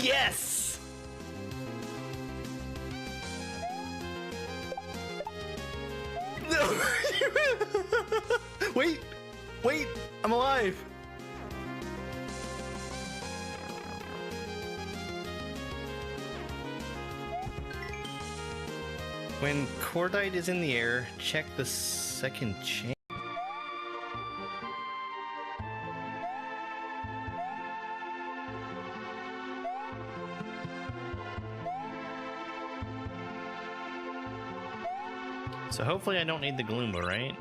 Yes! No! Wait! Wait! I'm alive! When cordite is in the air, check the second chain. So hopefully I don't need the Gloomba, right?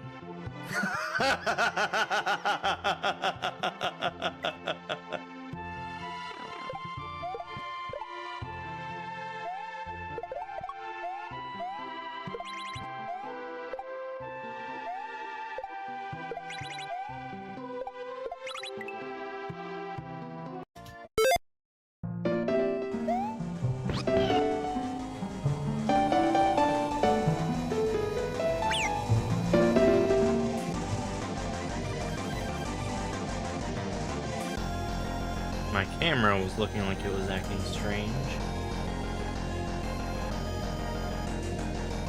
My camera was looking like it was acting strange.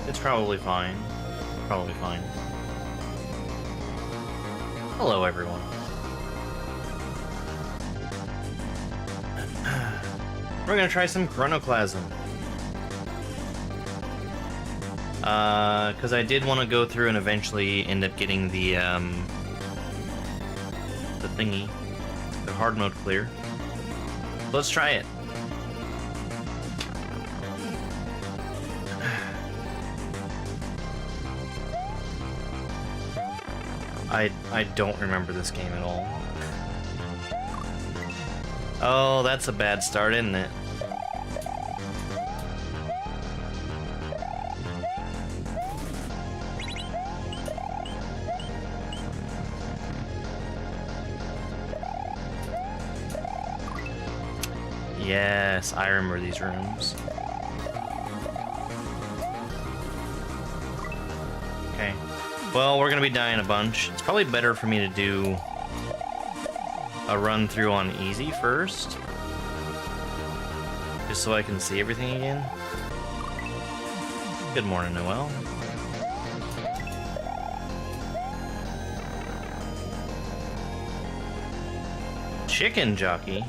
It's probably fine. Probably fine. Hello, everyone. We're gonna try some Chronoclasm. Because I did want to go through and eventually end up getting the thingy, the hard mode clear. Let's try it. I don't remember this game at all. Oh, that's a bad start, isn't it? Yes, I remember these rooms. Okay. Well, we're gonna be dying a bunch. It's probably better for me to do a run through on easy first. Just so I can see everything again. Good morning, Noelle. Chicken jockey?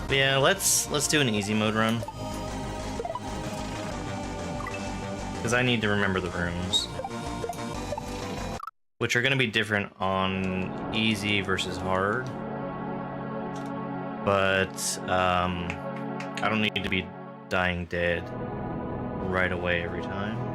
Yeah, let's do an easy mode run. Because I need to remember the rooms. Which are going to be different on easy versus hard. But, I don't need to be dying dead right away every time.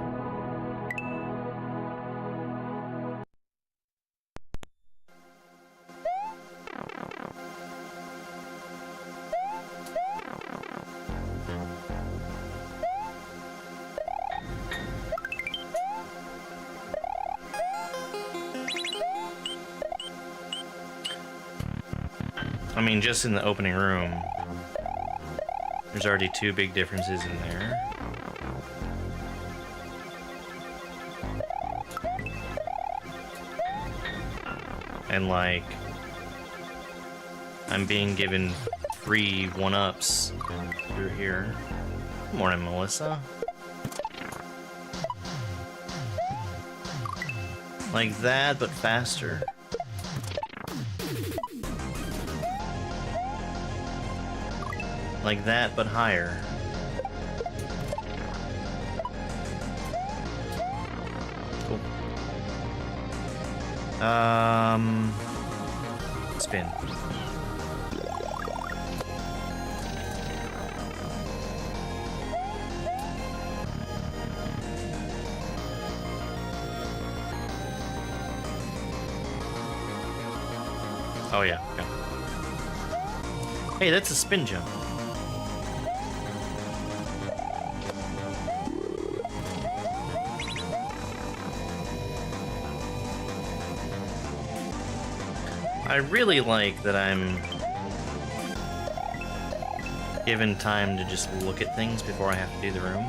I mean, just in the opening room, there's already two big differences in there. And like, I'm being given free one-ups through here. Good morning, Melissa. Like that, but faster. Like that, but higher. Cool. Spin. Oh yeah, okay. Hey, that's a spin jump. I really like that I'm given time to just look at things before I have to do the room.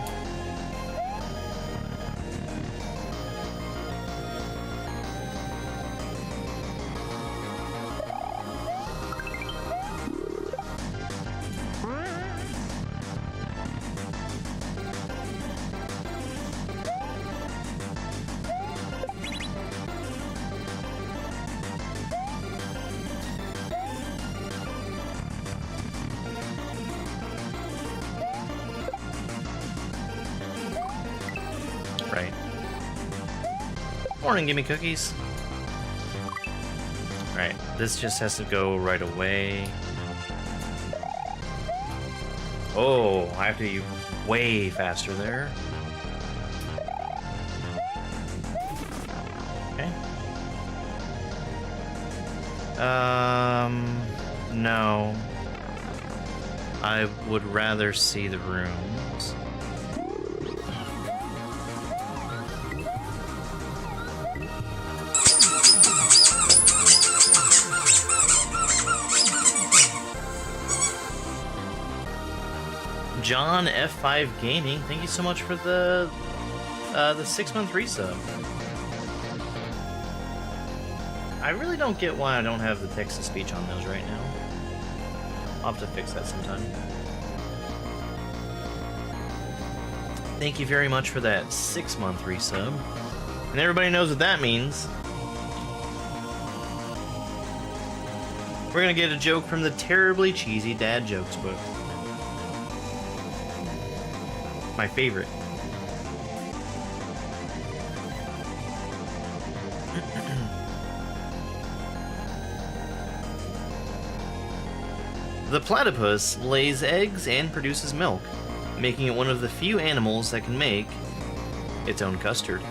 morning, gimme cookies. Alright, this just has to go right away. Oh, I have to be way faster there. Okay. No. I would rather see the rooms. John F5 Gaming, thank you so much for the 6-month resub. I really don't get why I don't have the text-to-speech on those right now. I'll have to fix that sometime. Thank you very much for that 6-month resub. And everybody knows what that means. We're gonna get a joke from the terribly cheesy dad jokes book. My favorite. The platypus lays eggs and produces milk, making it one of the few animals that can make its own custard.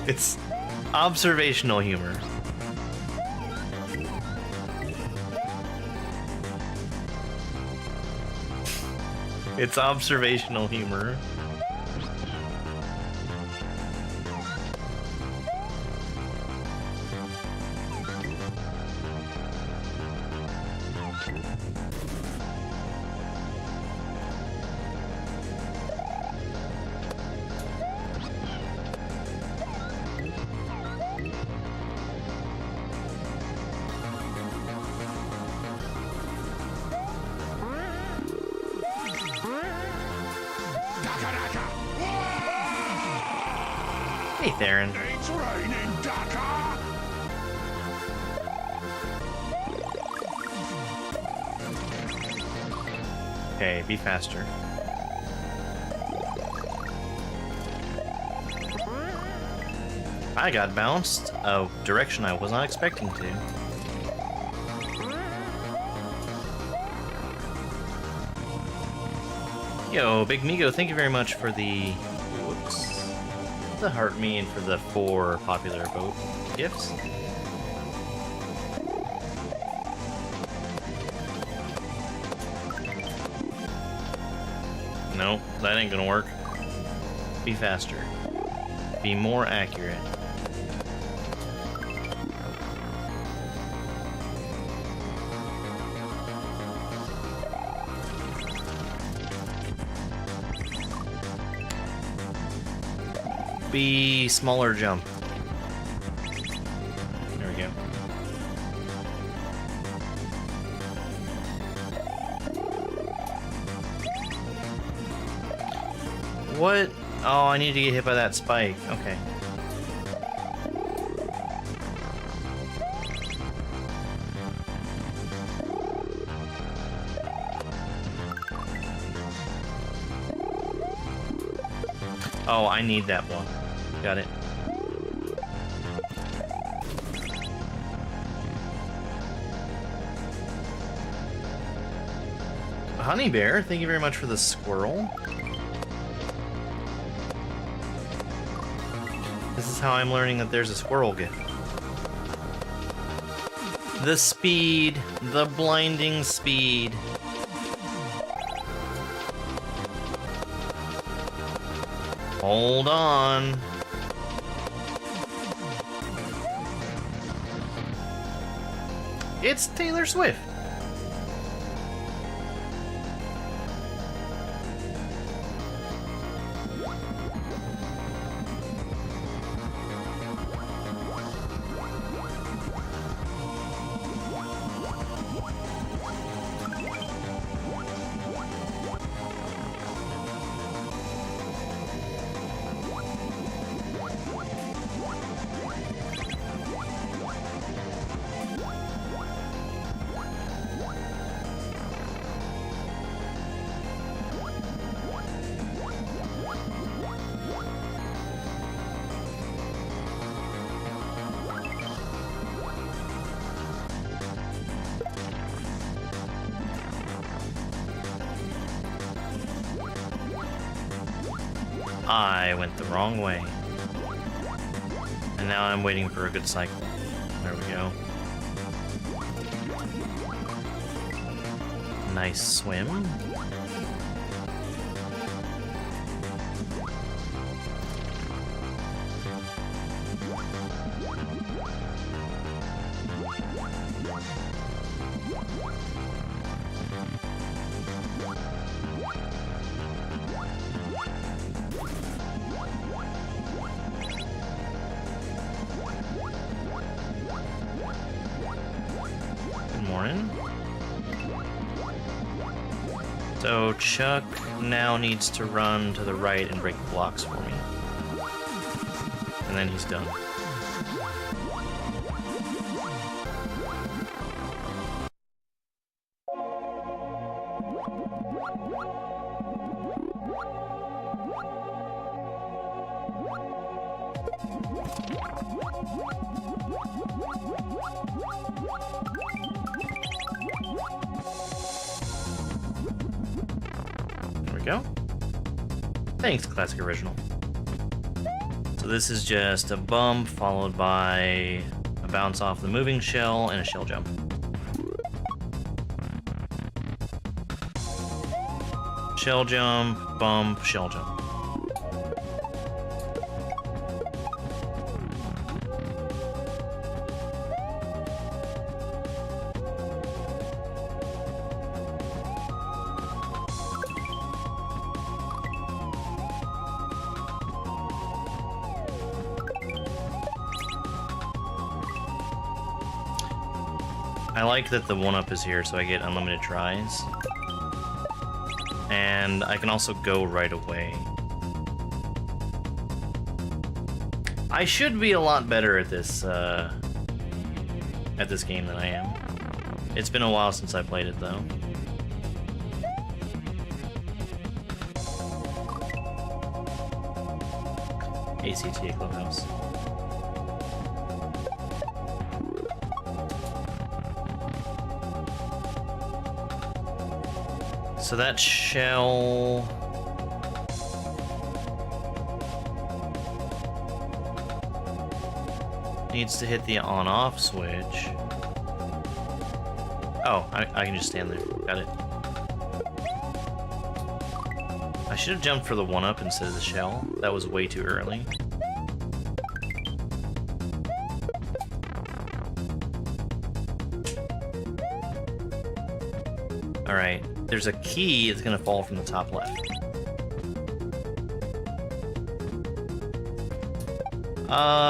It's observational humor. It's observational humor. Hey, Theron. It's raining, Dakar! Okay, be faster. I got bounced a direction I was not expecting to. Yo, Big Migo, thank you very much for the... Whoops. The heart me and for the 4 popular vote gifts. No, that ain't gonna work. Be faster. Be more accurate. Be smaller jump. There we go. What? Oh, I need to get hit by that spike. Okay. Oh, I need that one. Got it. Honey Bear, thank you very much for the squirrel. This is how I'm learning that there's a squirrel gift. The speed, the blinding speed. Hold on. It's Taylor Swift. I went the wrong way. And now I'm waiting for a good cycle. There we go. Nice swim. So Chuck now needs to run to the right and break the blocks for me. And then he's done. Go. Thanks, Classic Original. So this is just a bump followed by a bounce off the moving shell and a shell jump. Shell jump, bump, shell jump. I like that the 1-up is here, so I get unlimited tries. And I can also go right away. I should be a lot better at this game than I am. It's been a while since I played it, though. ACTA Clubhouse. So that shell... needs to hit the on-off switch. Oh, I can just stand there. Got it. I should have jumped for the 1-up instead of the shell. That was way too early. Alright. There's a key that's gonna fall from the top left.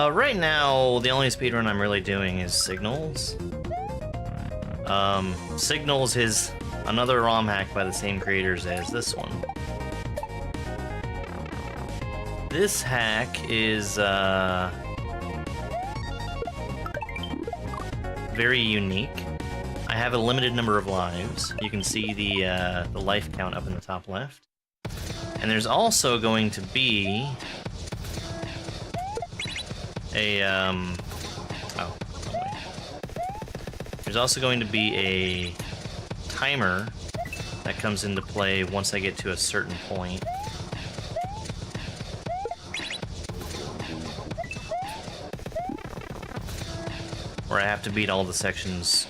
Right now, the only speedrun I'm really doing is Signals. Signals is another ROM hack by the same creators as this one. This hack is, very unique. I have a limited number of lives. You can see the life count up in the top left. And there's also going to be a, oh, wait. There's also going to be a timer that comes into play once I get to a certain point. Where I have to beat all the sections,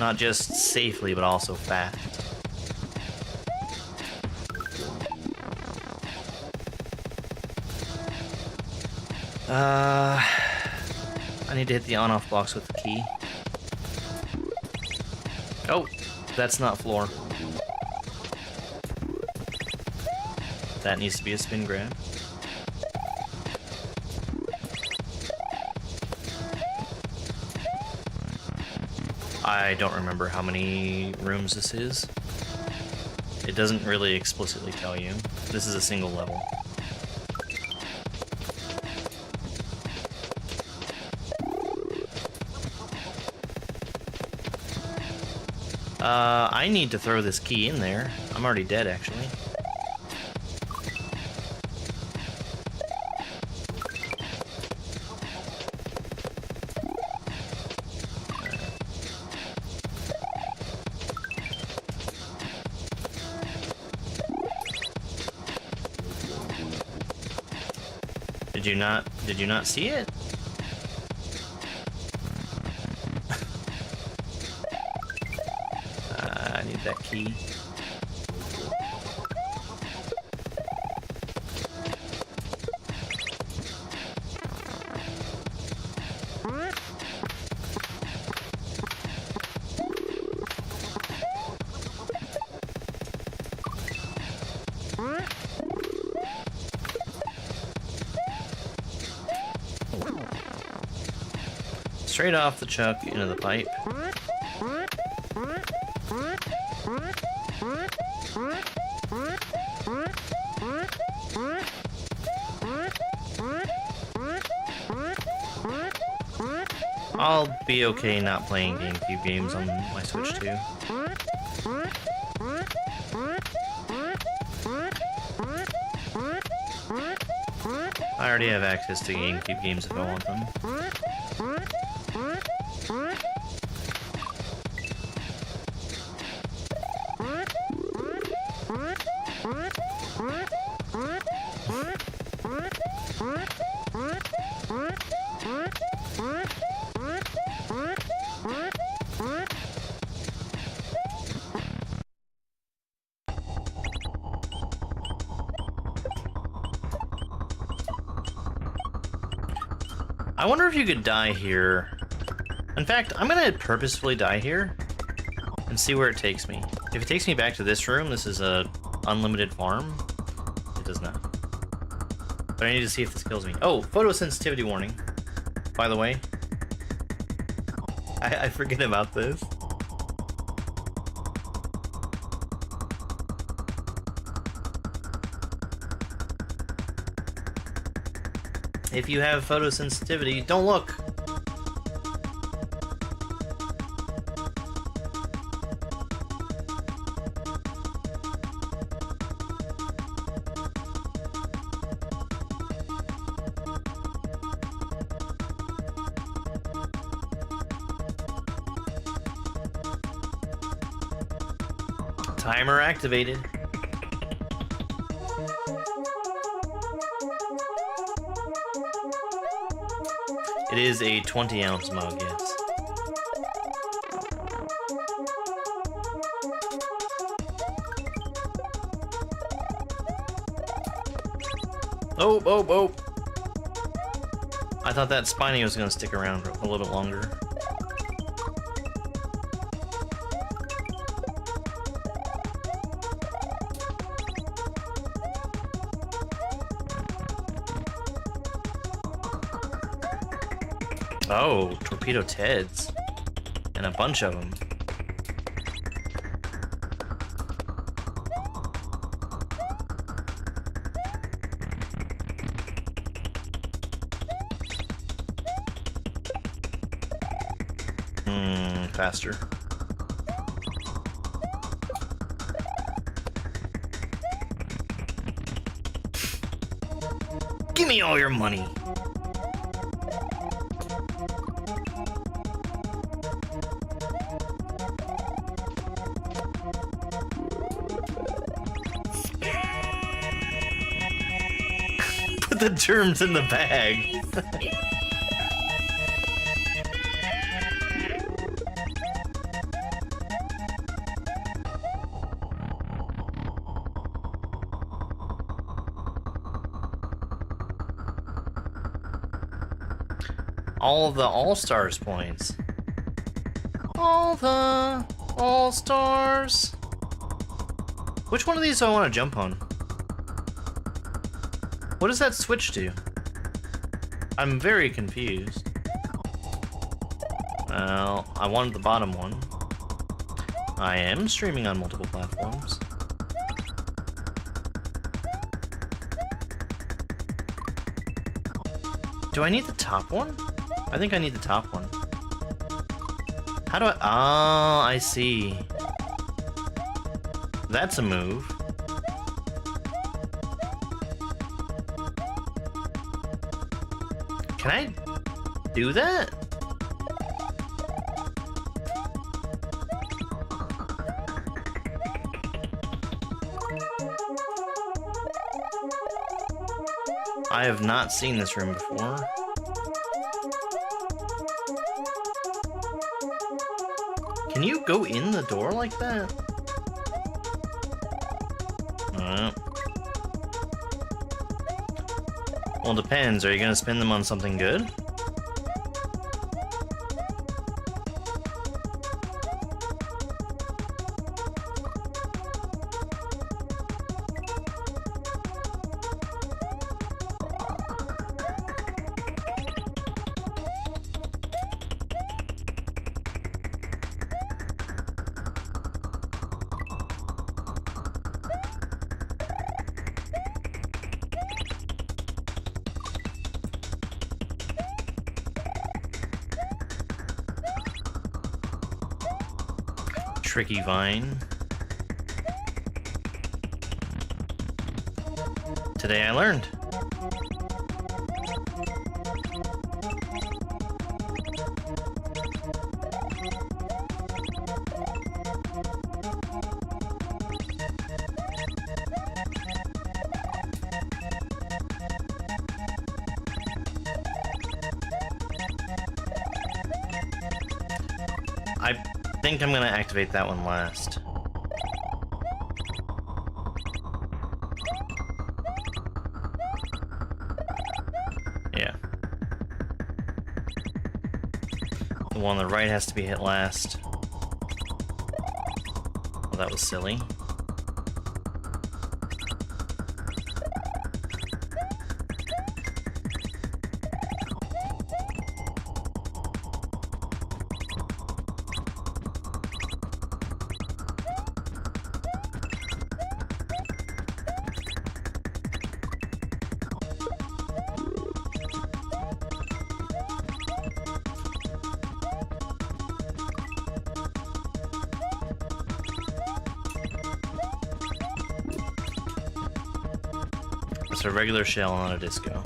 not just safely, but also fast. I need to hit the on-off box with the key. Oh, that's not floor. That needs to be a spin grab. I don't remember how many rooms this is. It doesn't really explicitly tell you. This is a single level. I need to throw this key in there. I'm already dead, actually. Did you not see it? I need that key. Straight off the chuck into the pipe. I'll be okay not playing GameCube games on my Switch too. I already have access to GameCube games if I want them. I wonder if you could die here. In fact, I'm gonna purposefully die here and see where it takes me. If it takes me back to this room, this is a unlimited farm. It does not. But I need to see if this kills me. Oh, photosensitivity warning. By the way. I forget about this. If you have photosensitivity, don't look! Timer activated. It is a 20-ounce mug, yes. Oh, oh, oh! I thought that Spiny was gonna stick around for a little bit longer. Oh, Torpedo Teds. And a bunch of them. Faster. Give me all your money. Put the germs in the bag. All the All-Stars points. All the All-Stars. Which one of these do I want to jump on? What does that switch do? I'm very confused. Well, I wanted the bottom one. I am streaming on multiple platforms. Do I need the top one? I think I need the top one. How do I... Oh, I see. That's a move. Can I do that? I have not seen this room before. Can you go in the door like that? Well, it depends. Are you gonna spend them on something good? Tricky vine. Today I learned. I think I'm gonna activate that one last. Yeah. The one on the right has to be hit last. Well, that was silly. It's a regular shell on a disco.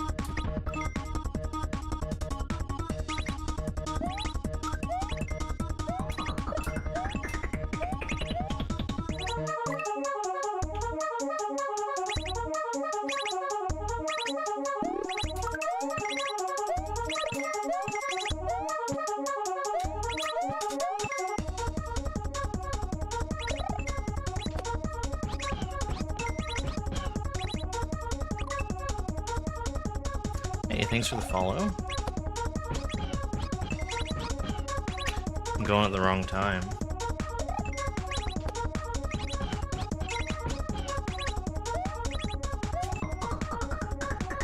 Hey, thanks for the follow. I'm going at the wrong time.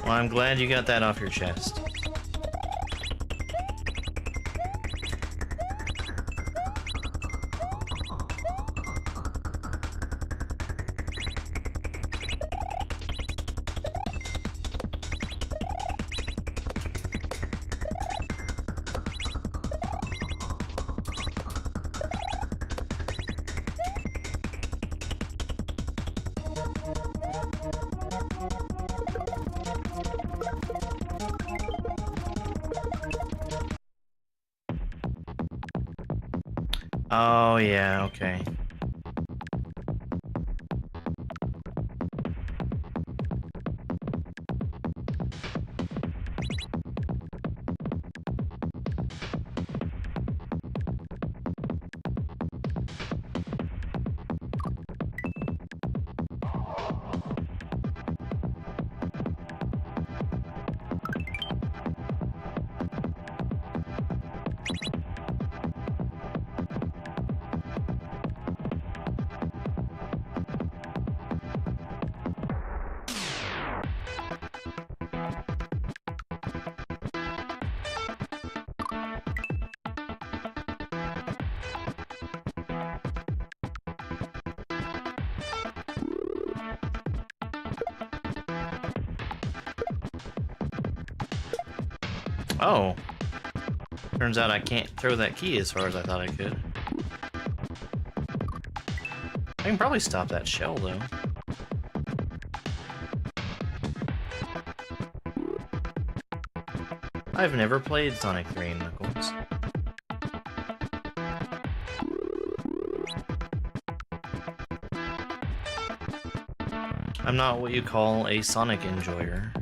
Well, I'm glad you got that off your chest. Oh, yeah, okay. Oh. Turns out I can't throw that key as far as I thought I could. I can probably stop that shell, though. I've never played Sonic 3 and Knuckles. I'm not what you call a Sonic enjoyer.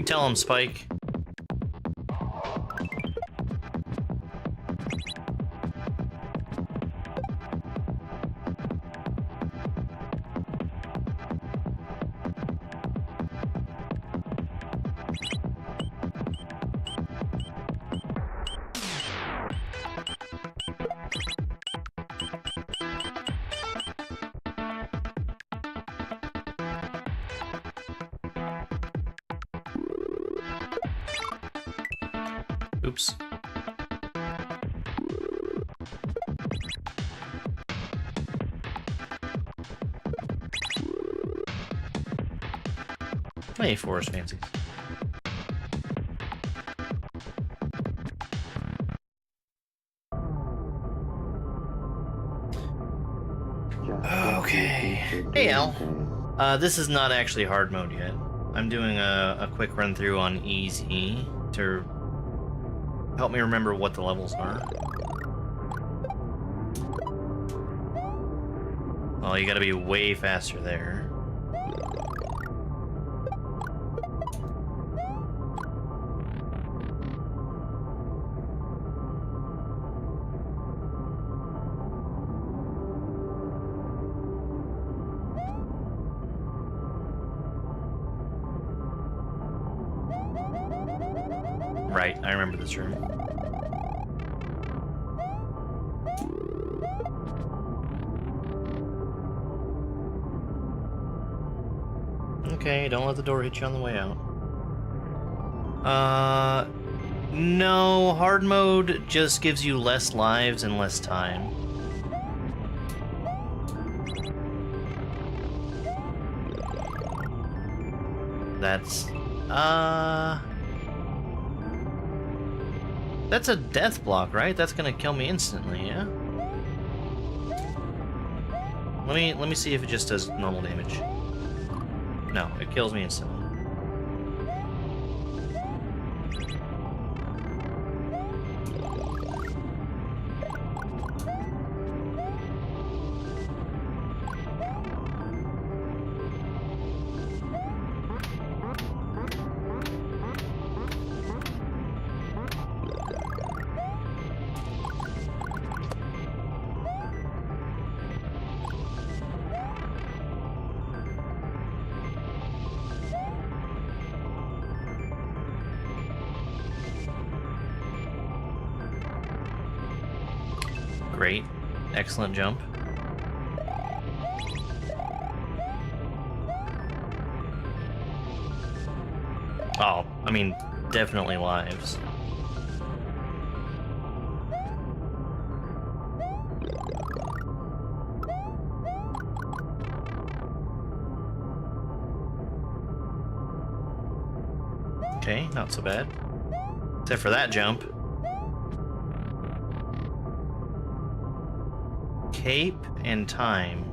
You tell him, Spike. Oops. Hey, Forest Fancies. Okay. Hey, Al. This is not actually hard mode yet. I'm doing a quick run through on easy to help me remember what the levels are. Well, you gotta be way faster there. Right, I remember this room. Okay, don't let the door hit you on the way out. No, hard mode just gives you less lives and less time. That's a death block, right? That's gonna kill me instantly, yeah? Let me see if it just does normal damage. No, it kills me instantly. Great. Excellent jump. Oh, I mean, definitely lives. Okay, not so bad. Except for that jump. Cape and time.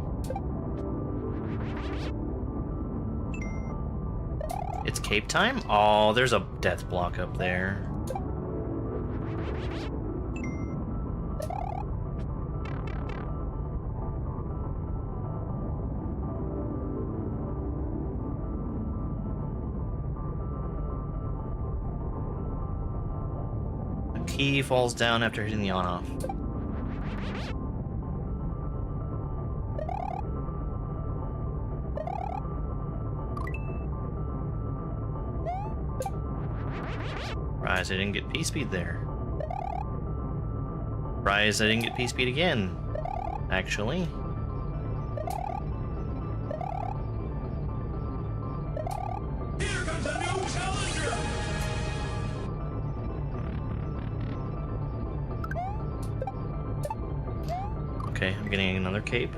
It's cape time? Oh, there's a death block up there. The key falls down after hitting the on-off. Surprised I didn't get P-speed there. Surprised I didn't get P-speed again, actually. Here comes a new challenger! Okay, I'm getting another cape.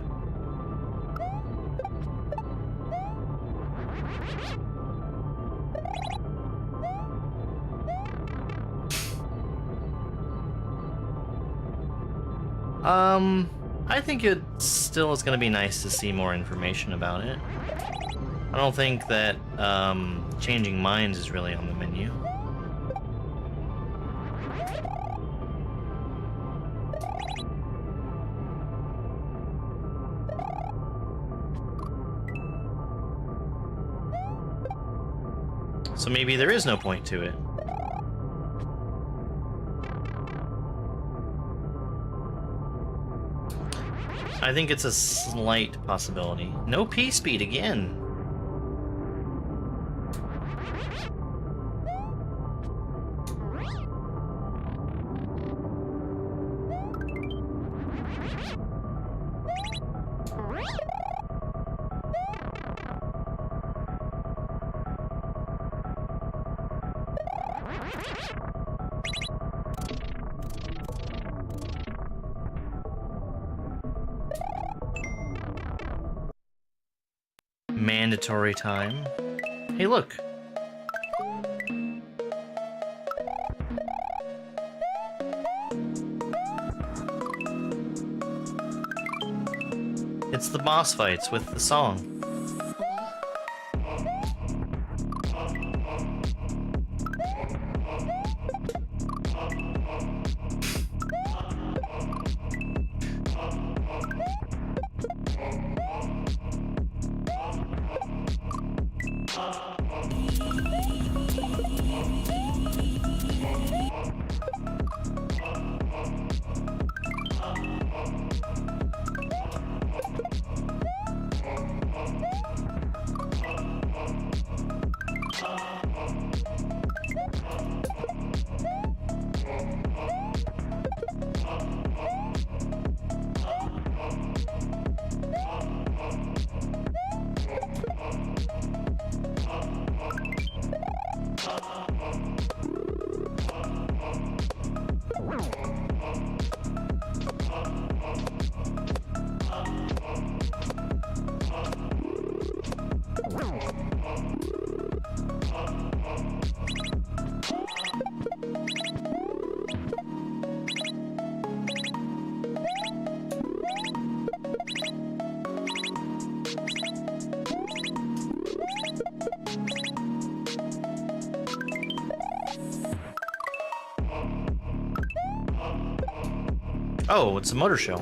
I think it still is going to be nice to see more information about it. I don't think that, changing minds is really on the menu. So maybe there is no point to it. I think it's a slight possibility. No P-speed again. Mandatory time. Hey, look. It's the boss fights with the song. Oh, it's a motor show.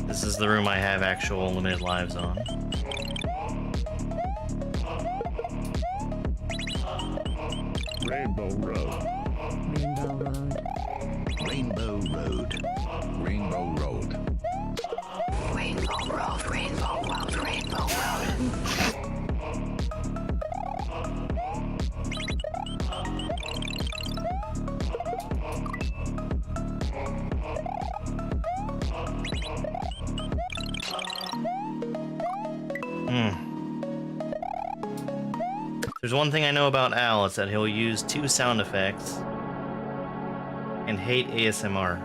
This is the room I have actual limited lives on. Rainbow Road. Rainbow Road. Rainbow Road. Rainbow Road. Rainbow Road. Rainbow Road. Rainbow Road. There's one thing I know about Al, it's that he'll use 2 sound effects and hate ASMR.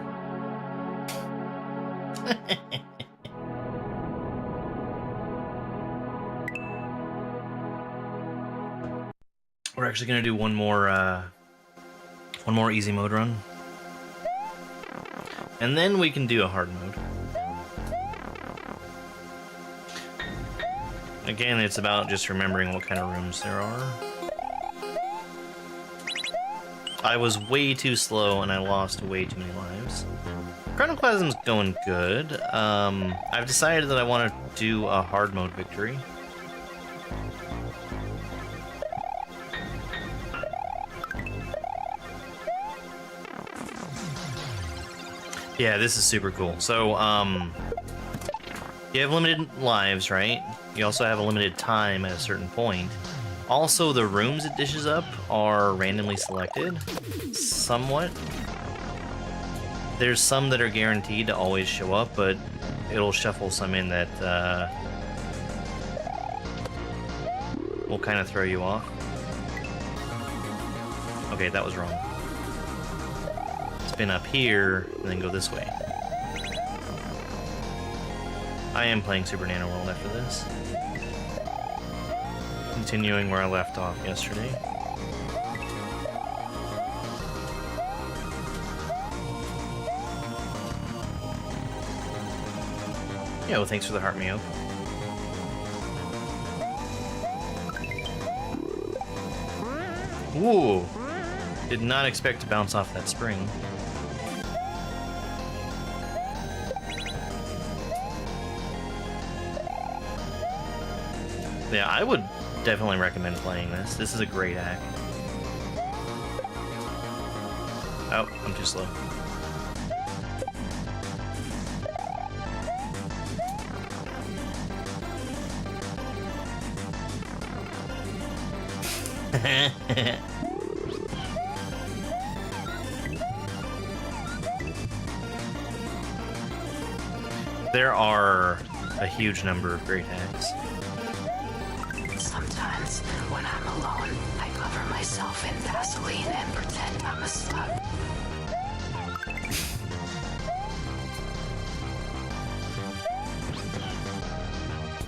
We're actually gonna do one more easy mode run. And then we can do a hard mode. Again, it's about just remembering what kind of rooms there are. I was way too slow and I lost way too many lives. Chronoplasm's going good. I've decided that I want to do a hard mode victory. Yeah, this is super cool. So, you have limited lives, right? You also have a limited time at a certain point. Also, the rooms it dishes up are randomly selected, somewhat. There's some that are guaranteed to always show up, but it'll shuffle some in that will kind of throw you off. Okay, that was wrong. Spin up here, and then go this way. I am playing Super Nano World after this. Continuing where I left off yesterday. Yo, thanks for the heart, Mio. Ooh. Did not expect to bounce off that spring. Yeah, I would definitely recommend playing this. This is a great hack. Oh, I'm too slow. There are a huge number of great hacks. Sometimes, when I'm alone, I cover myself in Vaseline and pretend I'm a slut.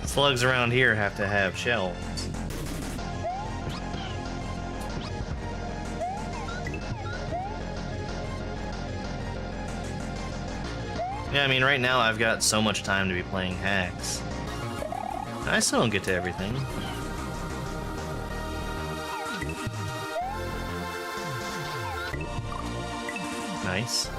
Slugs around here have to have shells. Yeah, I mean, right now I've got so much time to be playing hacks. I still don't get to everything. Nice.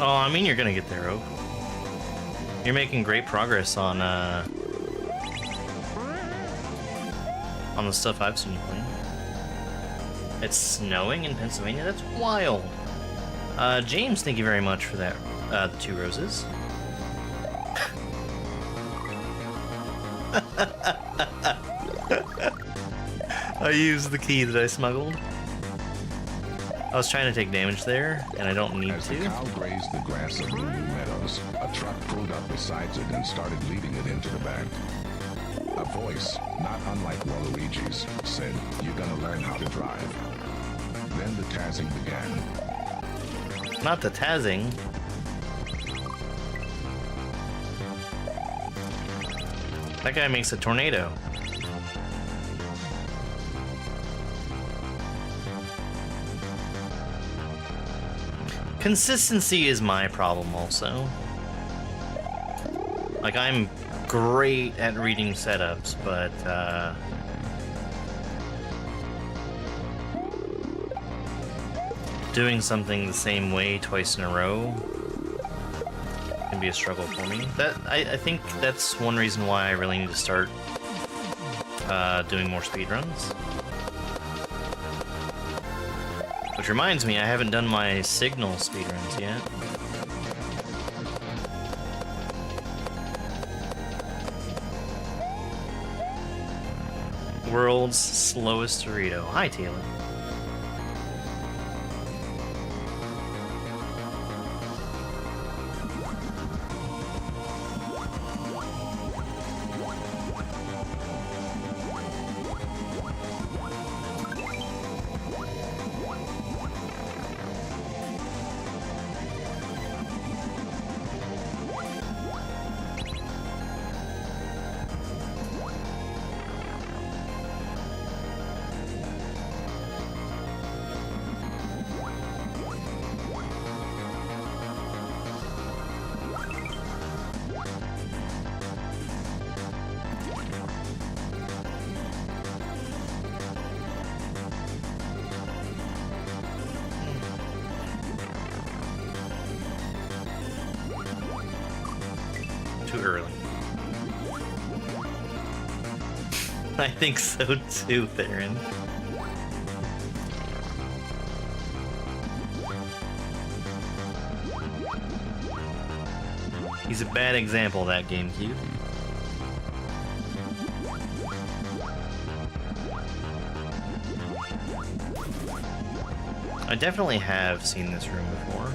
Oh, I mean, you're gonna get there, Oak. You're making great progress on the stuff I've seen you playing. It's snowing in Pennsylvania? That's wild. James, thank you very much for that, the 2 roses. I used the key that I smuggled. I was trying to take damage there, and I don't need As to. the cow grazed the grass of the new meadows, a truck pulled up beside it and started leading it into the bank. A voice, not unlike Waluigi's, said, "You're gonna learn how to drive." Then the tazzing began. Not the tazzing. That guy makes a tornado. Consistency is my problem also. Like, I'm great at reading setups, but doing something the same way twice in a row can be a struggle for me. I think that's one reason why I really need to start doing more speedruns. Which reminds me, I haven't done my signal speedruns yet. World's slowest Dorito. Hi, Taylor. Too early. I think so too, Theron. He's a bad example of that, GameCube. I definitely have seen this room before.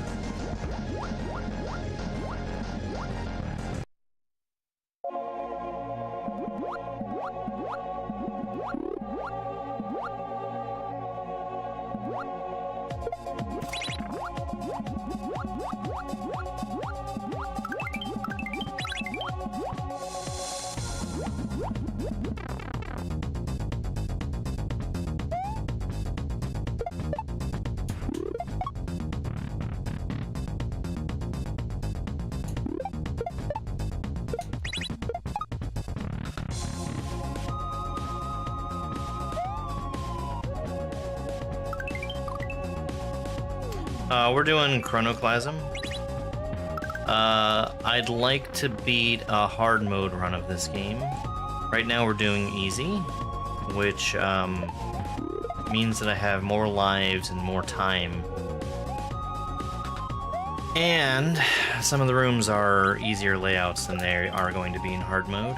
We're doing Chronoclasm. I'd like to beat a hard mode run of this game. Right now we're doing easy, which means that I have more lives and more time. And some of the rooms are easier layouts than they are going to be in hard mode.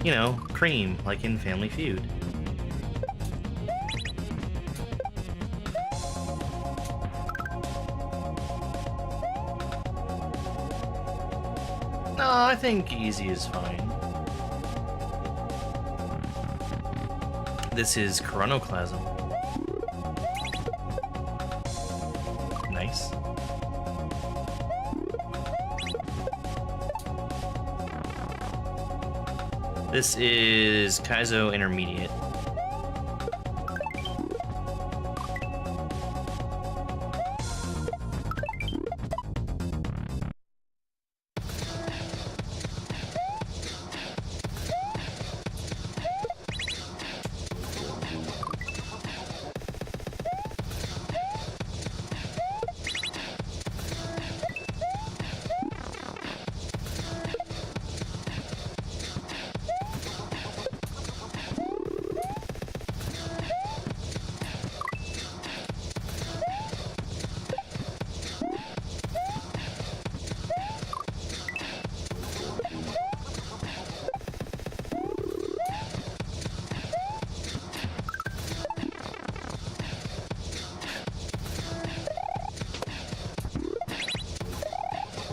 You know, cream, like in Family Feud. No, I think easy is fine. This is Chronoclasm. Nice. This is Kaizo Intermediate.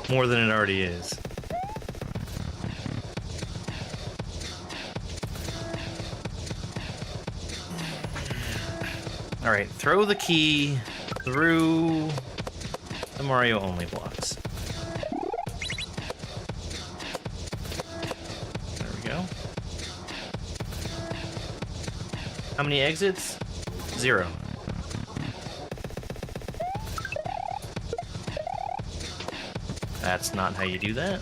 More than it already is. Alright, throw the key through the Mario only blocks. There we go. How many exits? 0. That's not how you do that.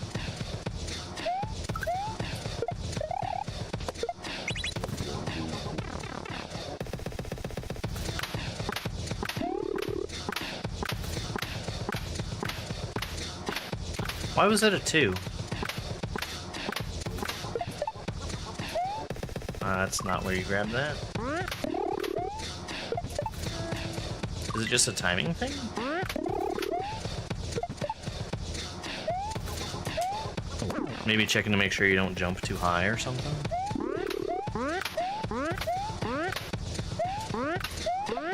Why was that a 2? That's not where you grab that. Is it just a timing thing? Maybe checking to make sure you don't jump too high or something?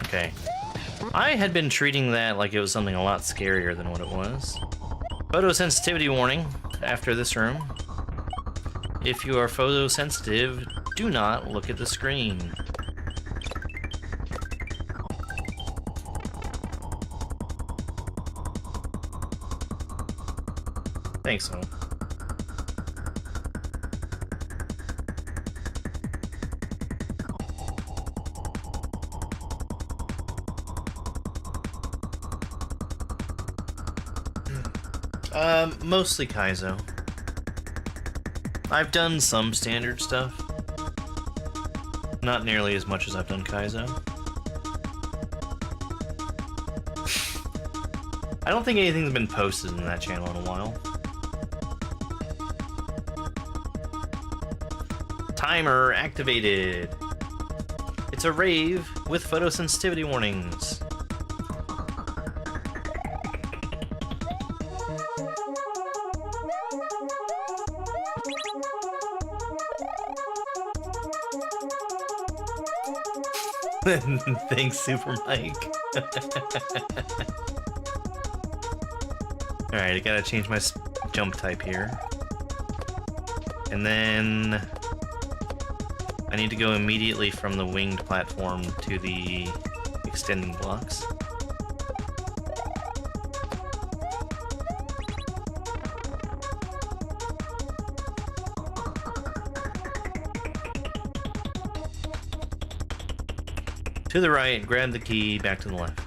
Okay. I had been treating that like it was something a lot scarier than what it was. Photosensitivity warning after this room. If you are photosensitive, do not look at the screen. Thanks, Ho. Mostly Kaizo. I've done some standard stuff. Not nearly as much as I've done Kaizo. I don't think anything's been posted in that channel in a while. Timer activated. It's a rave with photosensitivity warnings. Thanks, Super Mike. Alright, I gotta change my jump type here. And then I need to go immediately from the winged platform to the extending blocks. To the right, grab the key, back to the left.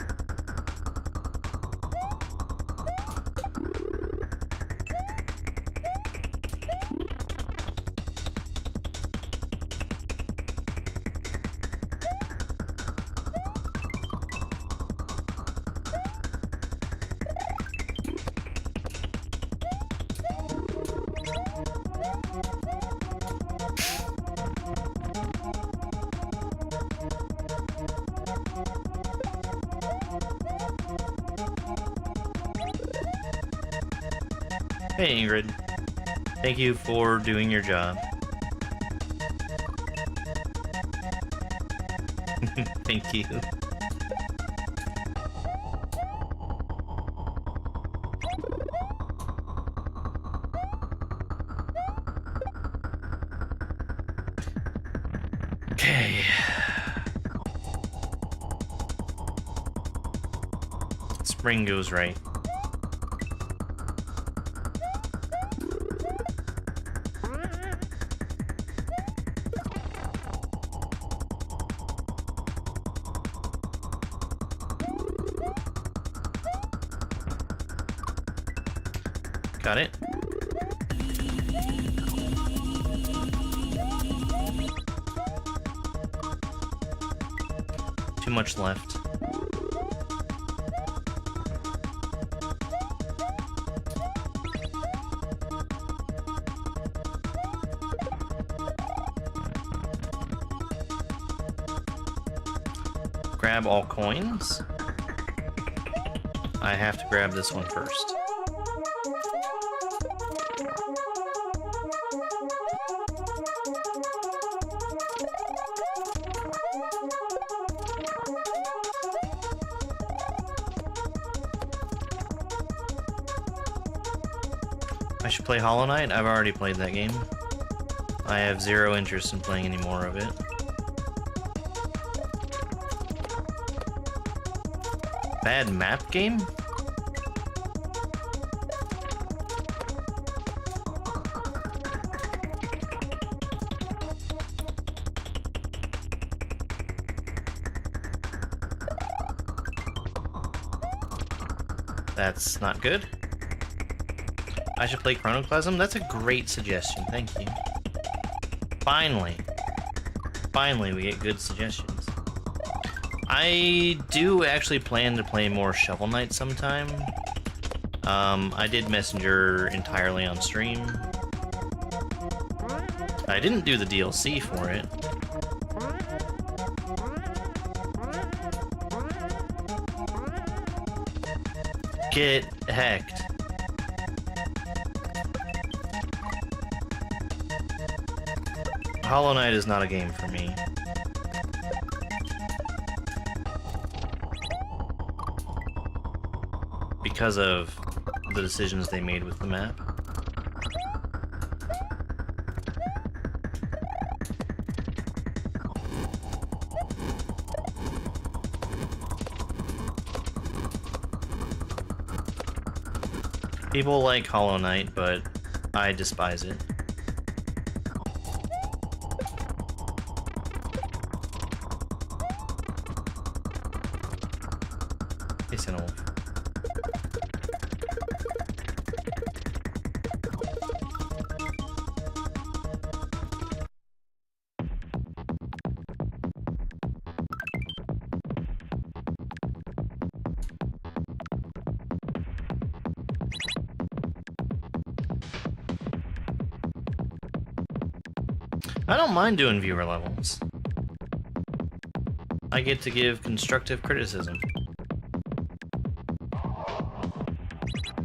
Hey Ingrid, thank you for doing your job. Thank you. Okay. Spring goes right. Got it. Too much left. Grab all coins. I have to grab this one first. I should play Hollow Knight. I've already played that game. I have zero interest in playing any more of it. Bad map game? That's not good. I should play Chronoclasm? That's a great suggestion, thank you. Finally. Finally, we get good suggestions. I do actually plan to play more Shovel Knight sometime. I did Messenger entirely on stream. I didn't do the DLC for it. Get hecked. Hollow Knight is not a game for me. Because of the decisions they made with the map. People like Hollow Knight, but I despise it. It's an old. I don't mind doing viewer levels. I get to give constructive criticism.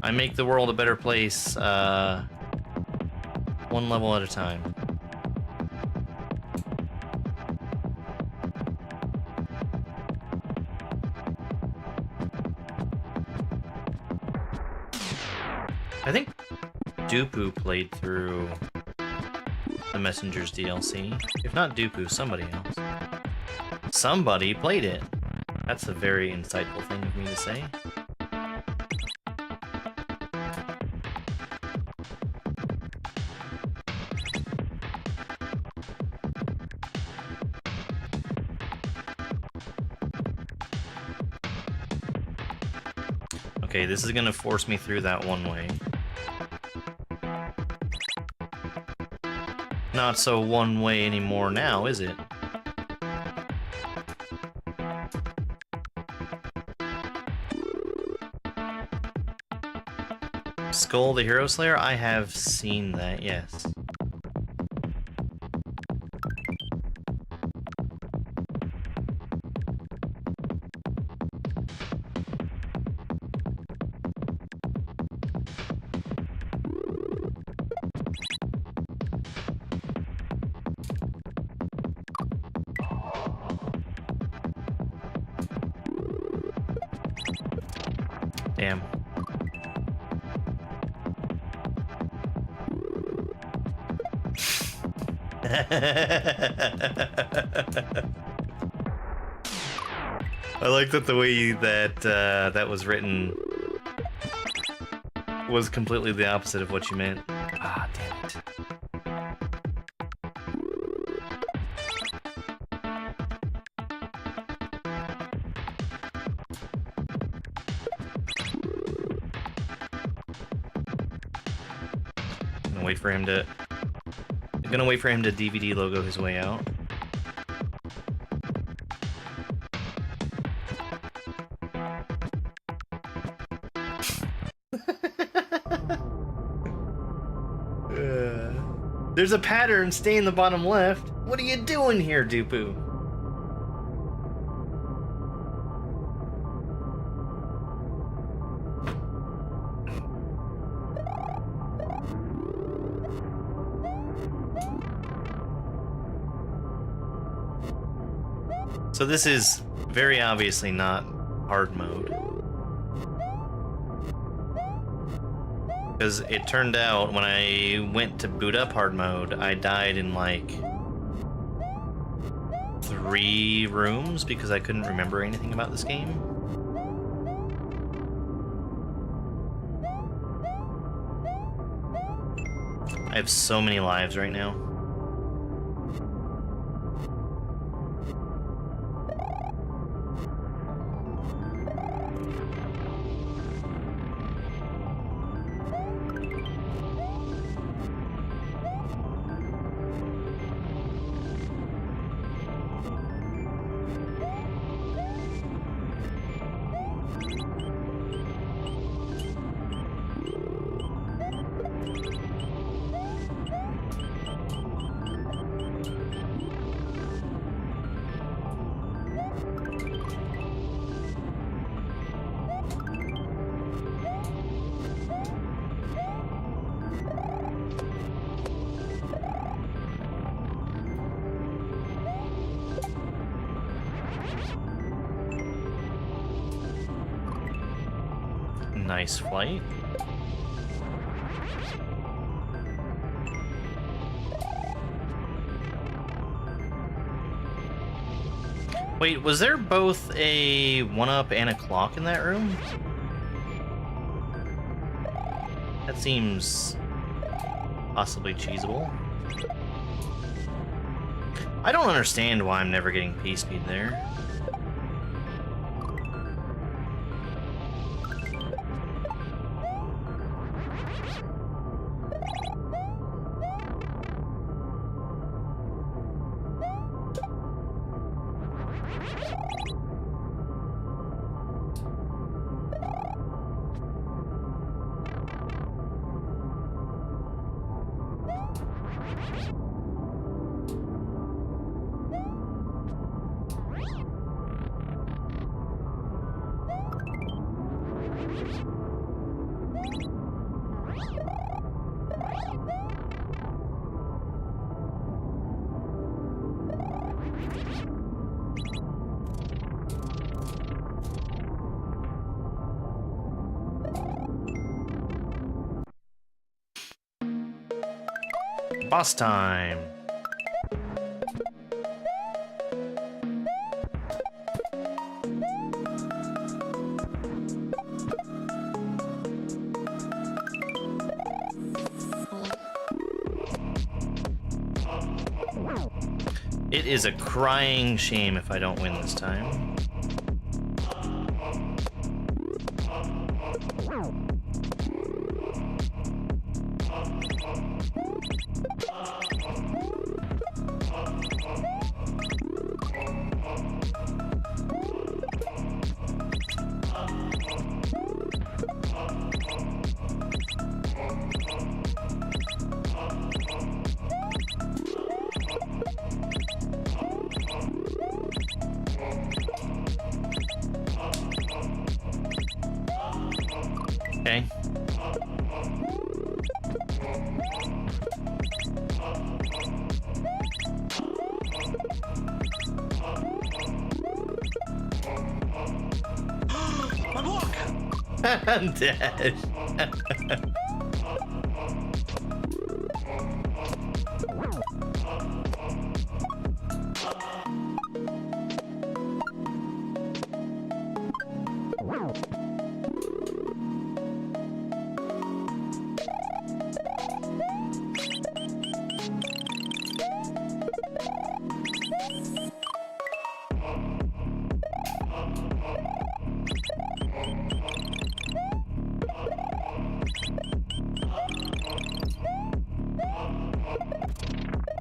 I make the world a better place, one level at a time. I think Dupu played through the Messenger's DLC. If not Dooku, somebody else. Somebody played it. That's a very insightful thing of me to say. Okay, this is gonna force me through that one way. Not so one way anymore now, is it? Skull the Hero Slayer? I have seen that, yes. Damn. I like that the way that that was written was completely the opposite of what you meant. Ah, damn it. I'm gonna wait for him to... I'm gonna wait for him to DVD logo his way out. There's a pattern, stay in the bottom left. What are you doing here, Doopu? So this is very obviously not hard mode. Because it turned out when I went to boot up hard mode, I died in like 3 rooms because I couldn't remember anything about this game. I have so many lives right now. Nice flight. Wait, was there both a 1-up and a clock in that room? That seems possibly cheesable. I don't understand why I'm never getting P-speed there. Boss time. It is a crying shame if I don't win this time. Okay. My book! I'm dead.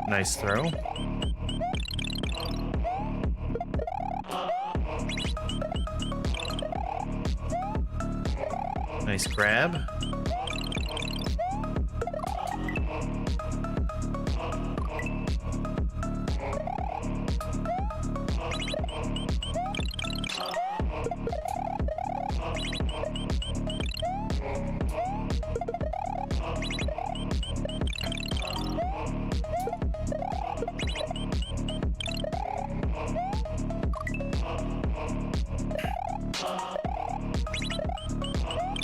Nice throw. Nice grab.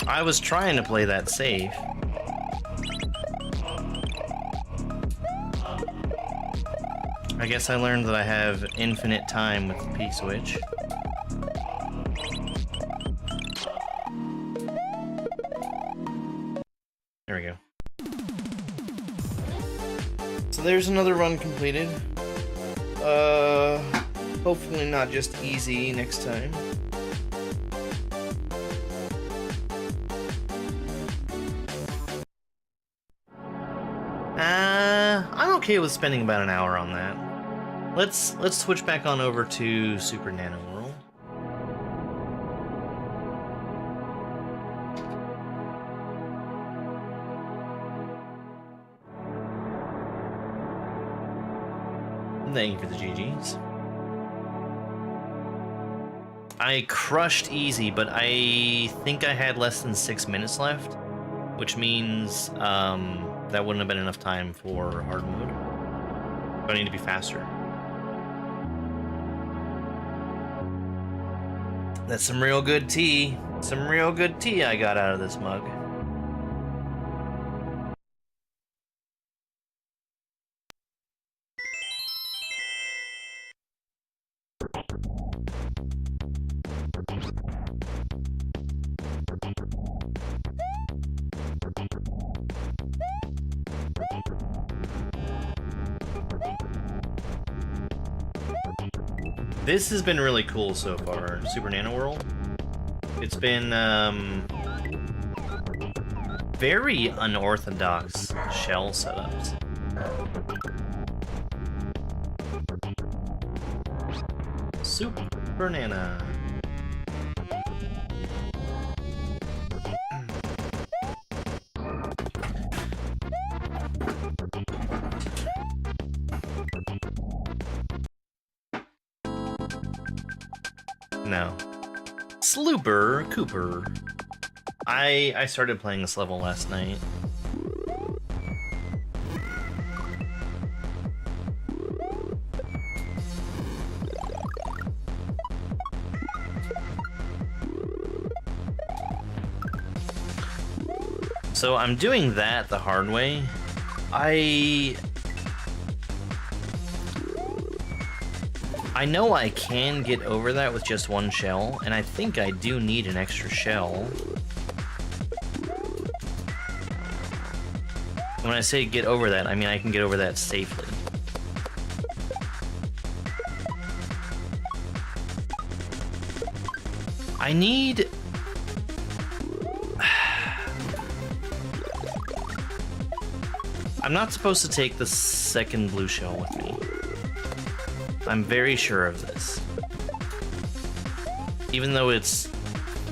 I was trying to play that safe. I guess I learned that I have infinite time with the P-switch. There we go. So there's another run completed. Hopefully not just easy next time. I'm okay with spending about an hour on that. Let's switch back on over to Super Nano World. Thank you for the GGs. I crushed easy, but I think I had less than 6 minutes left, which means that wouldn't have been enough time for hard mode. So I need to be faster. That's some real good tea. Some real good tea I got out of this mug. This has been really cool so far, Super Nano World. It's been very unorthodox shell setups. Super Nana. No. Slooper Cooper. I started playing this level last night. So I'm doing that the hard way. I I know I can get over that with just one shell, and I think I do need an extra shell. When I say get over that, I mean I can get over that safely. I need... I'm not supposed to take the second blue shell with me. I'm very sure of this. Even though it's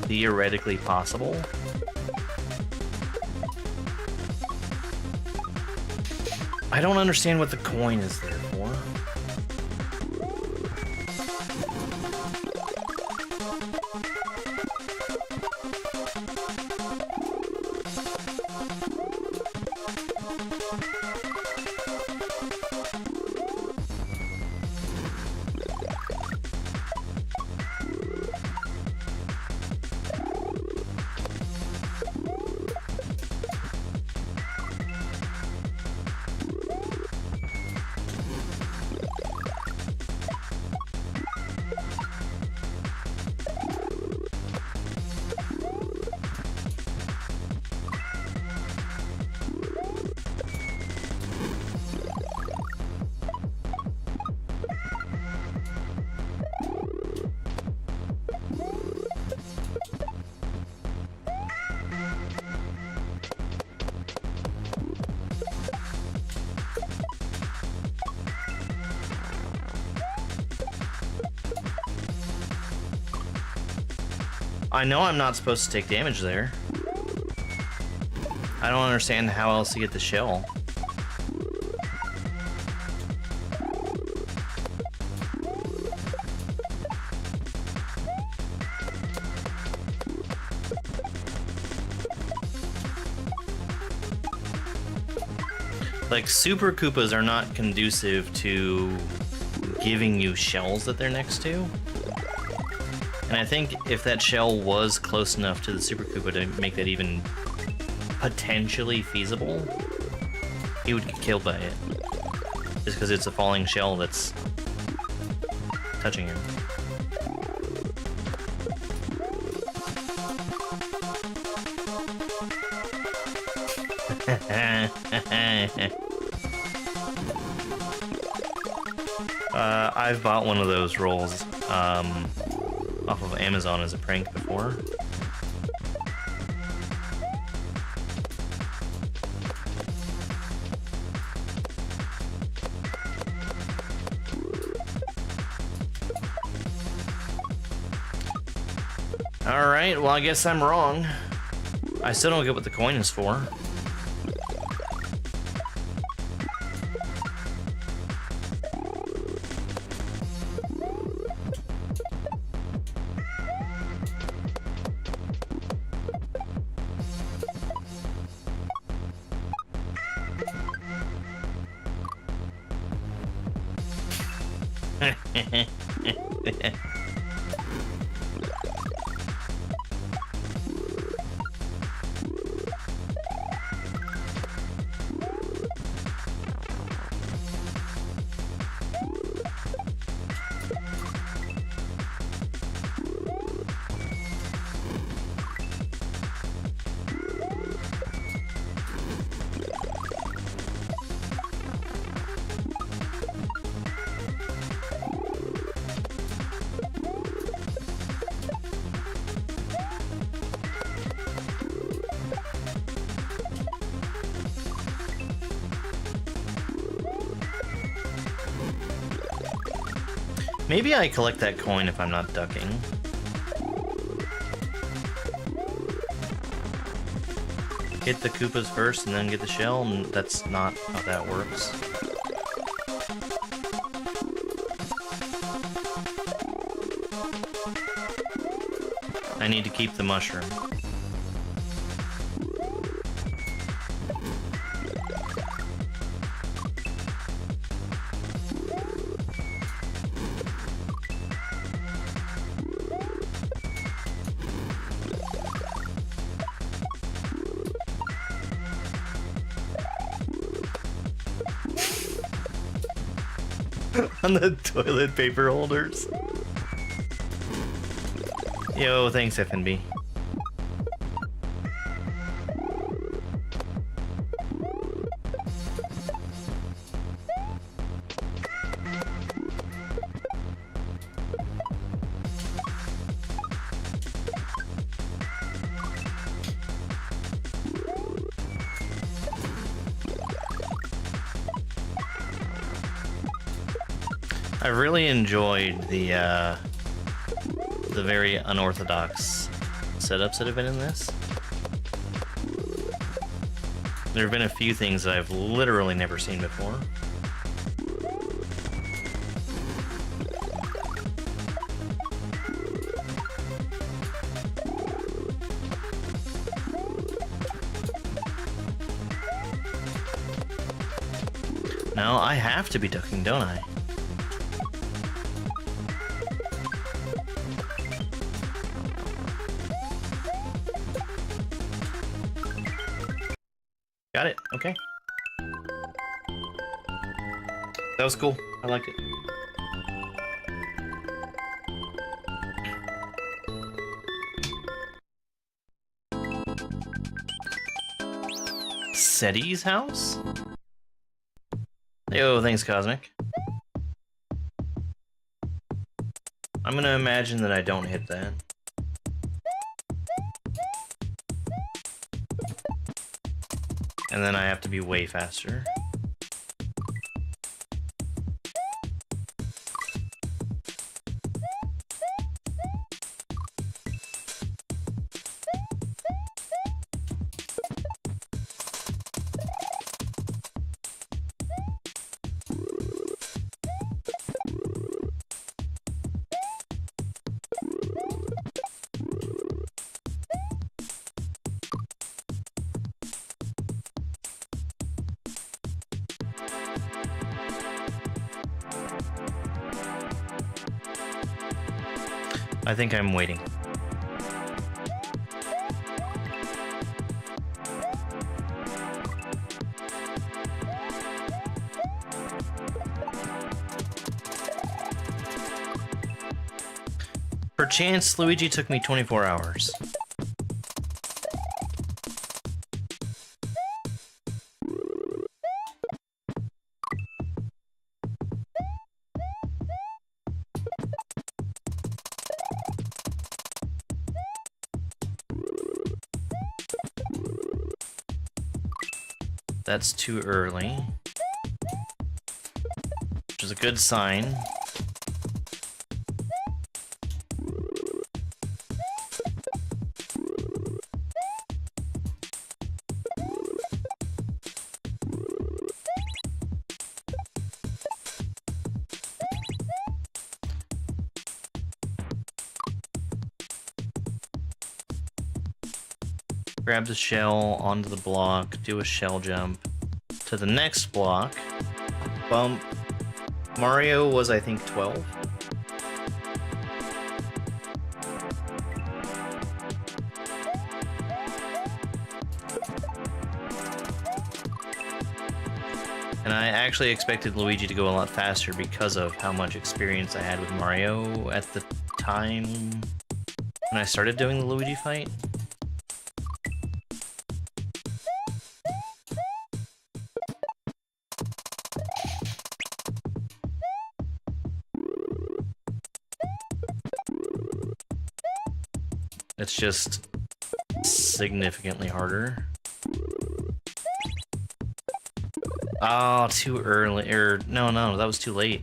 theoretically possible. I don't understand what the coin is there for. I know I'm not supposed to take damage there. I don't understand how else to get the shell. Like, Super Koopas are not conducive to giving you shells that they're next to. And I think if that shell was close enough to the Super Koopa to make that even potentially feasible, he would get killed by it. Just because it's a falling shell that's touching him. I've bought one of those rolls off of Amazon as a prank before. Alright, well I guess I'm wrong. I still don't get what the coin is for. Maybe I collect that coin if I'm not ducking. Hit the Koopas first and then get the shell, and that's not how that works. I need to keep the mushroom. on the toilet paper holders. Yo, thanks, FNB. I really enjoyed the very unorthodox setups that have been in this. There have been a few things that I've literally never seen before. Now I have to be ducking, don't I? Got it. Okay. That was cool. I liked it. Seti's house? Yo, thanks, Cosmic. I'm gonna imagine that I don't hit that. And then I have to be way faster. I think I'm waiting. Perchance, Luigi took me 24 hours. That's too early, which is a good sign. Grab the shell onto the block, do a shell jump to the next block, bump. Mario was, I think, 12. And I actually expected Luigi to go a lot faster because of how much experience I had with Mario at the time when I started doing the Luigi fight. It's just significantly harder. Oh, too early. Or no, that was too late.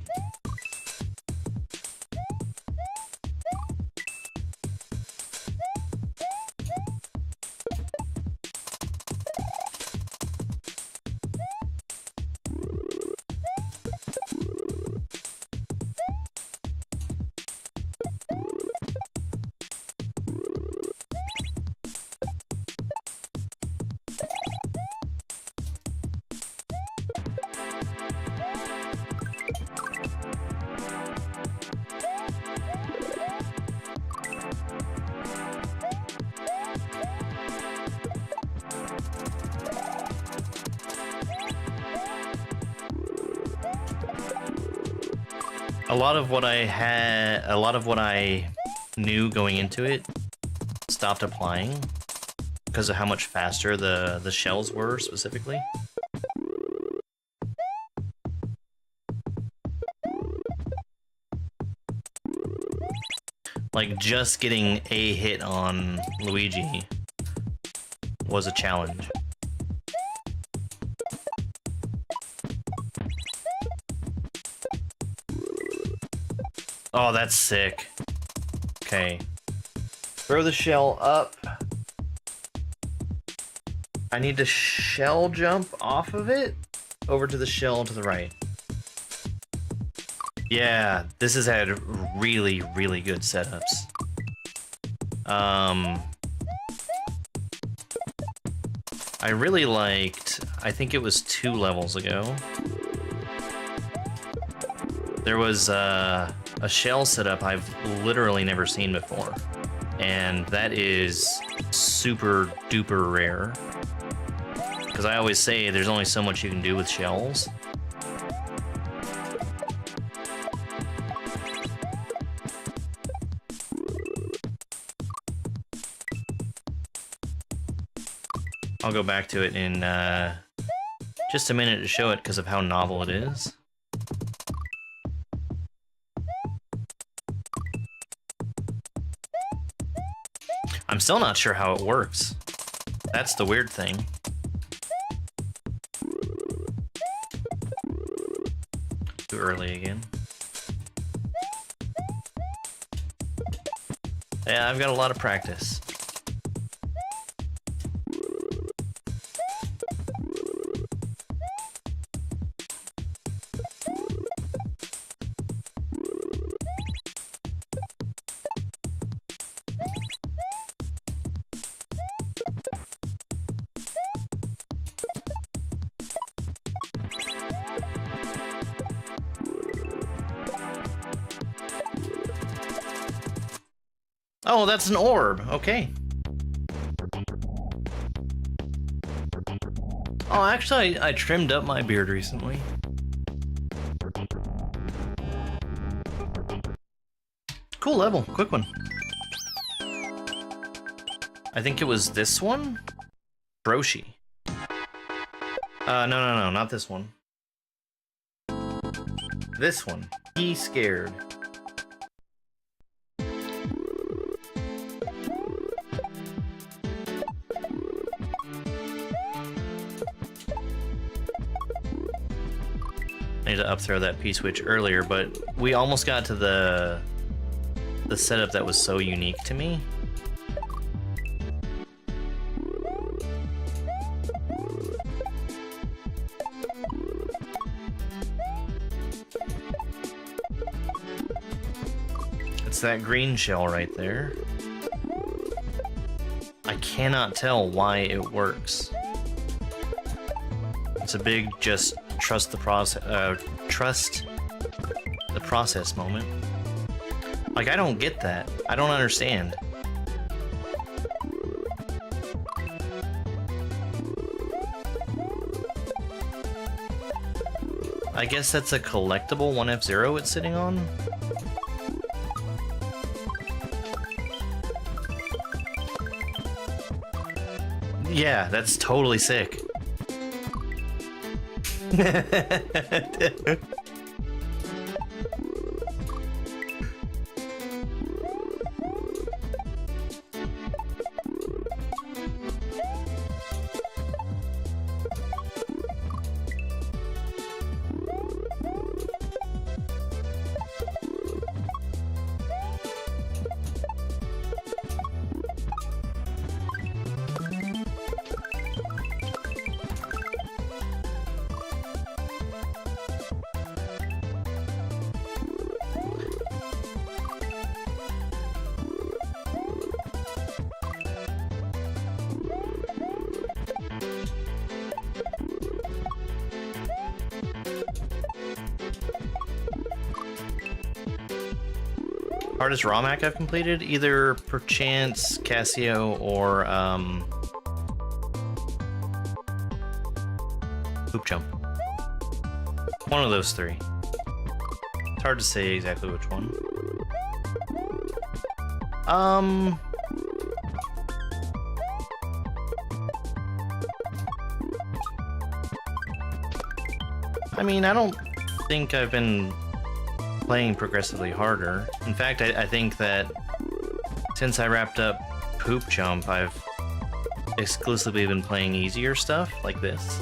A lot of what I knew going into it stopped applying because of how much faster the shells were specifically. Like, just getting a hit on Luigi was a challenge. Oh, that's sick. Okay. Throw the shell up. I need to shell jump off of it over to the shell to the right. Yeah, this has had really, really good setups. I really liked, I think it was 2 levels ago. There was a shell setup I've literally never seen before. And that is super duper rare. Because I always say there's only so much you can do with shells. I'll go back to it in just a minute to show it because of how novel it is. I'm still not sure how it works. That's the weird thing. Too early again. Yeah, I've got a lot of practice. Oh, that's an orb. Okay. Oh, actually, I trimmed up my beard recently. Cool level. Quick one. I think it was this one? Broshi. No, not this one. This one. Be scared. I need to up-throw that P-switch earlier, but we almost got to the setup that was so unique to me. It's that green shell right there. I cannot tell why it works. It's a big just trust the process moment. Like, I don't get that. I don't understand. I guess that's a collectible 1F0 it's sitting on. Yeah, that's totally sick. Hardest ROM hack I've completed? Either perchance Casio or Hoop Jump. One of those three. hard to say exactly which one. I mean, I don't think I've been playing progressively harder. In fact, I think that since I wrapped up Poop Jump, I've exclusively been playing easier stuff like this.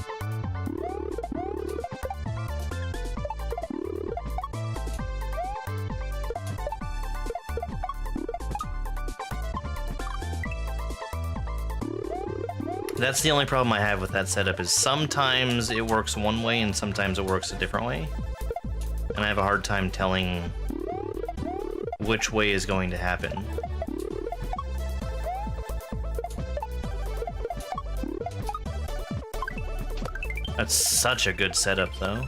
That's the only problem I have with that setup, is sometimes it works one way and sometimes it works a different way. And I have a hard time telling which way is going to happen. That's such a good setup, though.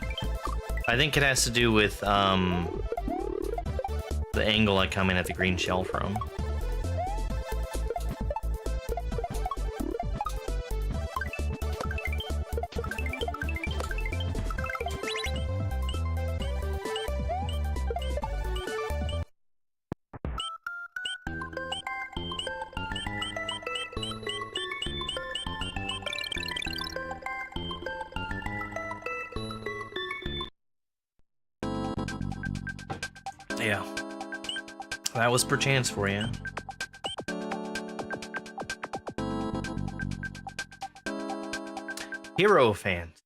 I think it has to do with the angle I come in at the green shell from. Yeah. That was perchance for you. Hero fans.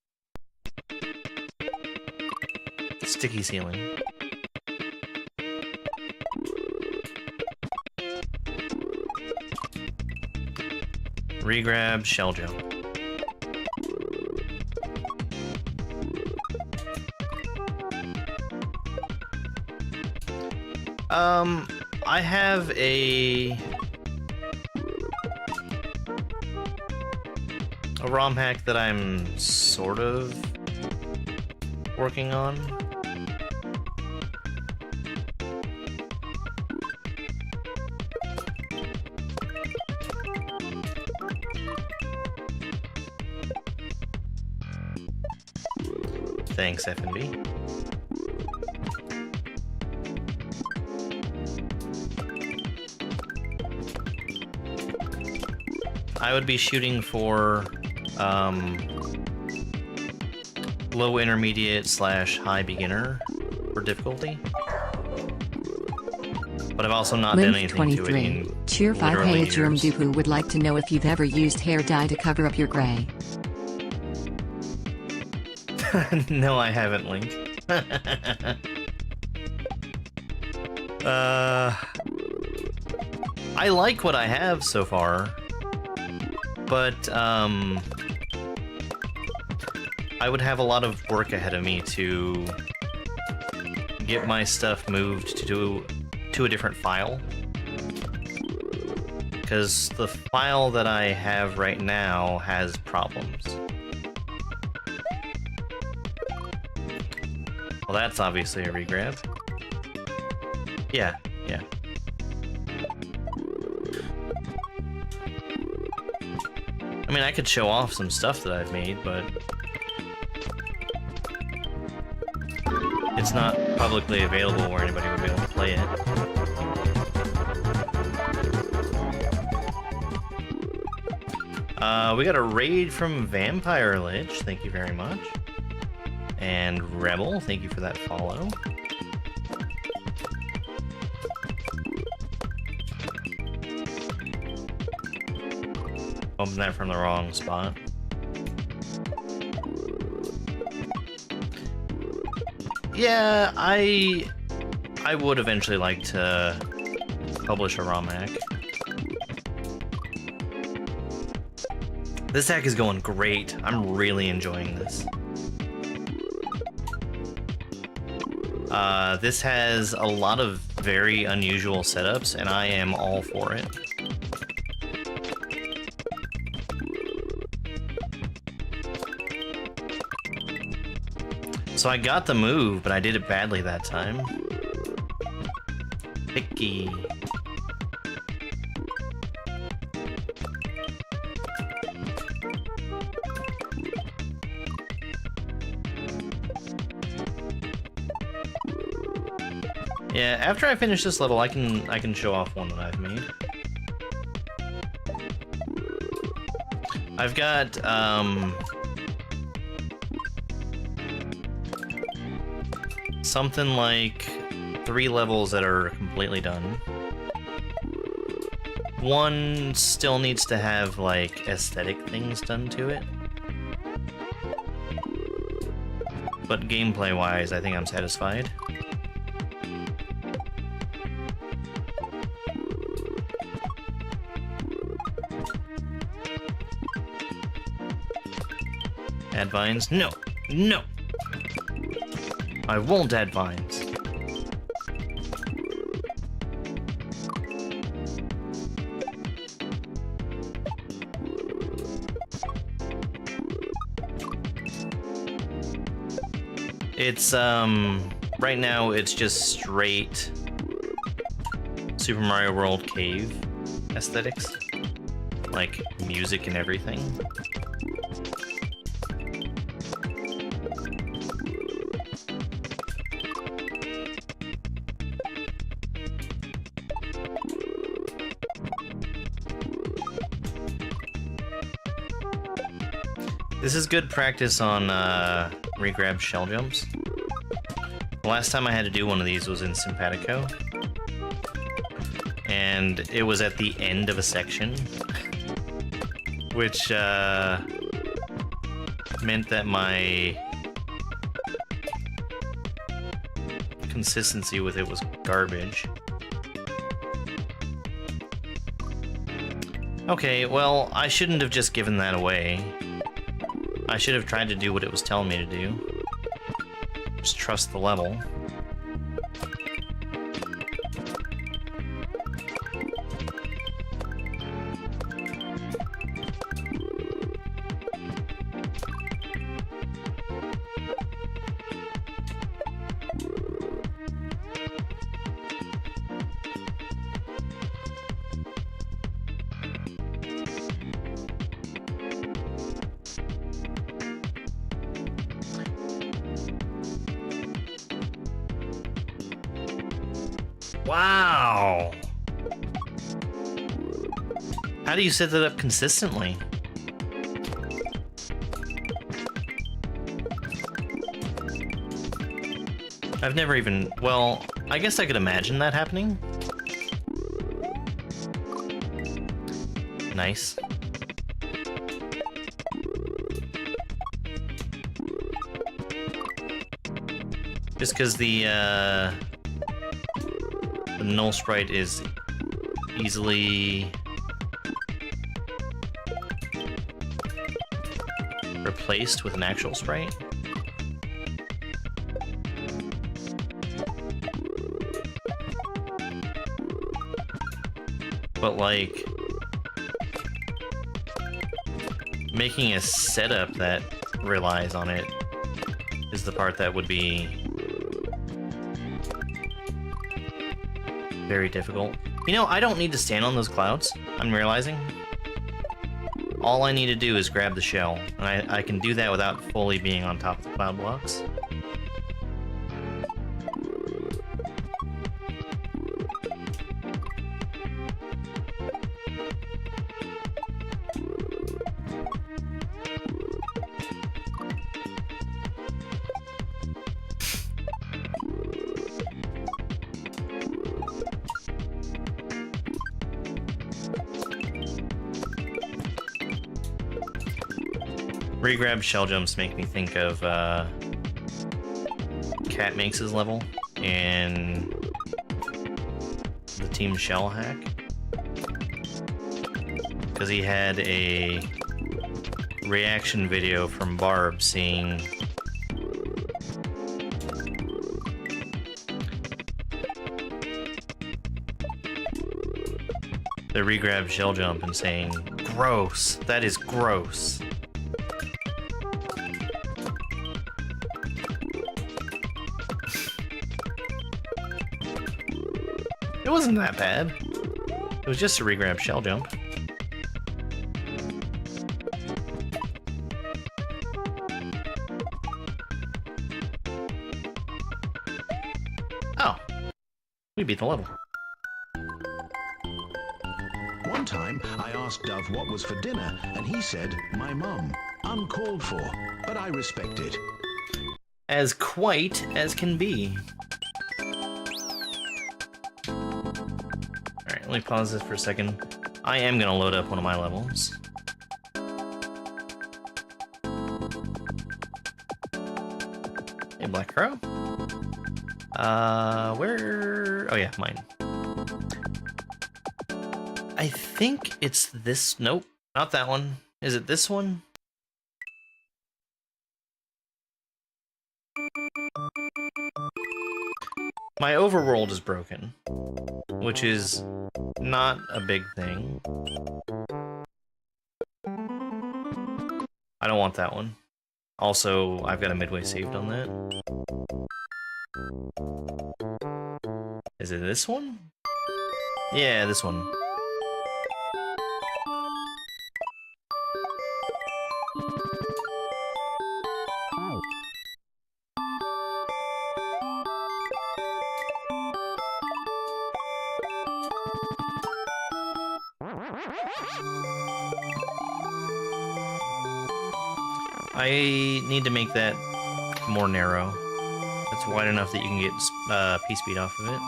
Sticky ceiling. Regrab, shell jump. I have a ROM hack that I'm sort of working on. Thanks, F&B. I would be shooting for low intermediate / high beginner for difficulty. But I've also not done anything to it in Cheer 5 literally Hey Jerome years. Dupu would like to know if you've ever used hair dye to cover up your gray. No, I haven't, Link. I like what I have so far, but I would have a lot of work ahead of me to get my stuff moved to a different file. Because the file that I have right now has problems. Well, that's obviously a regrab. Yeah, yeah. I mean, I could show off some stuff that I've made, but it's not publicly available where anybody would be able to play it. We got a raid from Vampire Lich, thank you very much. And Rebel, thank you for that follow. Bumping that from the wrong spot. Yeah, I would eventually like to publish a ROM hack. This hack is going great. I'm really enjoying this. This has a lot of very unusual setups, and I am all for it. So I got the move, but I did it badly that time. Picky. Yeah, after I finish this level, I can show off one that I've made. I've got something like 3 levels that are completely done. One still needs to have like aesthetic things done to it. But gameplay-wise, I think I'm satisfied. Add vines? No! No! I won't add vines. It's, right now it's just straight Super Mario World cave aesthetics. Like, music and everything. This is good practice on regrab shell jumps. The last time I had to do one of these was in Simpatico. And it was at the end of a section. Which meant that my consistency with it was garbage. Okay, well, I shouldn't have just given that away. I should have tried to do what it was telling me to do. Just trust the level. Wow! How do you set that up consistently? I've never even... well, I guess I could imagine that happening. Nice. Just because the null sprite is easily replaced with an actual sprite. But like making a setup that relies on it is the part that would be very difficult. You know, I don't need to stand on those clouds, I'm realizing. All I need to do is grab the shell, and I can do that without fully being on top of the cloud blocks. Regrab shell jumps make me think of Cat Makes his level in the Team Shell hack. Because he had a reaction video from Barb seeing the regrab shell jump and saying, "Gross, that is gross." It wasn't that bad. It was just a regrab shell jump. Oh. We beat the level. One time, I asked Dove what was for dinner, and he said, my mum. Uncalled for, but I respect it. As quite as can be. Alright, let me pause this for a second. I am gonna load up one of my levels. Hey, Black Crow. Where... Oh yeah, mine. I think it's this... Nope, not that one. Is it this one? My overworld is broken, which is not a big thing. I don't want that one. Also, I've got a midway saved on that. Is it this one? Yeah, this one. I need to make that more narrow. That's wide enough that you can get P-speed off of it.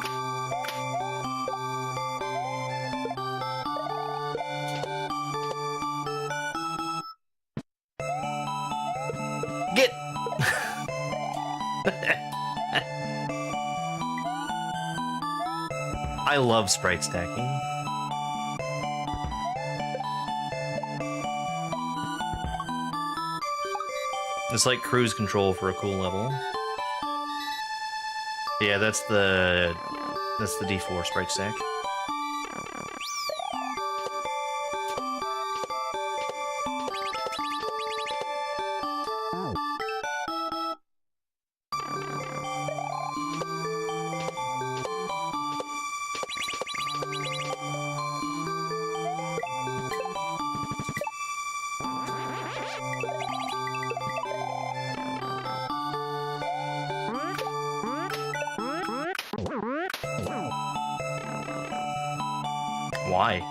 Get! I love sprite stacking. It's like cruise control for a cool level. Yeah, that's the D4 sprite stack. Why?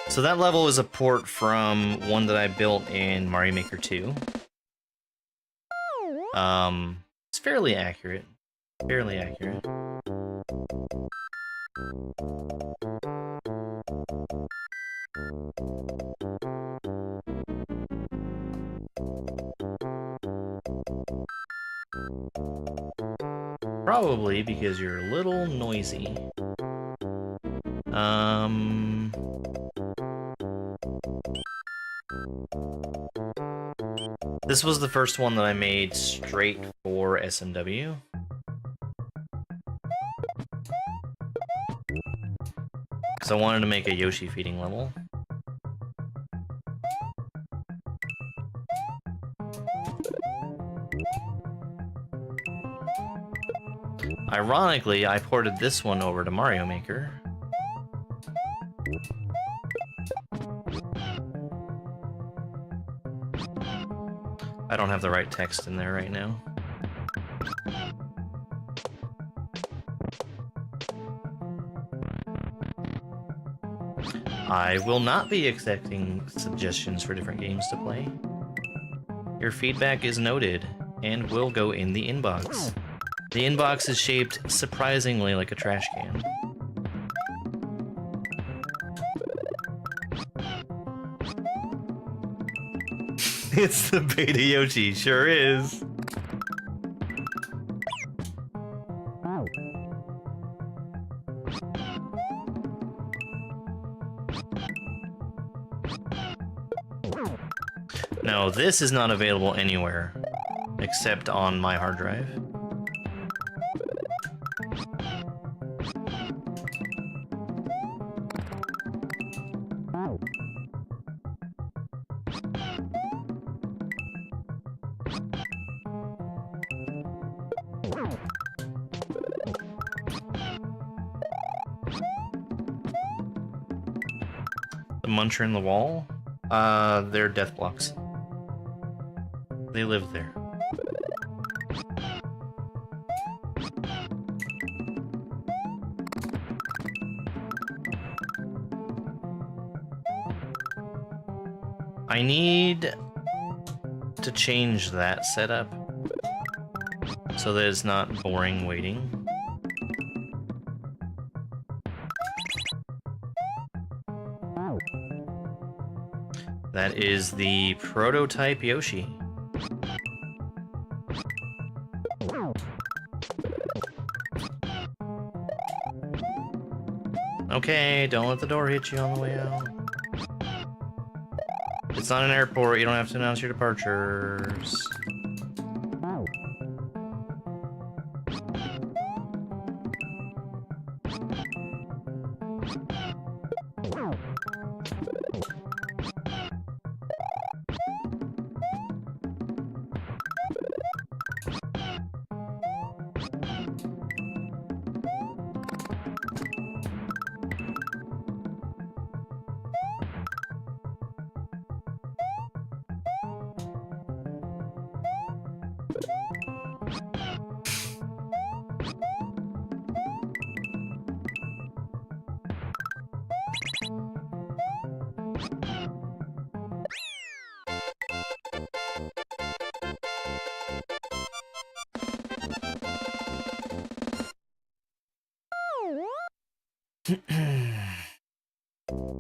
So that level is a port from one that I built in Mario Maker 2. It's fairly accurate. Fairly accurate. Probably because you're a little noisy. This was the first one that I made straight for SMW. Because I wanted to make a Yoshi feeding level. Ironically, I ported this one over to Mario Maker. I don't have the right text in there right now. I will not be accepting suggestions for different games to play. Your feedback is noted and will go in the inbox. The inbox is shaped surprisingly like a trash can. It's the beta Yoshi, sure is. No, this is not available anywhere except on my hard drive. The muncher in the wall? They're death blocks. They live there. I need to change that setup so that it's not boring waiting. That is the prototype Yoshi. Okay, don't let the door hit you on the way out. It's not an airport, you don't have to announce your departures.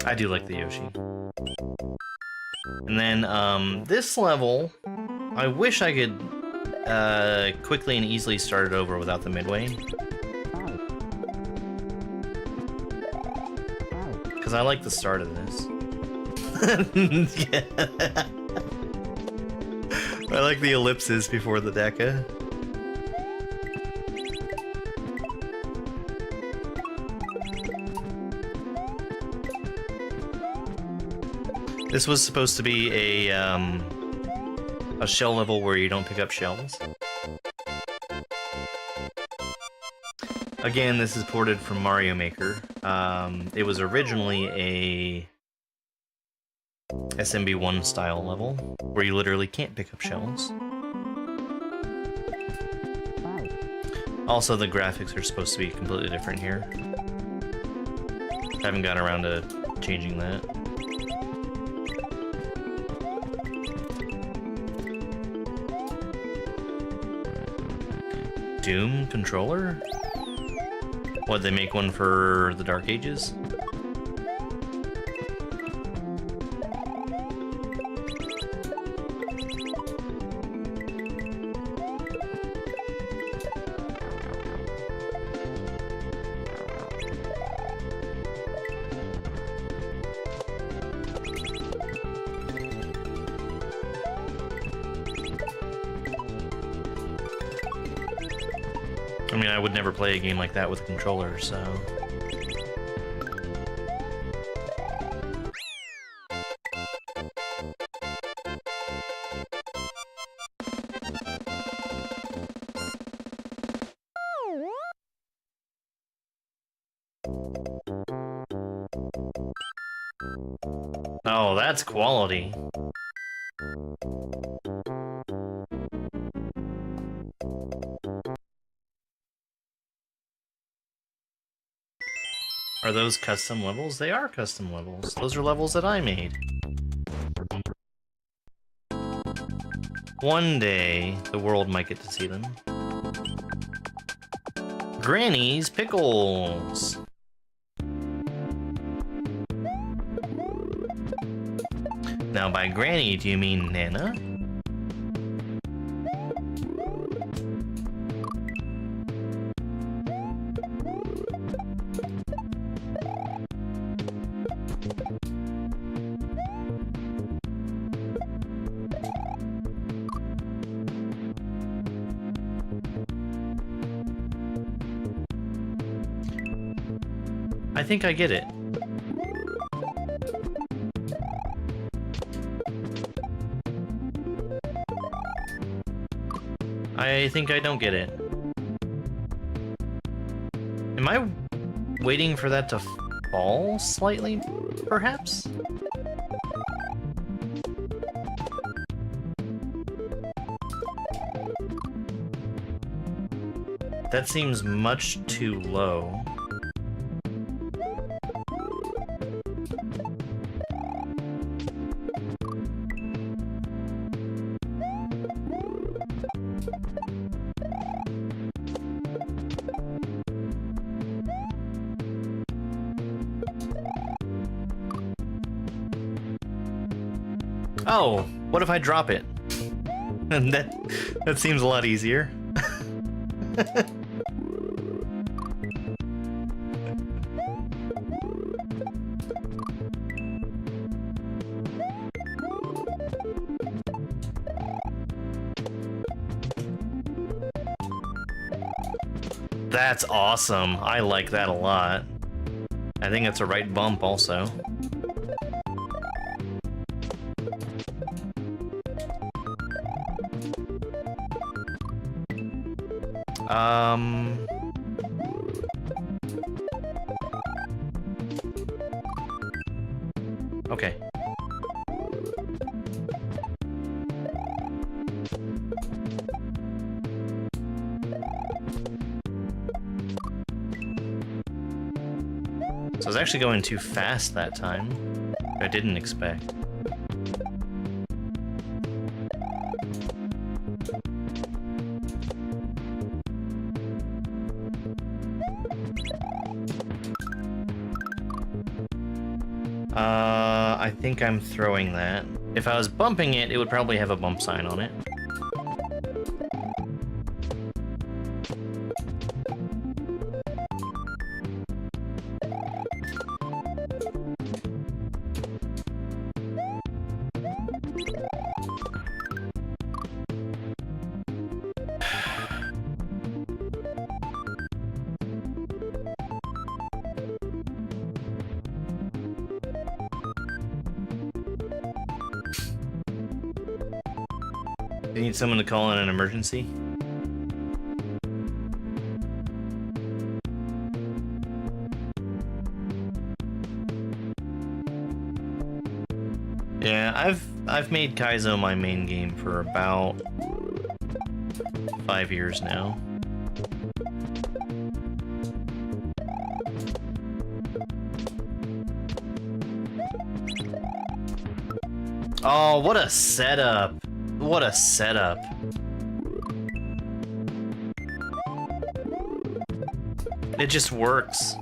I do like the Yoshi. And then, this level, I wish I could quickly and easily start it over without the midway. Because I like the start of this. Yeah. I like the ellipses before the deca. This was supposed to be a shell level where you don't pick up shells. Again, this is ported from Mario Maker. It was originally a SMB1 style level where you literally can't pick up shells. Also, the graphics are supposed to be completely different here. I haven't got around to changing that. Doom controller? What, they make one for the Dark Ages? I mean, I would never play a game like that with a controller, so... Oh, that's quality. Are those custom levels? They are custom levels. Those are levels that I made. One day, the world might get to see them. Granny's Pickles! Now, by Granny, do you mean Nana? I think I get it. I think I don't get it. Am I waiting for that to fall slightly, perhaps? That seems much too low. Oh, what if I drop it? And that seems a lot easier. That's awesome. I like that a lot. I think it's a right bump also. Okay. So I was actually going too fast that time. I didn't expect. I think I'm throwing that. If I was bumping it, it would probably have a bump sign on it. You need someone to call in an emergency? Yeah, I've made Kaizo my main game for about 5 years now. Oh, what a setup! What a setup. It just works.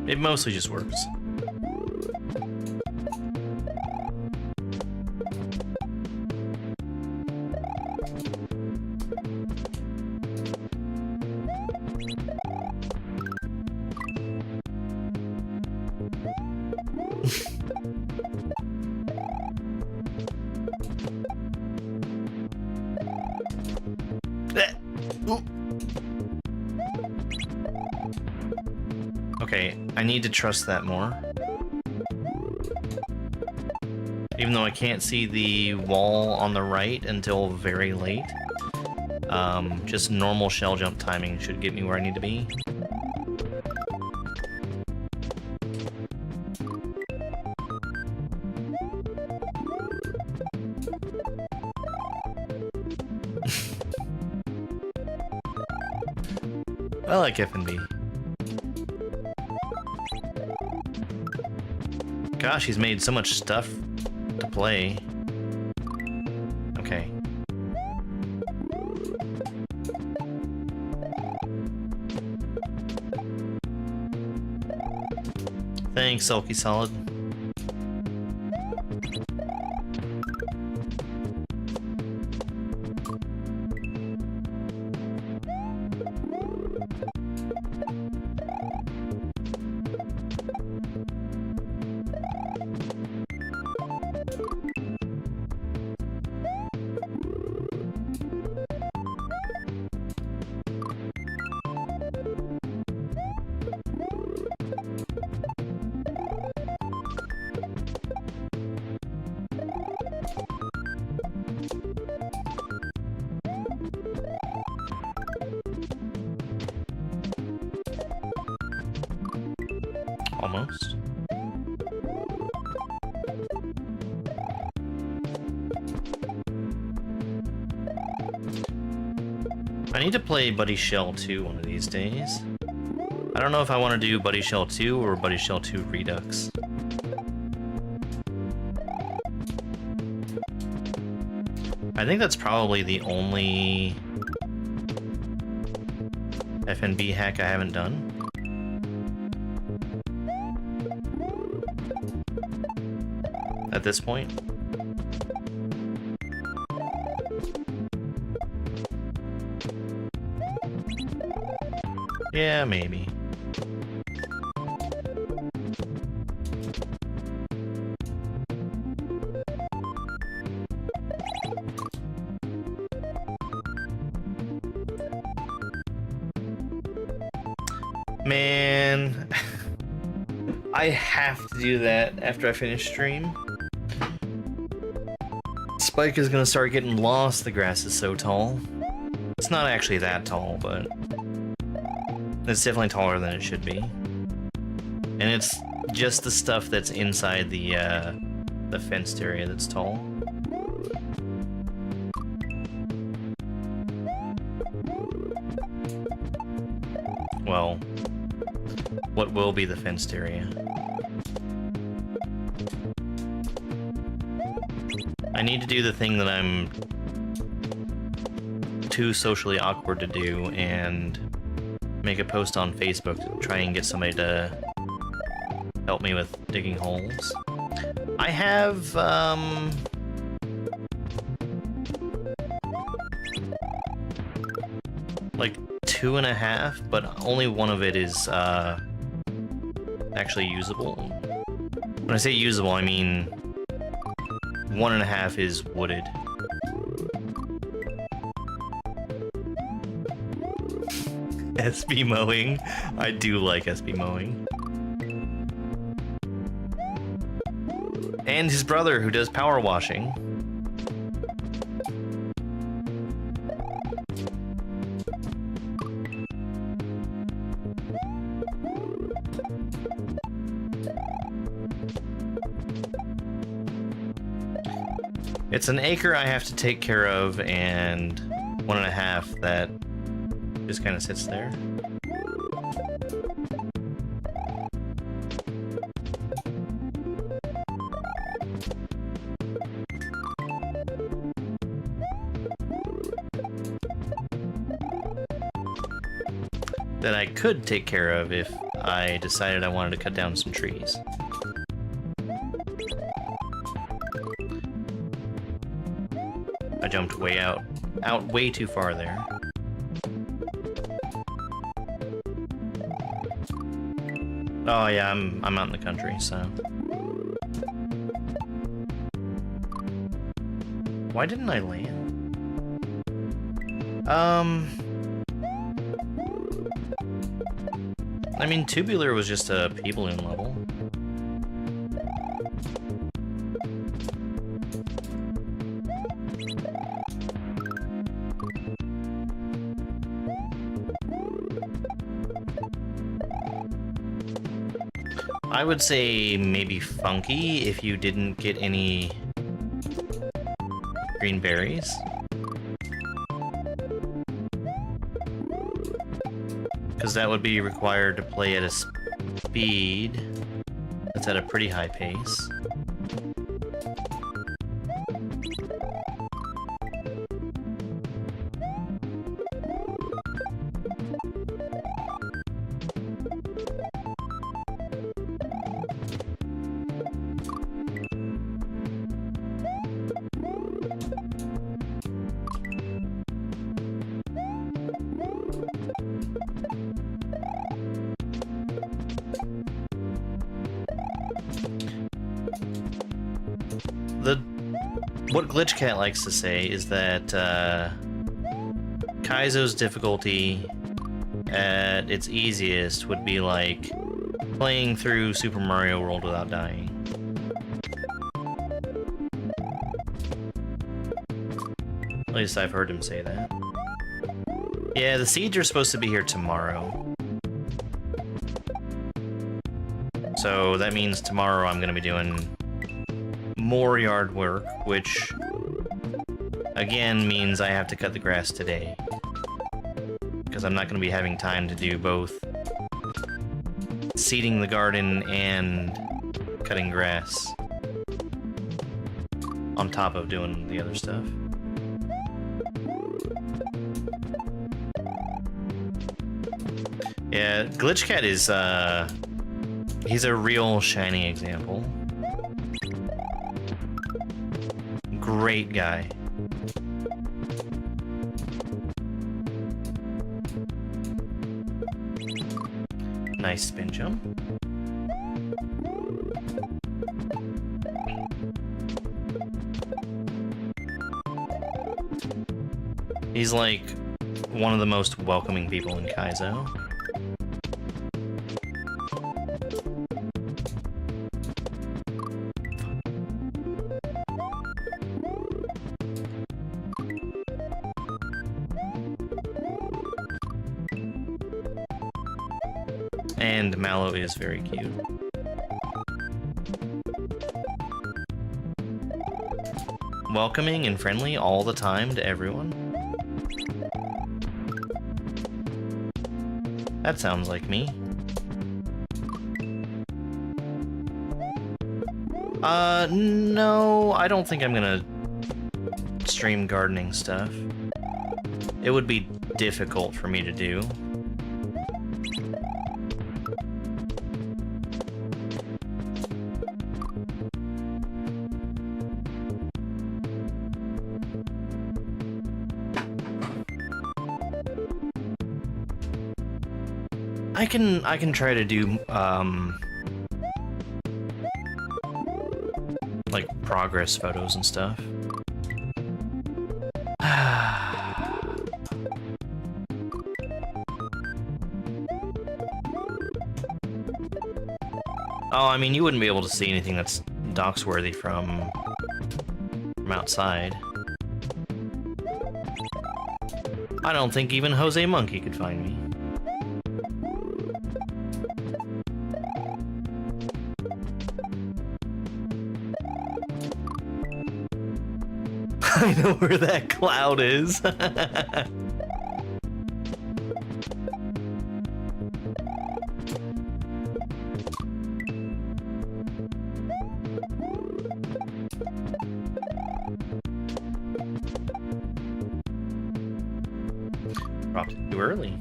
It mostly just works. Okay, I need to trust that more. Even though I can't see the wall on the right until very late. Just normal shell jump timing should get me where I need to be. I like F&B. Gosh, he's made so much stuff to play. Okay. Thanks, Sulky Solid. Almost. I need to play Buddy Shell 2 one of these days. I don't know if I want to do Buddy Shell 2 or Buddy Shell 2 Redux. I think that's probably the only FNB hack I haven't done. At this point. Yeah, maybe. Man, I have to do that after I finish stream. Spike is gonna start getting lost, the grass is so tall. It's not actually that tall, but it's definitely taller than it should be. And it's just the stuff that's inside the fenced area that's tall. Well, what will be the fenced area? I need to do the thing that I'm too socially awkward to do and make a post on Facebook to try and get somebody to help me with digging holes. I have, like 2.5, but only one of it is, actually usable. When I say usable, I mean 1.5 is wooded. SB mowing. I do like SB mowing. And his brother, who does power washing. It's an acre I have to take care of, and 1.5 that just kind of sits there. That I could take care of if I decided I wanted to cut down some trees. I jumped way too far there. Oh yeah, I'm out in the country, so. Why didn't I land? I mean, Tubular was just a P-balloon level. I would say maybe funky if you didn't get any green berries. Because that would be required to play at a speed that's at a pretty high pace. What Glitchcat likes to say is that Kaizo's difficulty at its easiest would be like playing through Super Mario World without dying. At least I've heard him say that. Yeah, the seeds are supposed to be here tomorrow. So that means tomorrow I'm gonna be doing more yard work, which again means I have to cut the grass today. Because I'm not gonna be having time to do both seeding the garden and cutting grass on top of doing the other stuff. Yeah, Glitchcat is, he's a real shining example. Great guy. Nice spin jump. He's like one of the most welcoming people in Kaizo. And Mallow is very cute. Welcoming and friendly all the time to everyone. That sounds like me. No, I don't think I'm gonna stream gardening stuff. It would be difficult for me to do. I can try to do like progress photos and stuff. Oh, I mean, you wouldn't be able to see anything that's dox-worthy from outside. I don't think even Jose Monkey could find me. I know where that cloud is. Dropped it too early.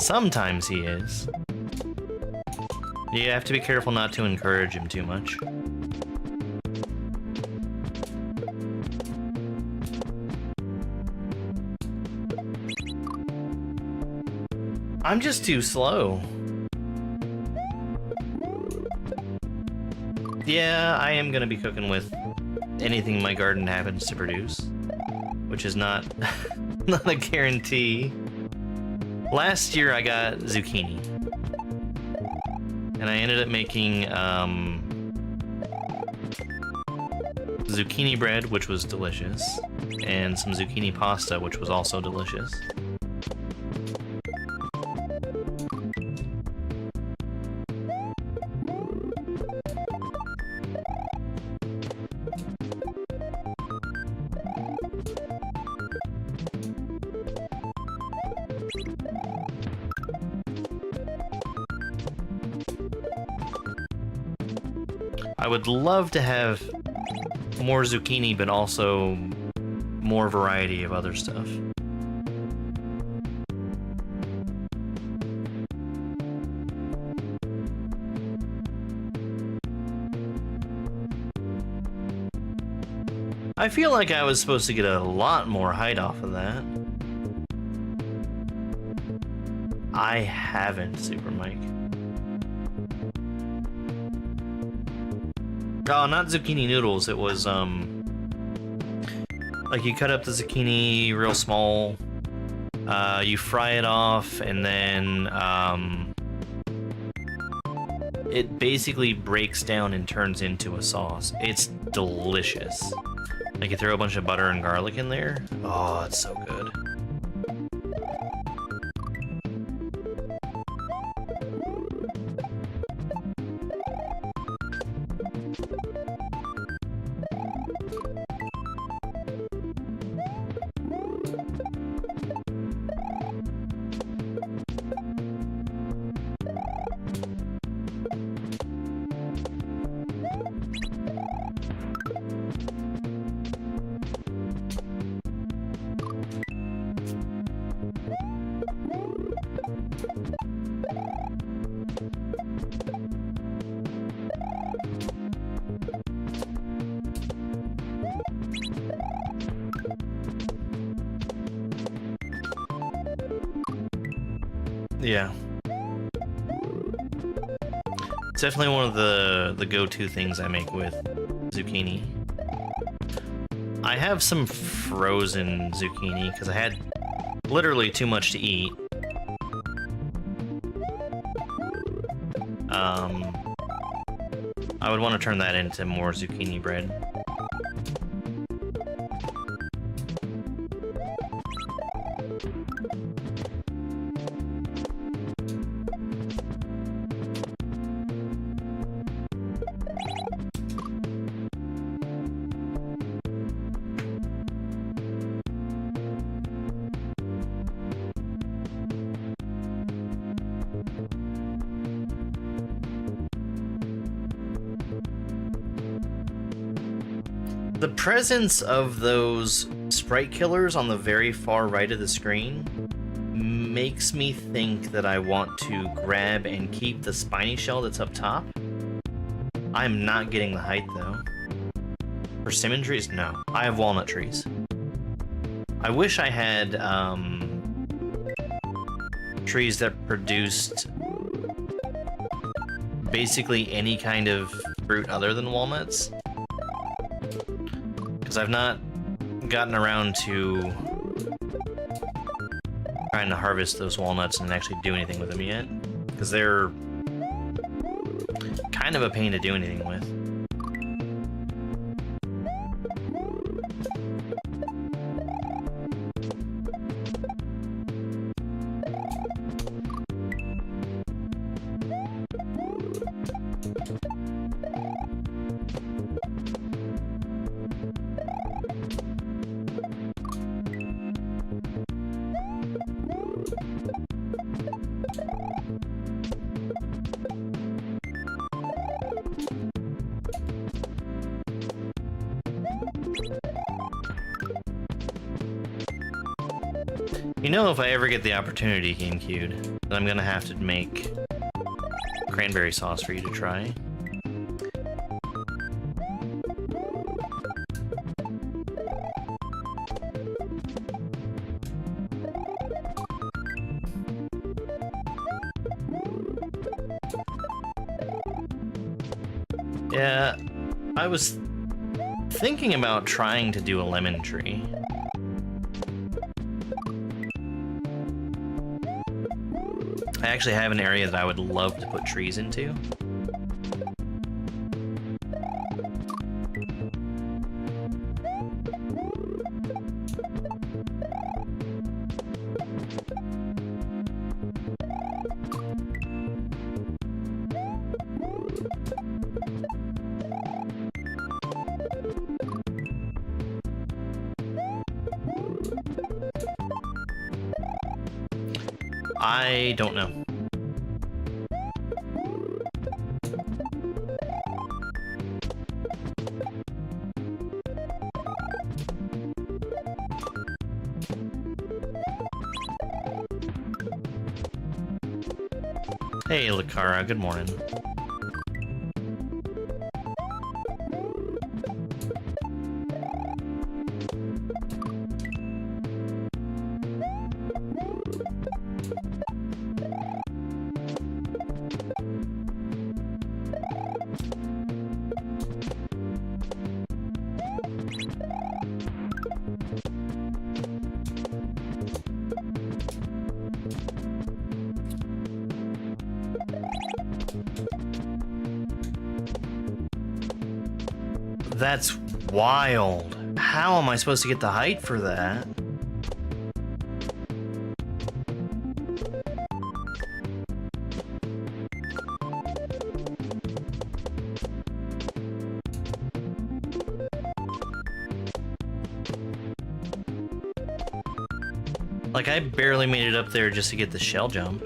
Sometimes he is. You have to be careful not to encourage him too much. I'm just too slow. Yeah, I am gonna be cooking with anything my garden happens to produce, which is not not a guarantee. Last year I got zucchini, and I ended up making zucchini bread, which was delicious, and some zucchini pasta, which was also delicious. I would love to have more zucchini, but also more variety of other stuff. I feel like I was supposed to get a lot more height off of that. I haven't, Super Mike. Oh, not zucchini noodles. It was, like you cut up the zucchini real small, you fry it off, and then, it basically breaks down and turns into a sauce. It's delicious. Like you throw a bunch of butter and garlic in there. Oh, it's so good. Yeah. It's definitely one of the go-to things I make with zucchini. I have some frozen zucchini because I had literally too much to eat. I would want to turn that into more zucchini bread. The presence of those sprite killers on the very far right of the screen makes me think that I want to grab and keep the spiny shell that's up top. I'm not getting the height though. Persimmon trees? No. I have walnut trees. I wish I had trees that produced basically any kind of fruit other than walnuts. Because I've not gotten around to trying to harvest those walnuts and actually do anything with them yet. Because they're kind of a pain to do anything with. You know, if I ever get the opportunity, GameCube, then I'm gonna have to make cranberry sauce for you to try. Yeah, I was thinking about trying to do a lemon tree. I actually have an area that I would love to put trees into. I don't know. Hey, Lakara, good morning. That's wild. How am I supposed to get the height for that? Like, I barely made it up there just to get the shell jump.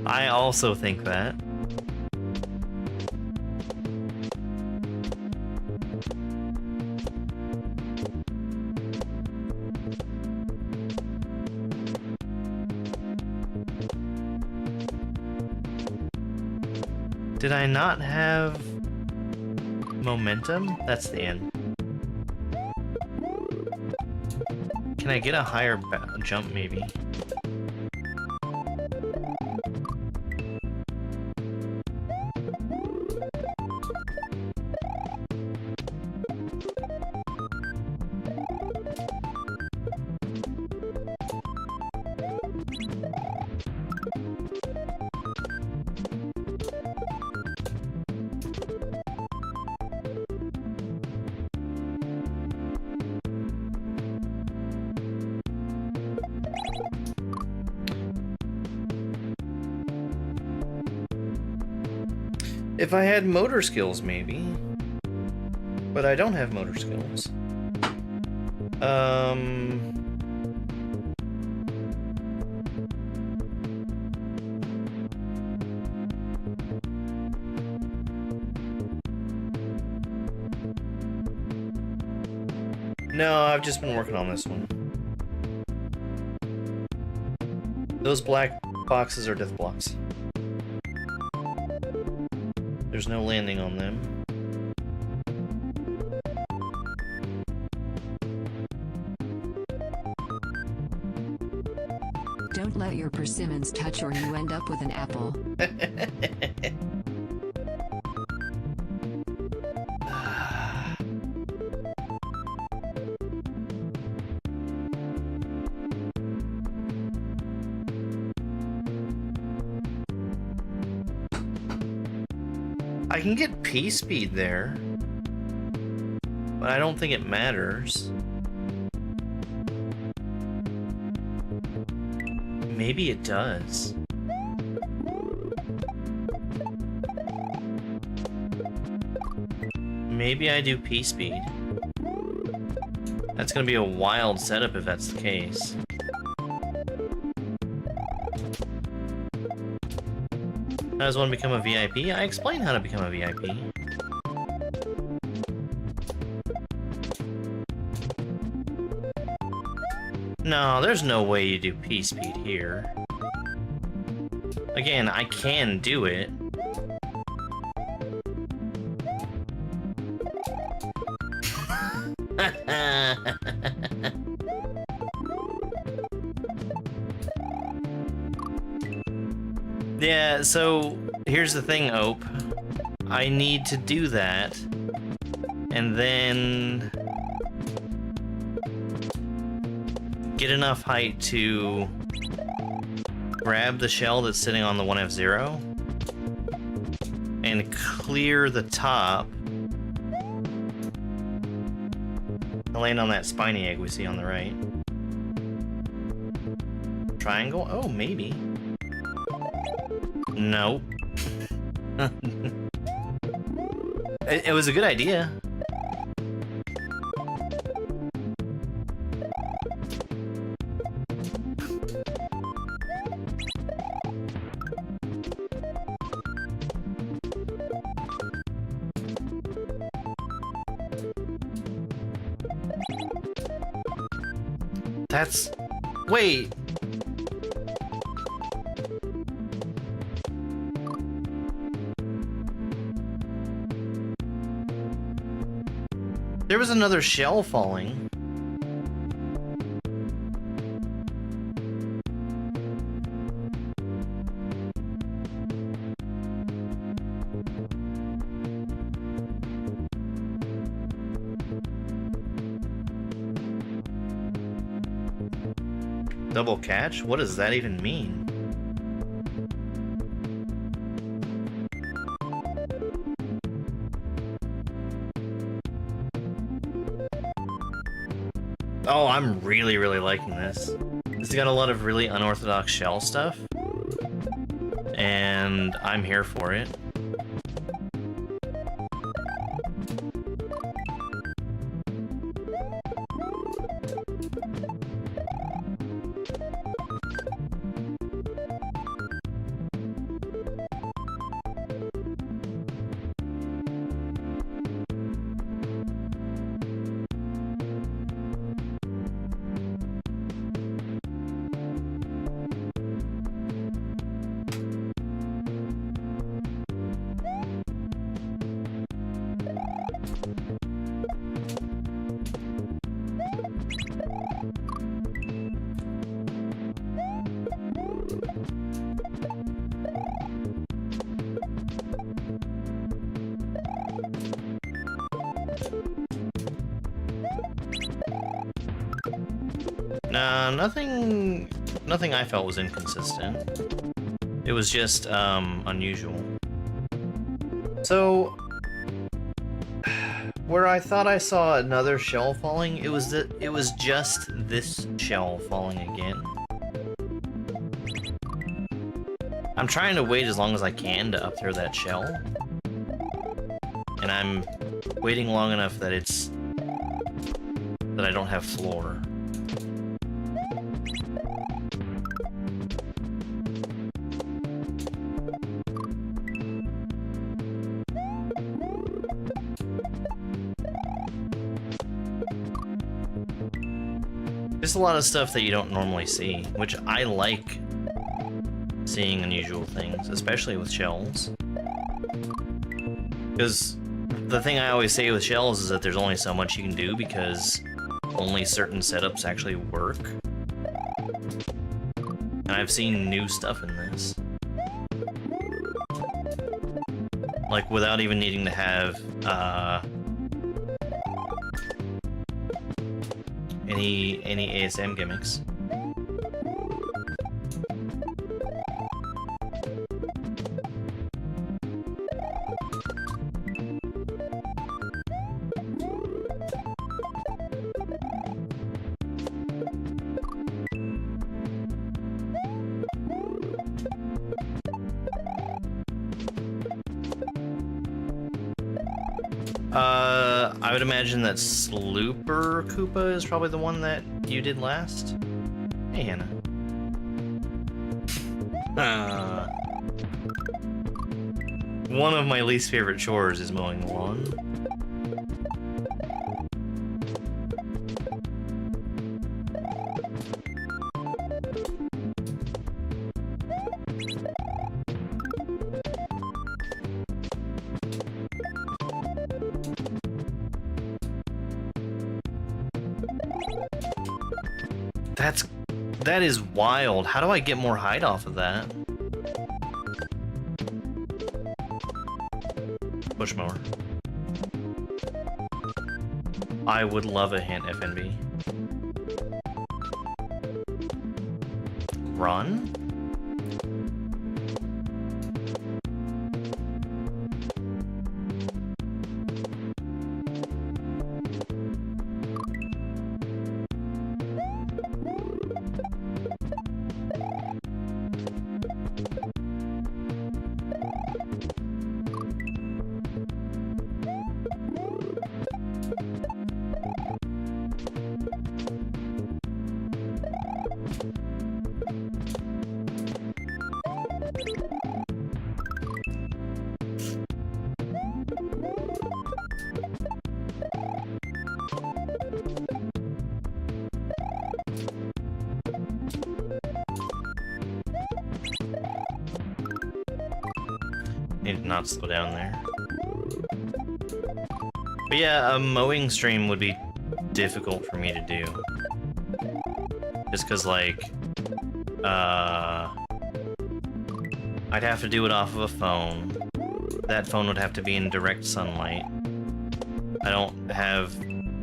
I also think that. Did I not have momentum? That's the end. Can I get a higher jump, maybe? If I had motor skills, maybe. But I don't have motor skills. No, I've just been working on this one. Those black boxes are death blocks. There's no landing on them. Don't let your persimmons touch or you end up with an apple. I can get P speed there, but I don't think it matters. Maybe it does. Maybe I do P speed. That's gonna be a wild setup if that's the case. How does one become a VIP? I explained how to become a VIP. No, there's no way you do P speed here. Again, I can do it. Yeah, so here's the thing, Ope. I need to do that, and then get enough height to grab the shell that's sitting on the 1F0 and clear the top and land on that spiny egg we see on the right. Triangle? Oh, maybe. No. It was a good idea. That's... Wait. There was another shell falling. Double catch? What does that even mean? Oh, I'm really liking this. It's got a lot of really unorthodox shell stuff. And I'm here for it. Nah, nothing I felt was inconsistent. It was just, unusual. So, where I thought I saw another shell falling, it was just this shell falling again. I'm trying to wait as long as I can to up throw that shell. And I'm waiting long enough that that I don't have floor. Just a lot of stuff that you don't normally see, which I like seeing unusual things, especially with shells. Because the thing I always say with shells is that there's only so much you can do because only certain setups actually work. And I've seen new stuff in this. Like, without even needing to have, any ASM gimmicks. I would imagine that Slooper Koopa is probably the one that you did last. Hey, Hannah. One of my least favorite chores is mowing the lawn. That is wild. How do I get more height off of that? Push mower. I would love a hint, FNB. Run? Need to not slow down there. But yeah, a mowing stream would be difficult for me to do. Just because, like, I'd have to do it off of a phone. That phone would have to be in direct sunlight. I don't have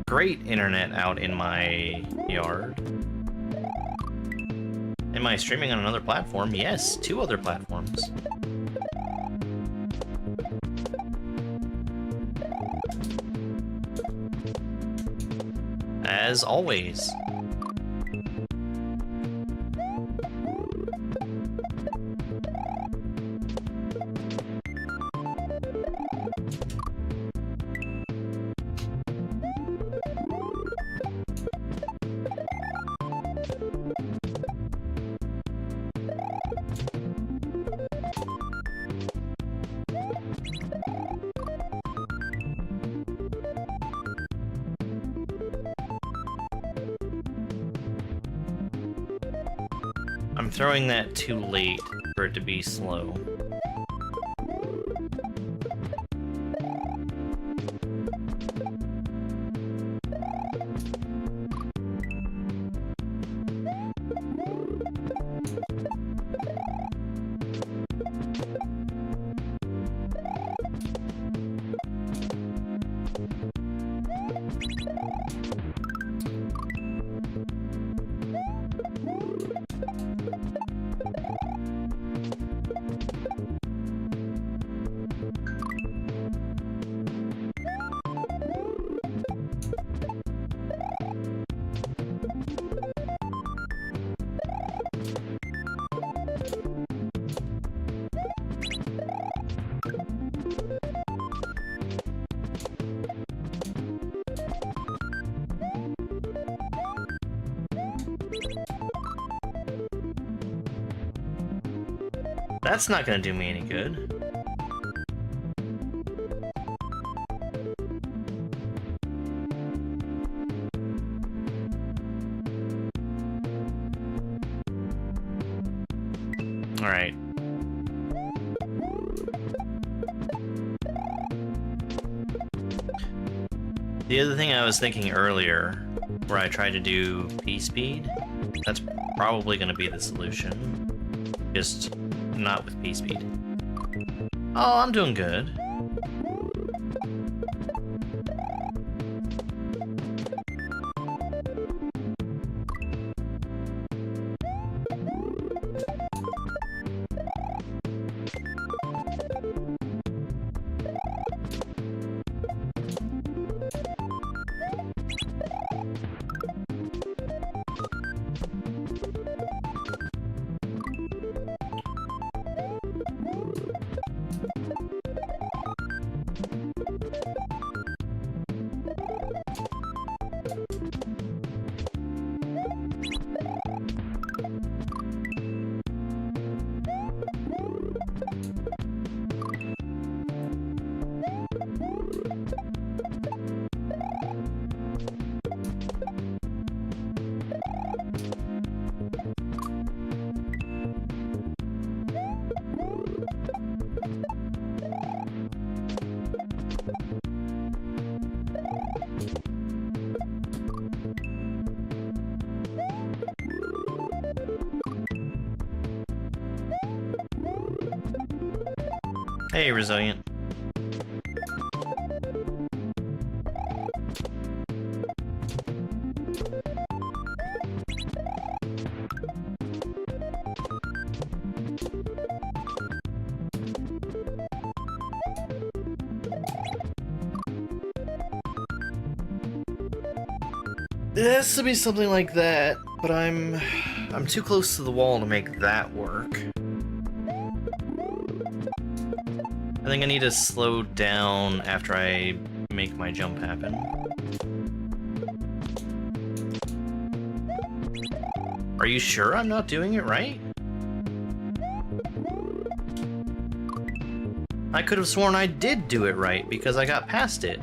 great internet out in my yard. am I streaming on another platform? Yes, 2 other platforms. As always. I'm throwing that too late for it to be slow. That's not gonna do me any good. All right. The other thing I was thinking earlier, where I tried to do P-speed, that's probably gonna be the solution. Just not with P-speed. Oh, I'm doing good. Hey, Resilient. It has to be something like that, but I'm too close to the wall to make that work. I think I need to slow down after I make my jump happen. Are you sure I'm not doing it right? I could have sworn I did do it right because I got past it.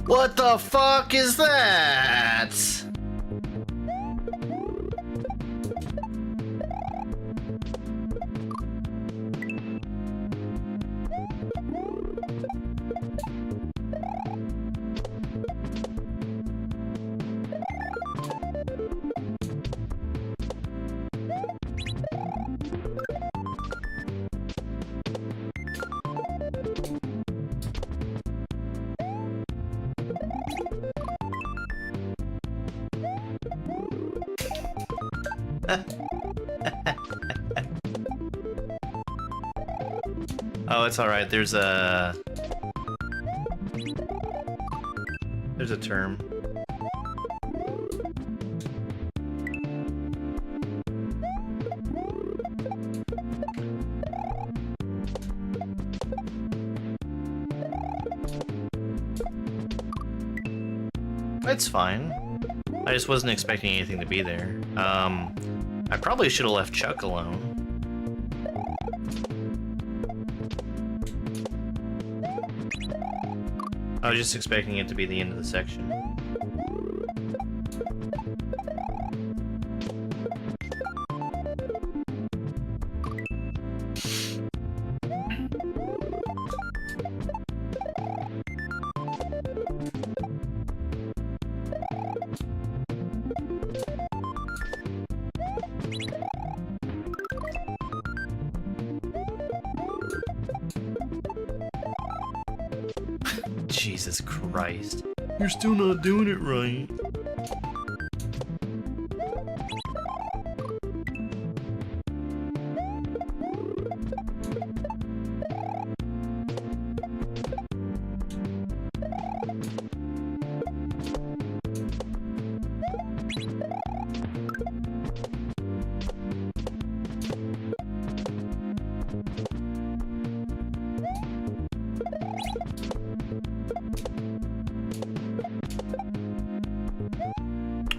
What the fuck is that? Oh, it's alright. There's a term. It's fine. I just wasn't expecting anything to be there. I probably should have left Chuck alone. I was just expecting it to be the end of the section. Jesus Christ. You're still not doing it right.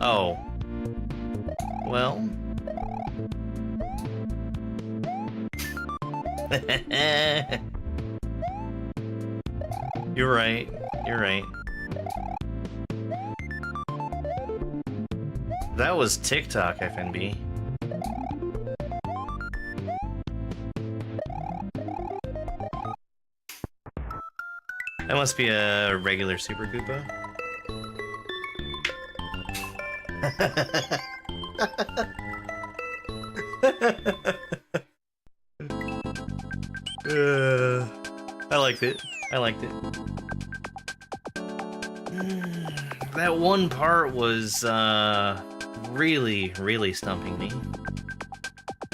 Oh. Well. You're right. You're right. That was TikTok, FNB. That must be a regular Super Koopa. I liked it. I liked it. That one part was really, really stumping me.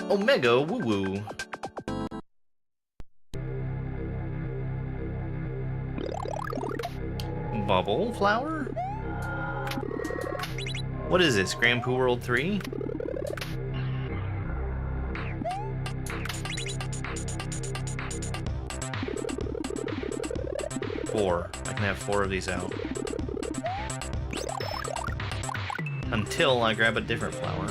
Omega woo woo. Bubble flower? What is this, Grand Poo World 3? Four. I can have 4 of these out. Until I grab a different flower.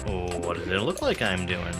Oh, what does it look like I'm doing?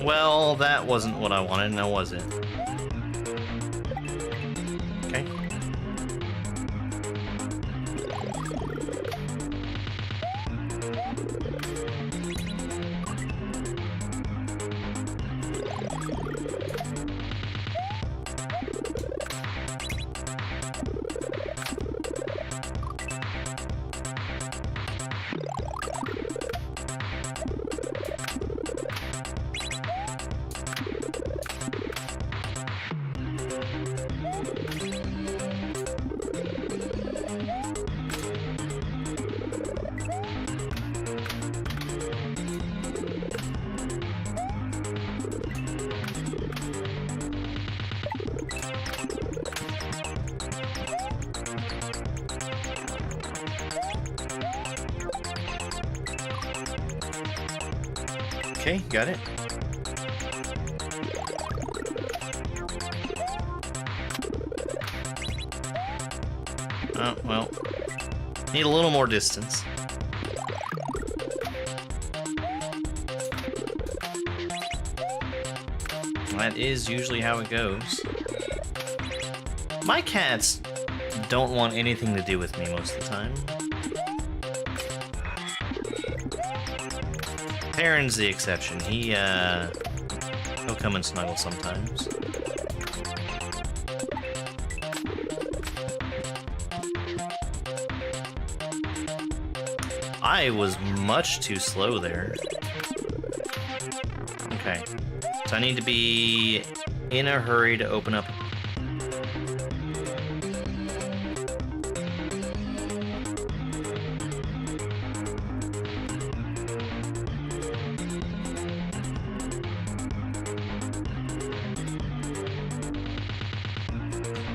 Well, that wasn't what I wanted, now was it? Okay. Okay, got it. Oh, well. Need a little more distance. That is usually how it goes. My cats don't want anything to do with me most of the time. Perrin's the exception. He'll come and snuggle sometimes. I was much too slow there. Okay. So I need to be in a hurry to open up.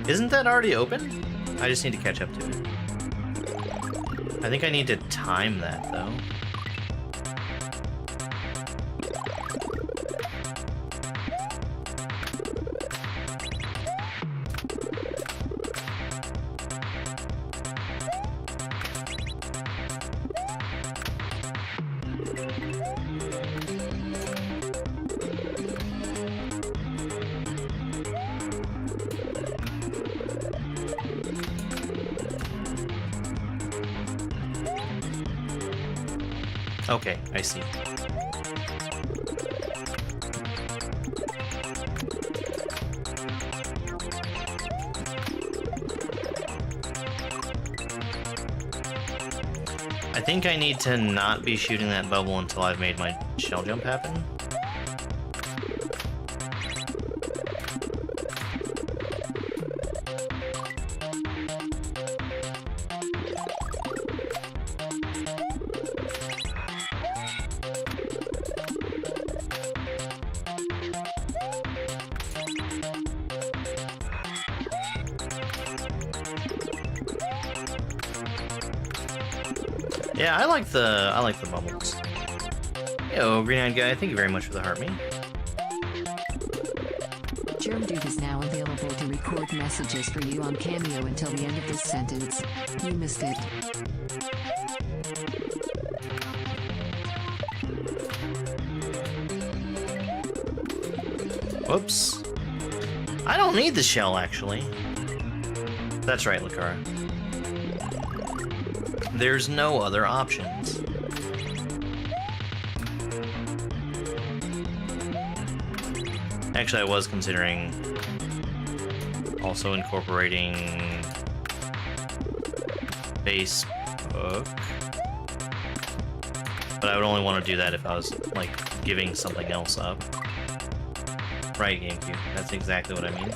Isn't that already open? I just need to catch up to it. I think I need to time that, though. Okay, I see. I think I need to not be shooting that bubble until I've made my shell jump happen. Yeah, I like the bubbles. Yo, green-eyed guy, thank you very much for the heart me. Germdude is now available to record messages for you on Cameo until the end of this sentence. You missed it. Whoops. I don't need the shell, actually. That's right, Lucara. There's no other options. Actually, I was considering also incorporating Facebook, but I would only want to do that if I was, like, giving something else up. Right, GameCube. That's exactly what I mean.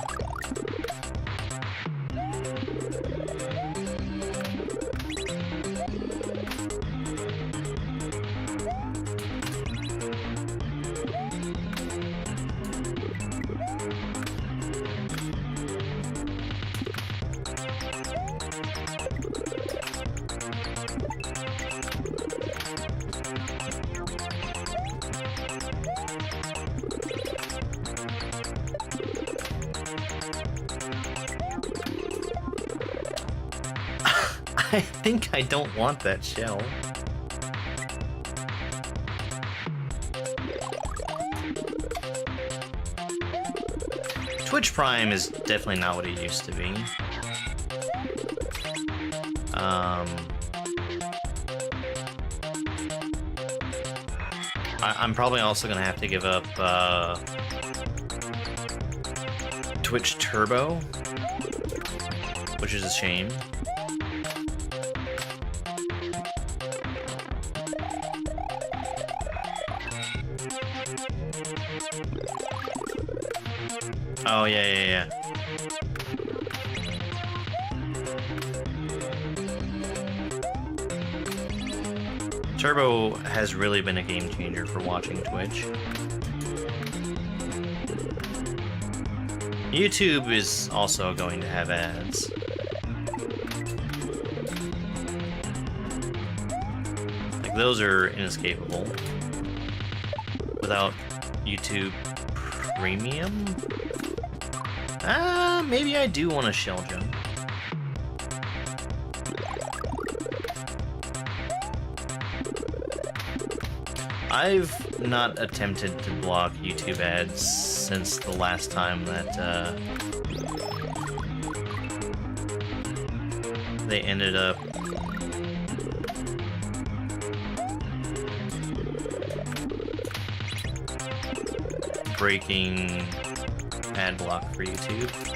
I think I don't want that shell. Twitch Prime is definitely not what it used to be. I'm probably also gonna have to give up Twitch Turbo, which is a shame. Oh, yeah. Turbo has really been a game changer for watching Twitch. YouTube is also going to have ads. Like, those are inescapable. Without YouTube Premium? Maybe I do want a shell jump. I've not attempted to block YouTube ads since the last time that they ended up breaking ad block for YouTube.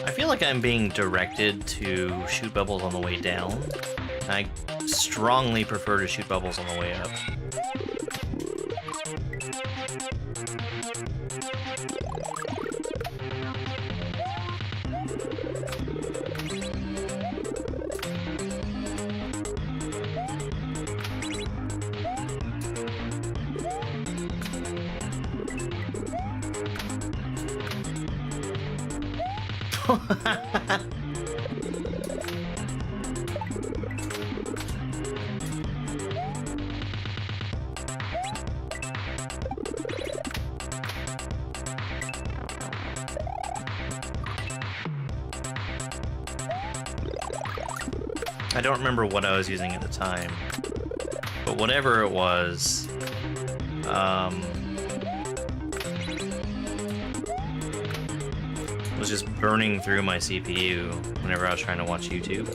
I feel like I'm being directed to shoot bubbles on the way down. And I strongly prefer to shoot bubbles on the way up. I don't remember what I was using at the time, but whatever it was, was just burning through my CPU whenever I was trying to watch YouTube.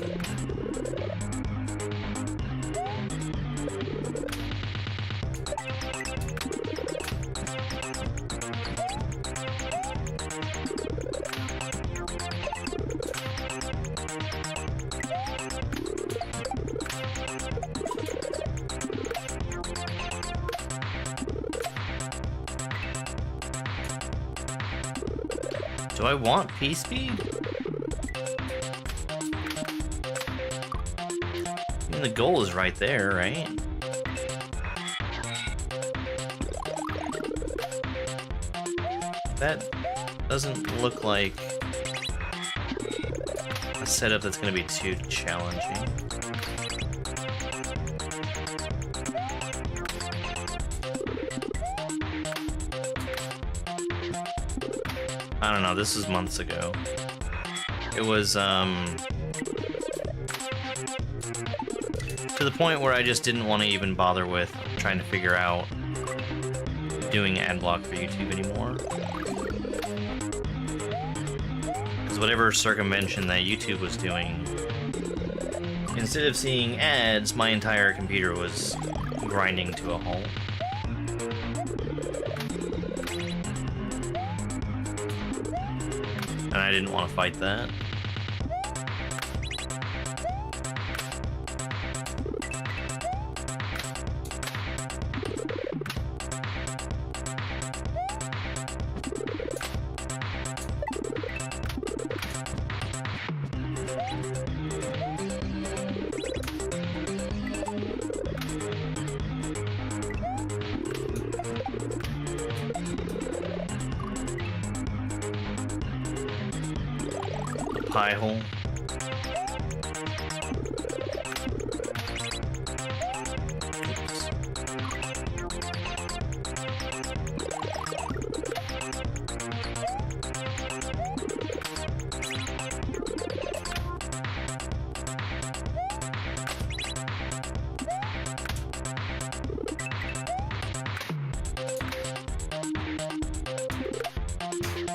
Do I want P-Speed? I mean, the goal is right there, right? That doesn't look like a setup that's going to be too challenging. I don't know, this was months ago. It was, to the point where I just didn't want to even bother with trying to figure out doing ad block for YouTube anymore. Because whatever circumvention that YouTube was doing, instead of seeing ads, my entire computer was grinding to a halt. And I didn't want to fight that. pie hole. Oops.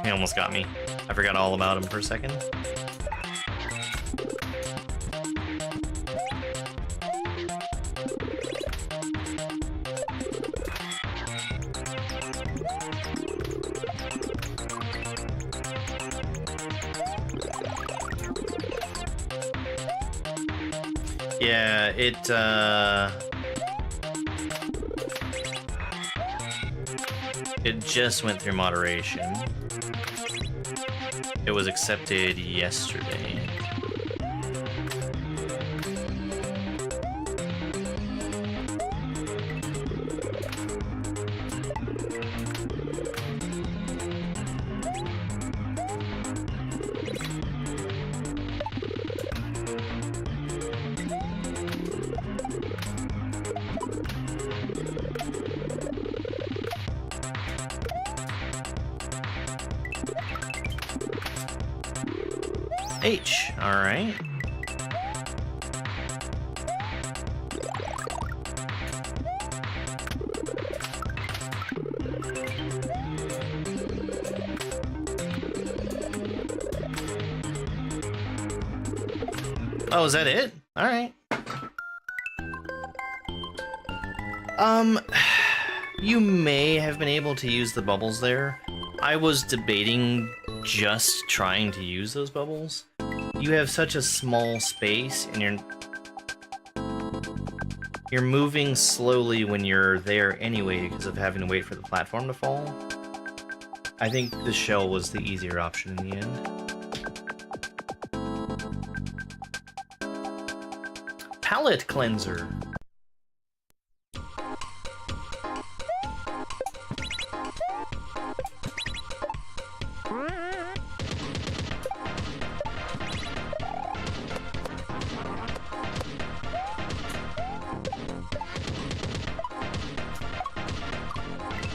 He almost got me. I forgot all about him for a second. Yeah, it just went through moderation. It was accepted yesterday. H, all right. Oh, is that it? All right. You may have been able to use the bubbles there. I was debating just trying to use those bubbles. You have such a small space, and you're moving slowly when you're there anyway because of having to wait for the platform to fall. I think the shell was the easier option in the end. Palette cleanser.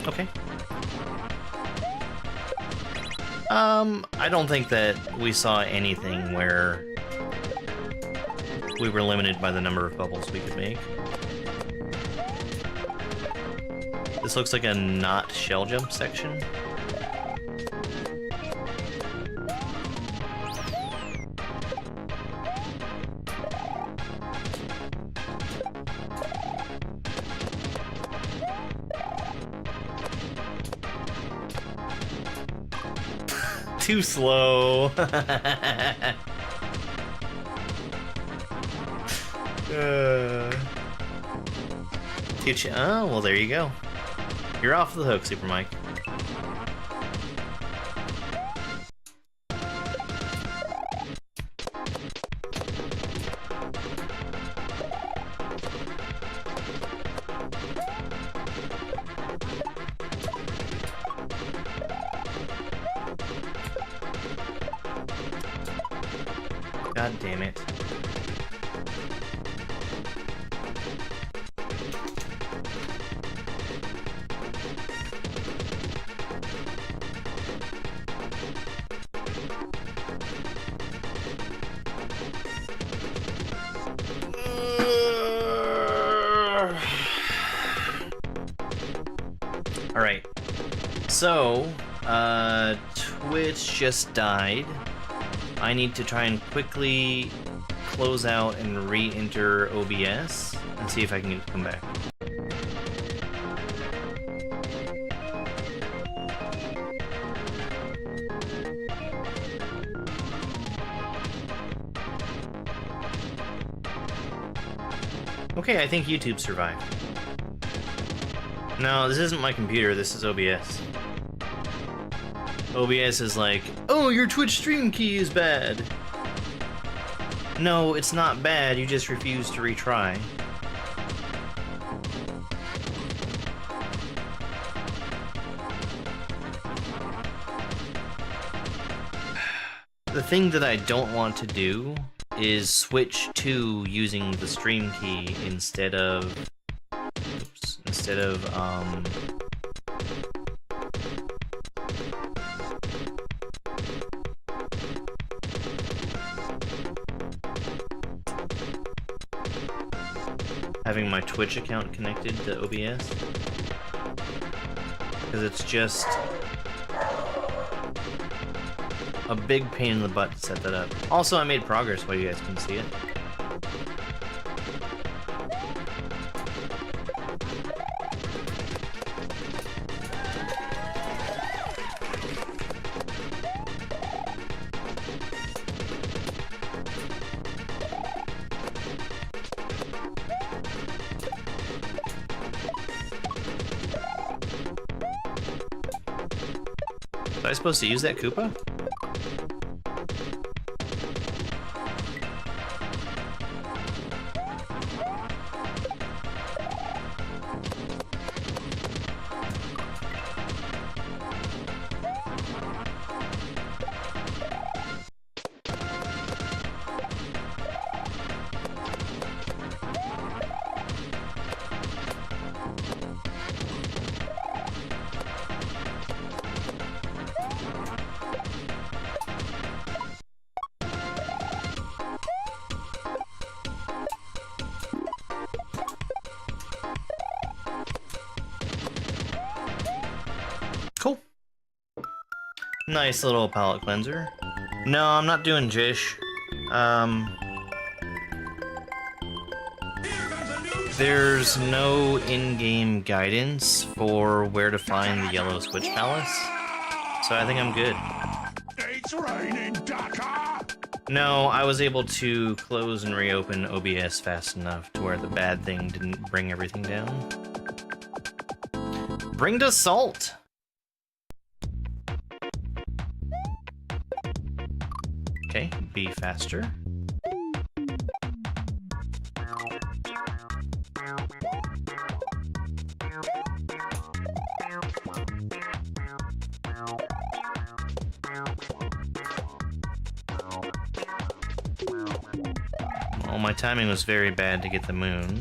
Okay. I don't think that we saw anything where we were limited by the number of bubbles we could make. This looks like a not shell jump section. Too slow. Oh, well, there you go. You're off the hook, Super Mike. God damn it. All right. So, Twitch just died. I need to try and quickly close out and re-enter OBS and see if I can come back. Okay, I think YouTube survived. No, this isn't my computer, this is OBS. OBS is like, oh, your Twitch stream key is bad. No, it's not bad, you just refuse to retry. The thing that I don't want to do is switch to using the stream key instead of having my Twitch account connected to OBS, because it's just a big pain in the butt to set that up. Also, I made progress while you guys can see it. Was I supposed to use that Koopa? Cool. Nice little palette cleanser. No, I'm not doing Jish. There's no in-game guidance for where to find the Yellow Switch Palace, so I think I'm good. It's raining, Ducker! No, I was able to close and reopen OBS fast enough to where the bad thing didn't bring everything down. Bring to salt! Okay, be faster. Well, my timing was very bad to get the moon.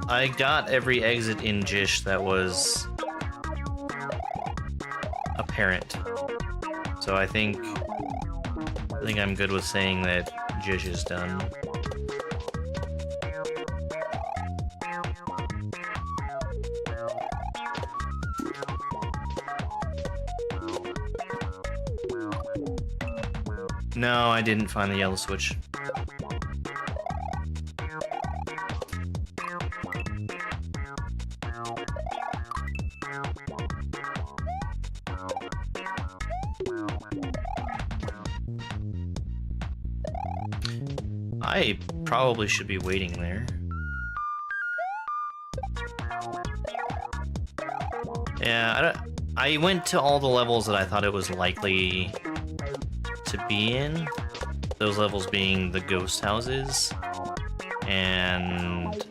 I got every exit in Jish that was apparent. So I think I'm good with saying that Jish is done. No, I didn't find the yellow switch. I probably should be waiting there. Yeah, I went to all the levels that I thought it was likely to be in. Those levels being the ghost houses and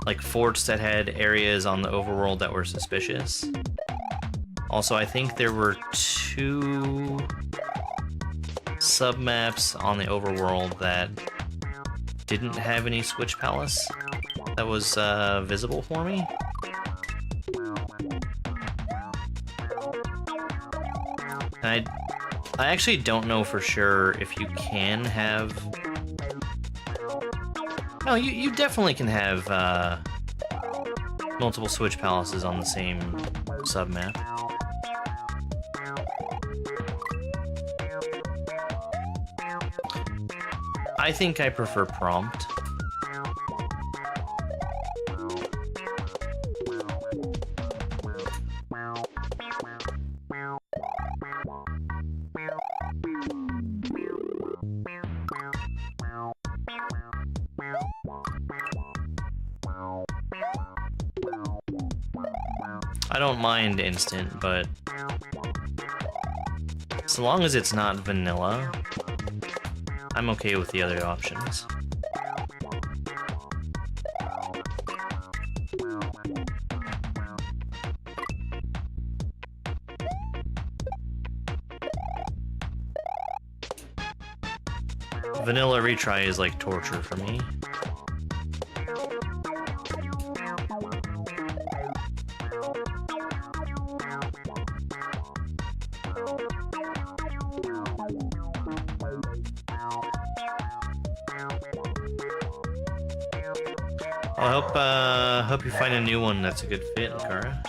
like forts that had areas on the overworld that were suspicious. Also, I think there were 2 submaps on the overworld that didn't have any Switch Palace that was visible for me. And I actually don't know for sure if you can have... No, you definitely can have multiple Switch Palaces on the same submap. I think I prefer prompt. I don't mind instant, but so long as it's not vanilla, I'm okay with the other options. Vanilla retry is like torture for me. Hope you find a new one that's a good fit, Kara.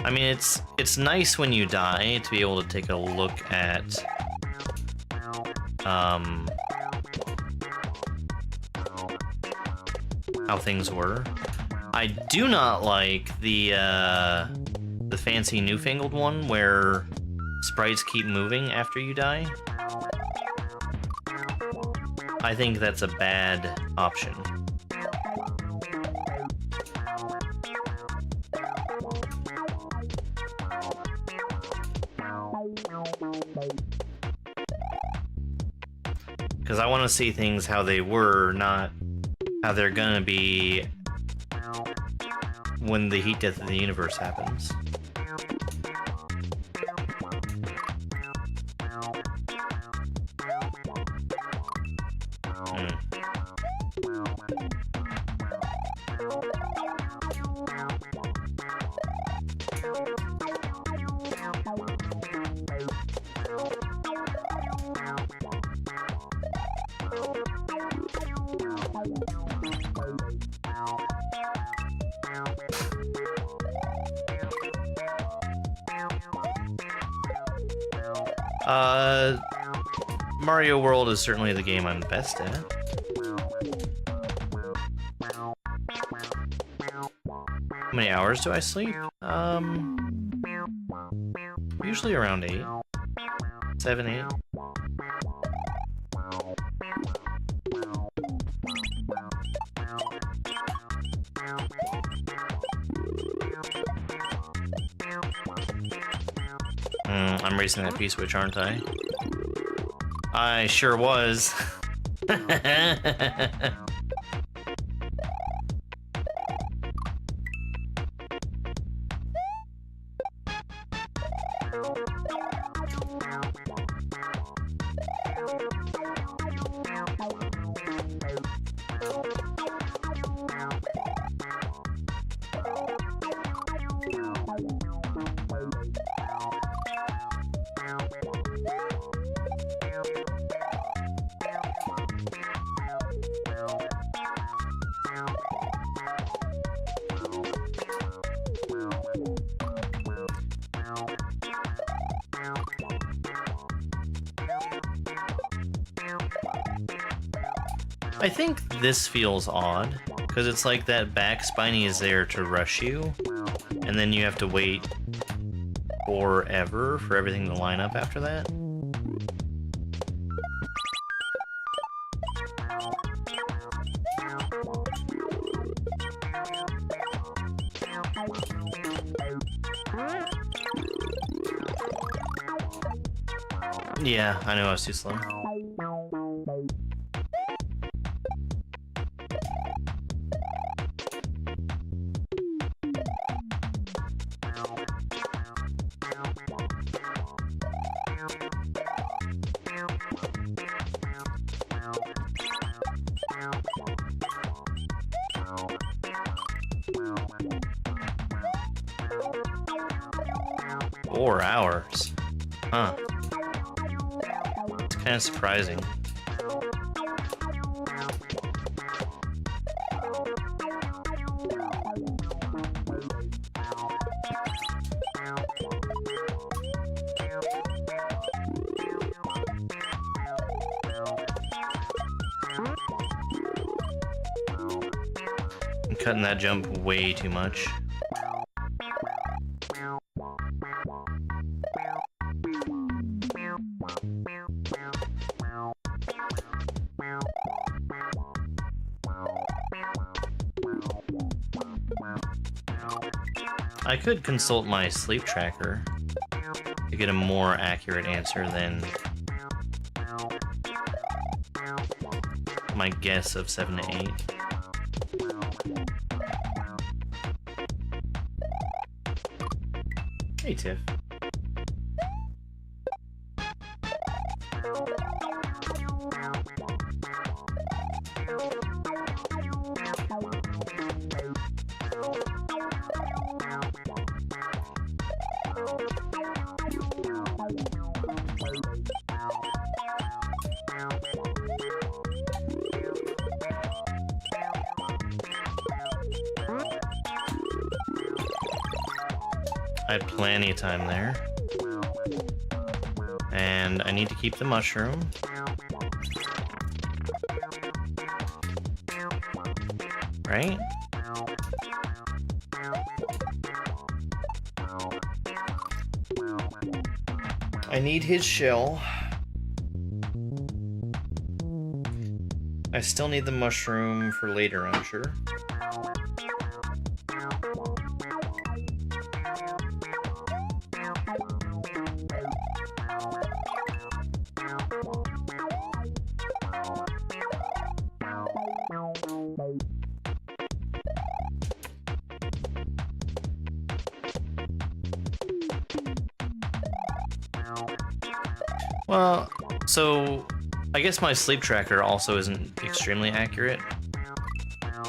I mean, it's nice when you die to be able to take a look at how things were. I do not like the fancy newfangled one where sprites keep moving after you die. I think that's a bad option. Because I want to see things how they were, not how they're gonna be when the heat death of the universe happens. Mario World is certainly the game I'm best at. How many hours do I sleep? Usually around 8. 7, 8. I'm racing that P-switch, aren't I? I sure was. I think this feels odd, because it's like that back spiny is there to rush you, and then you have to wait forever for everything to line up after that. Yeah, I know I was too slow. $4 hours. Huh. It's kind of surprising. I'm cutting that jump way too much. I could consult my sleep tracker to get a more accurate answer than my guess of 7 to 8. Hey, Tiff. I had plenty of time there. And I need to keep the mushroom. Right? I need his shell. I still need the mushroom for later, I'm sure. Well, so I guess my sleep tracker also isn't extremely accurate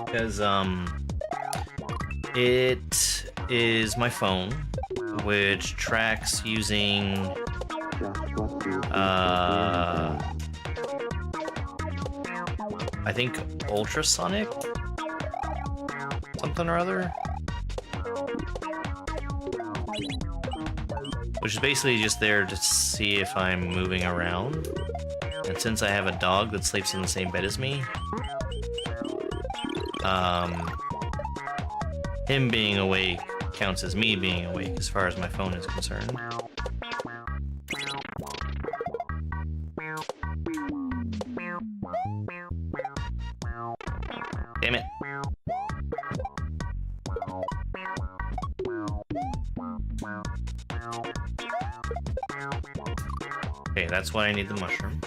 because it is my phone, which tracks using I think ultrasonic something or other, which is basically just there to see if I'm moving around. And since I have a dog that sleeps in the same bed as me, him being awake counts as me being awake as far as my phone is concerned. Damn it. Okay, that's why I need the mushroom.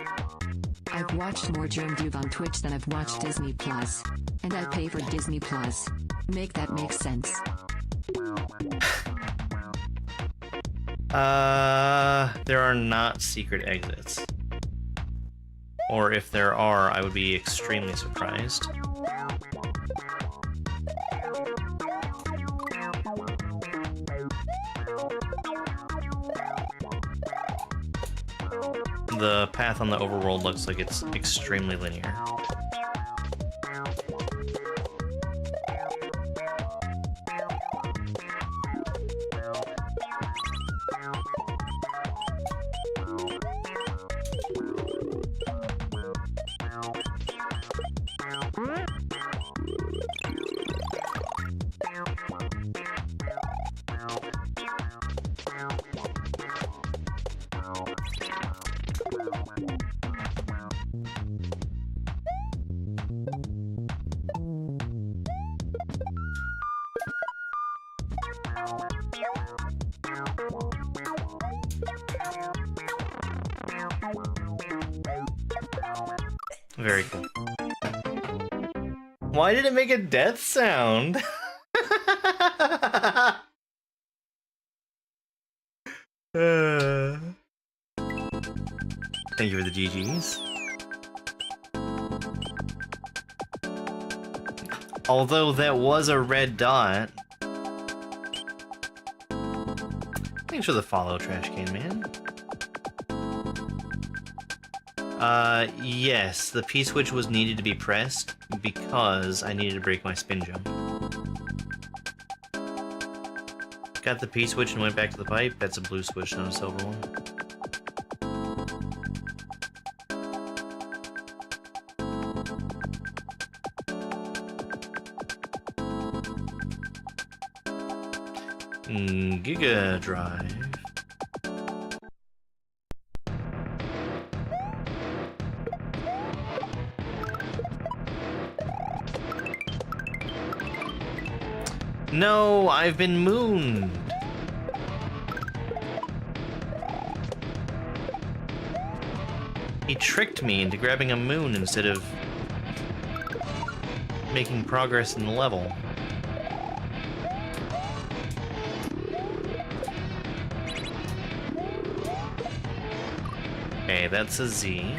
I've watched more GermDube on Twitch than I've watched Disney Plus. And I pay for Disney Plus. Make that make sense. There are not secret exits. Or if there are, I would be extremely surprised. The path on the overworld looks like it's extremely linear. Very cool. Why did it make a death sound? Thank you for the GGs. Although that was a red dot. Thanks for the follow, Trash Can Man. Yes, the P-switch was needed to be pressed because I needed to break my spin jump. Got the P-switch and went back to the pipe. That's a blue switch, not a silver one. Giga Drive. No, I've been mooned. He tricked me into grabbing a moon instead of making progress in the level. Okay, that's a Z.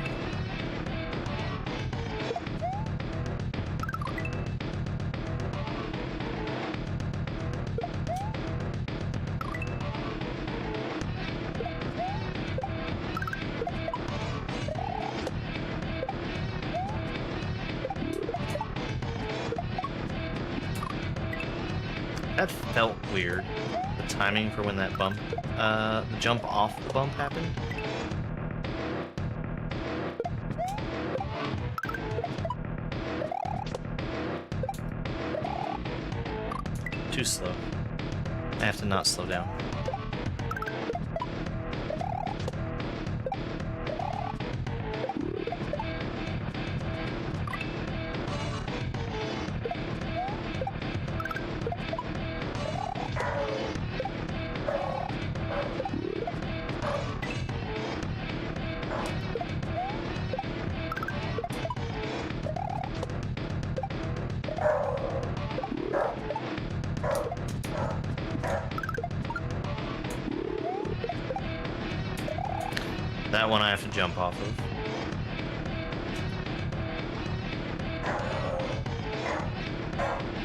That felt weird. The timing for when that bump, the jump off the bump happened. Too slow. I have to not slow down. That one I have to jump off of.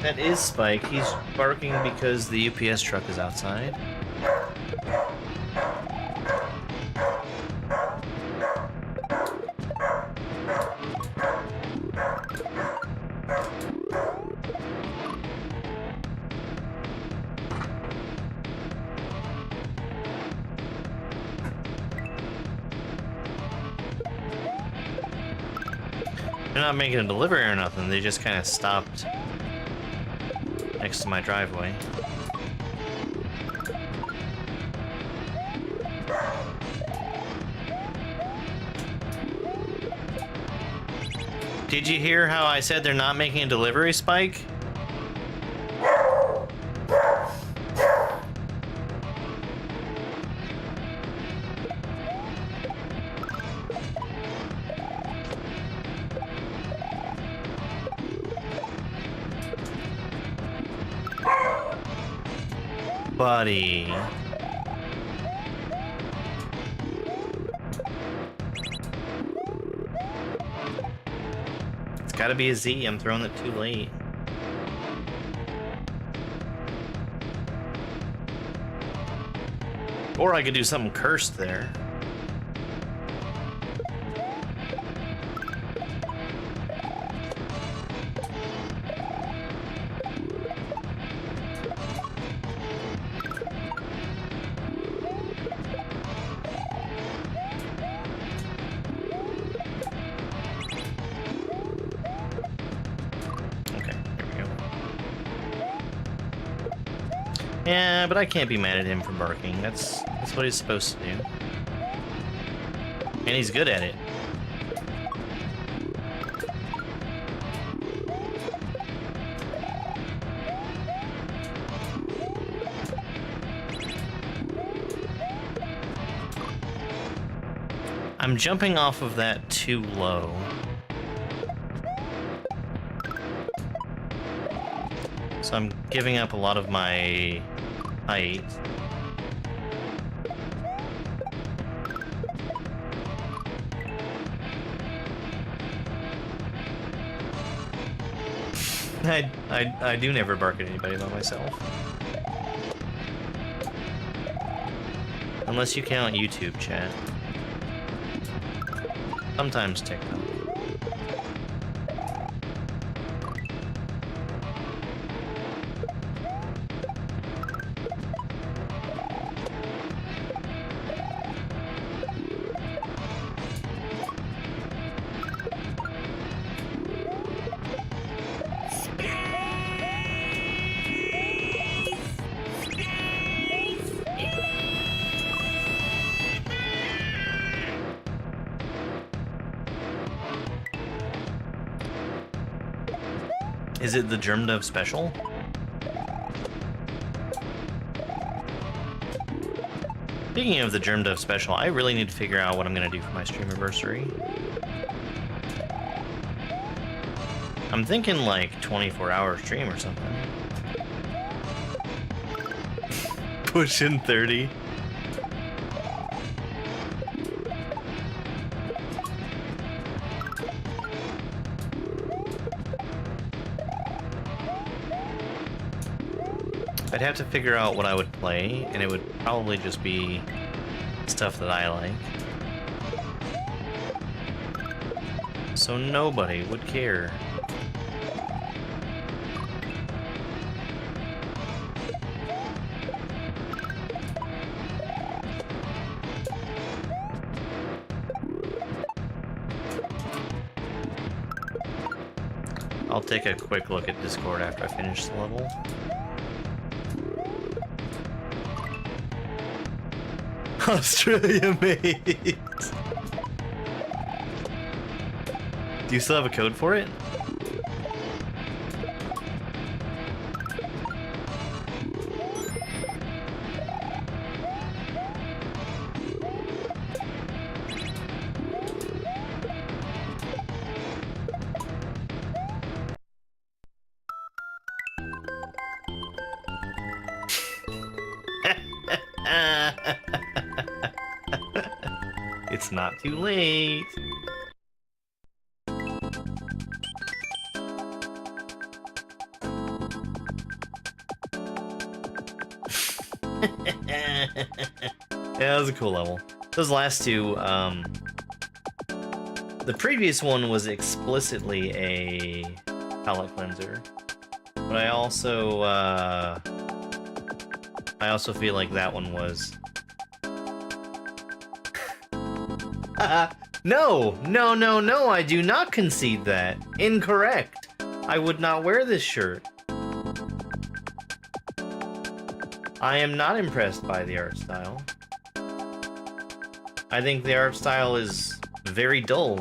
That is Spike. He's barking because the UPS truck is outside. They're not making a delivery or nothing, they just kind of stopped next to my driveway. Did you hear how I said they're not making a delivery, Spike? Buddy. It's gotta be a Z. I'm throwing it too late. Or I could do something cursed there. Yeah, but I can't be mad at him for barking. That's what he's supposed to do. And he's good at it. I'm jumping off of that too low. So I'm giving up a lot of my height. I do never bark at anybody by myself. Unless you count YouTube chat. Sometimes TikTok. Is it the Germ Dove special? Speaking of the Germ Dev special, I really need to figure out what I'm gonna do for my stream anniversary. I'm thinking like 24-hour stream or something. Pushing 30. I'd have to figure out what I would play, and it would probably just be stuff that I like. So nobody would care. I'll take a quick look at Discord after I finish the level. Australia mate. Do you still have a code for it? It's not too late. Yeah, that was a cool level. Those last two, the previous one was explicitly a palate cleanser, but I also feel like that one was. No, I do not concede that. Incorrect. I would not wear this shirt. I am not impressed by the art style. I think the art style is very dull.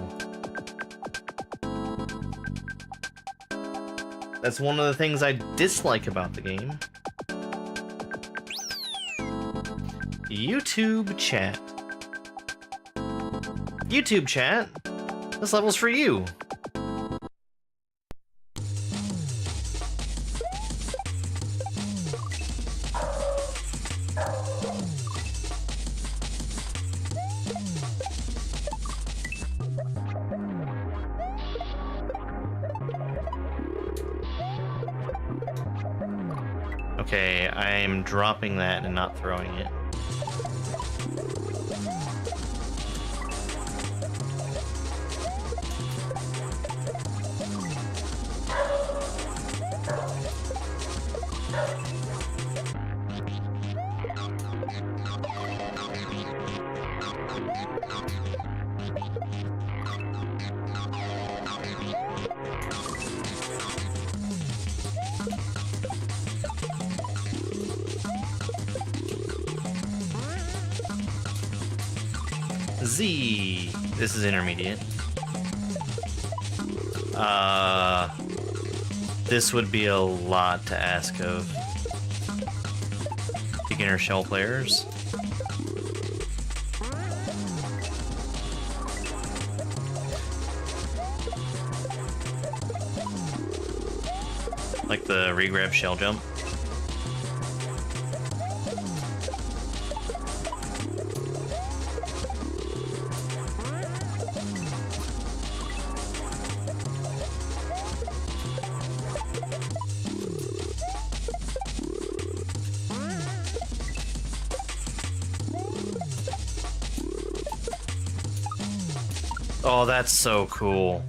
That's one of the things I dislike about the game. YouTube chat. YouTube chat, this level's for you. Okay, I'm dropping that and not throwing it. Z. This is intermediate. This would be a lot to ask of beginner shell players. Like the regrab shell jump. Oh, that's so cool.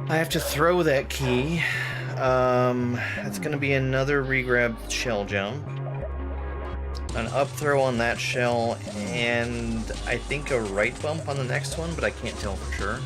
I have to throw that key. It's gonna be another regrab shell jump. An up throw on that shell, and I think a right bump on the next one, but I can't tell for sure.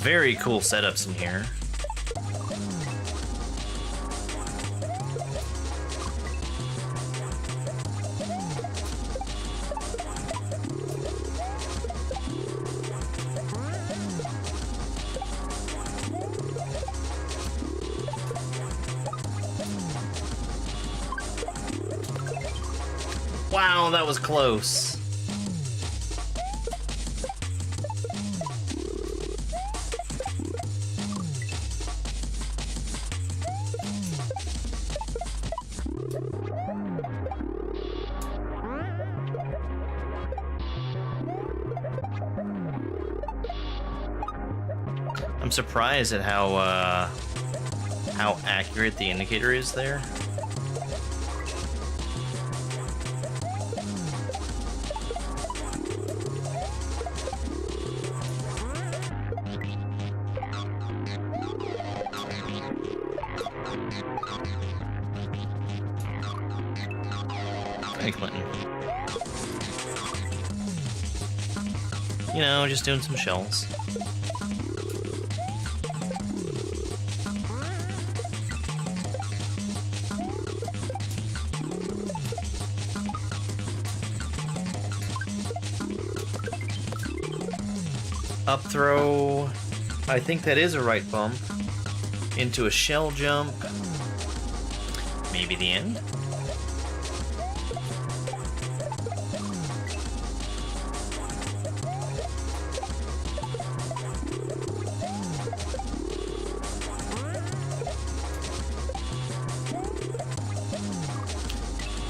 very cool setups in here. Wow, that was close. I'm surprised at how accurate the indicator is there. Hey, Clinton. You know, just doing some shells. Up throw. I think that is a right bump. Into a shell jump. Maybe the end.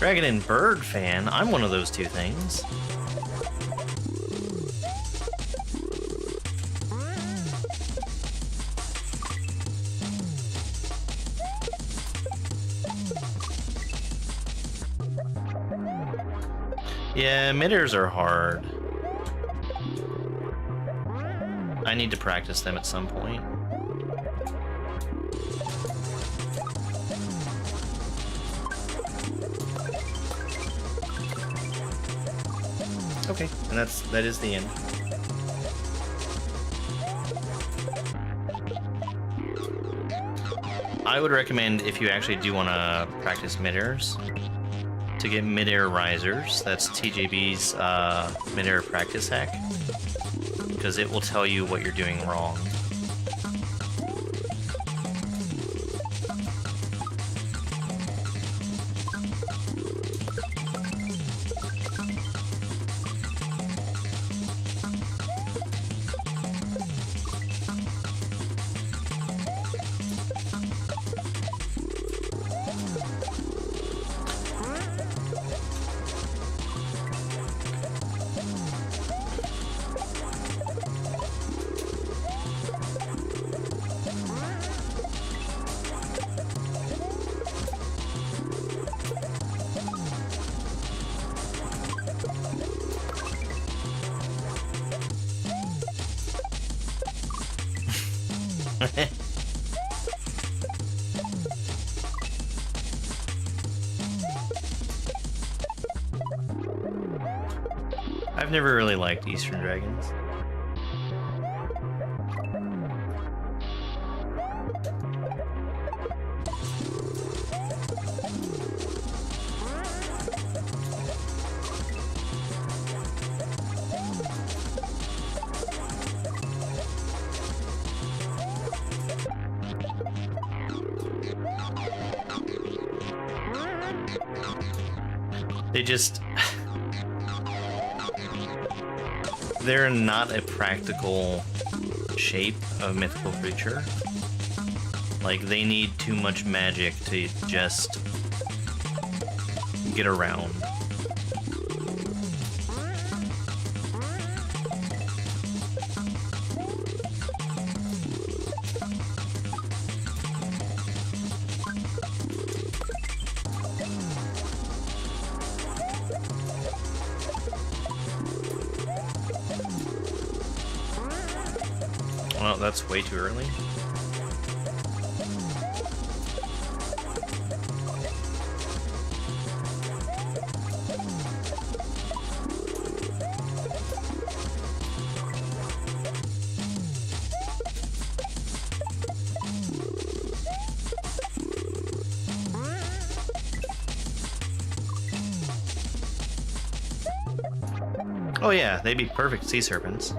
Dragon and Bird fan. I'm one of those two things. Yeah, middairs are hard. I need to practice them at some point. Okay, and that is the end. I would recommend, if you actually do want to practice midairs, to get midair risers. That's TJB's midair practice hack, because it will tell you what you're doing wrong. I've never really liked Eastern Dragons. They just... they're not a practical shape of mythical creature. Like, they need too much magic to just get around. Well, that's way too early. Oh yeah, they'd be perfect sea serpents.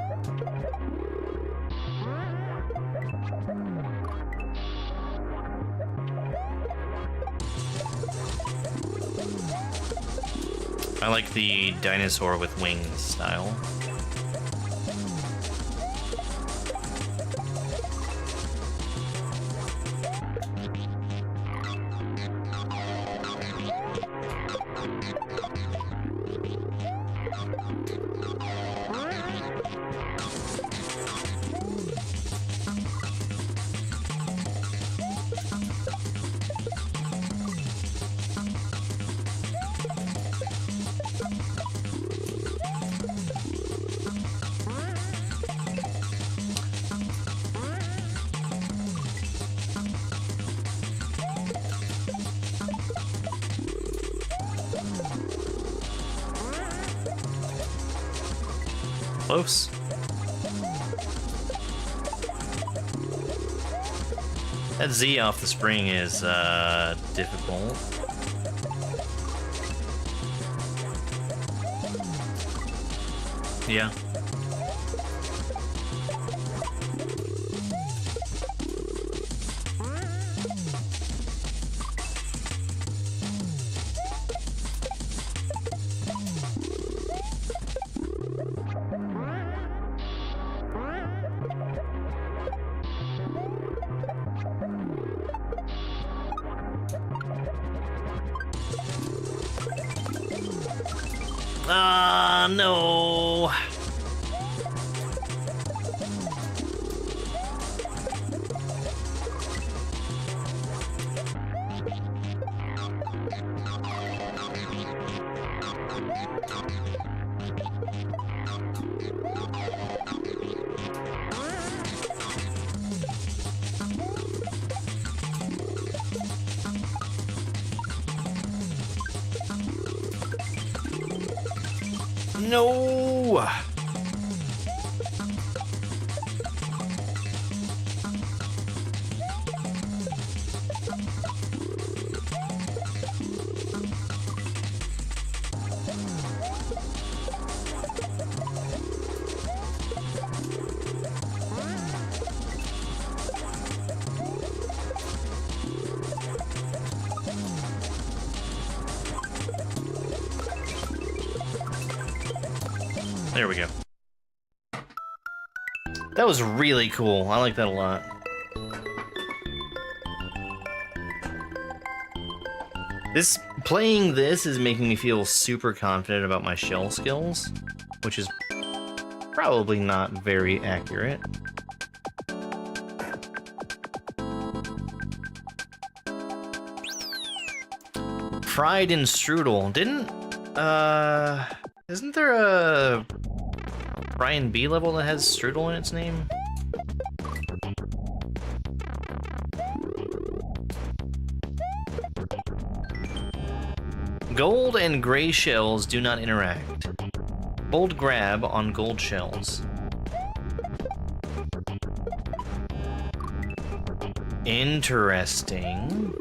I like the dinosaur with wings style. Close. That Z off the spring is difficult. Yeah. Ah, no. No. There we go. That was really cool. I like that a lot. Playing this is making me feel super confident about my shell skills, which is probably not very accurate. Fried in strudel. Isn't there a Brian B level that has strudel in its name? Gold and gray shells do not interact. Hold grab on gold shells. Interesting.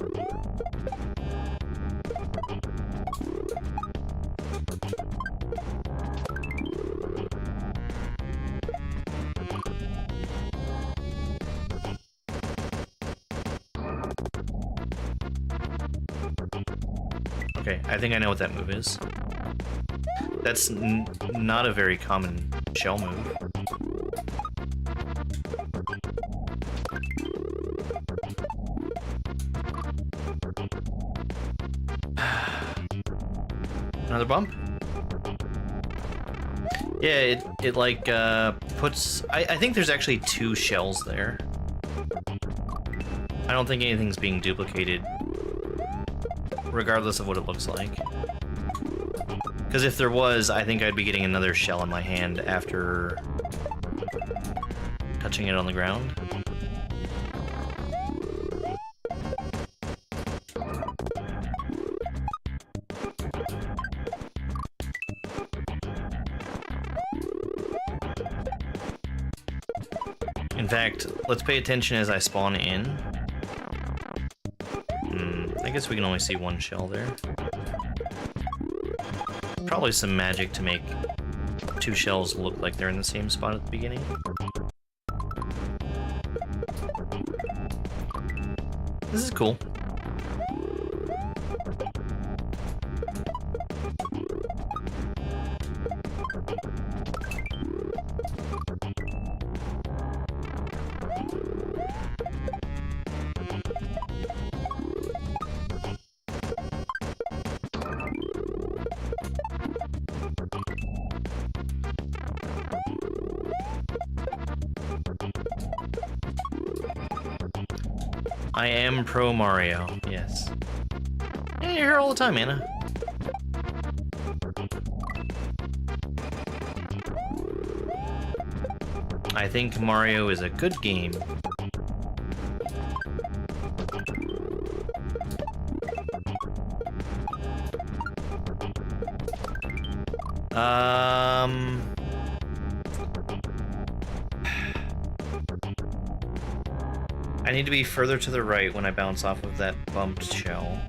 Okay, I think I know what that move is. That's not a very common shell move. Another bump? Yeah, it like puts... I think there's actually 2 shells there. I don't think anything's being duplicated, regardless of what it looks like. Because if there was, I think I'd be getting another shell in my hand after touching it on the ground. In fact, let's pay attention as I spawn in. I guess we can only see 1 shell there. Probably some magic to make two shells look like they're in the same spot at the beginning. This is cool. I am pro Mario, yes. Yeah, you're here all the time, Anna. I think Mario is a good game. I need to be further to the right when I bounce off of that bumped shell.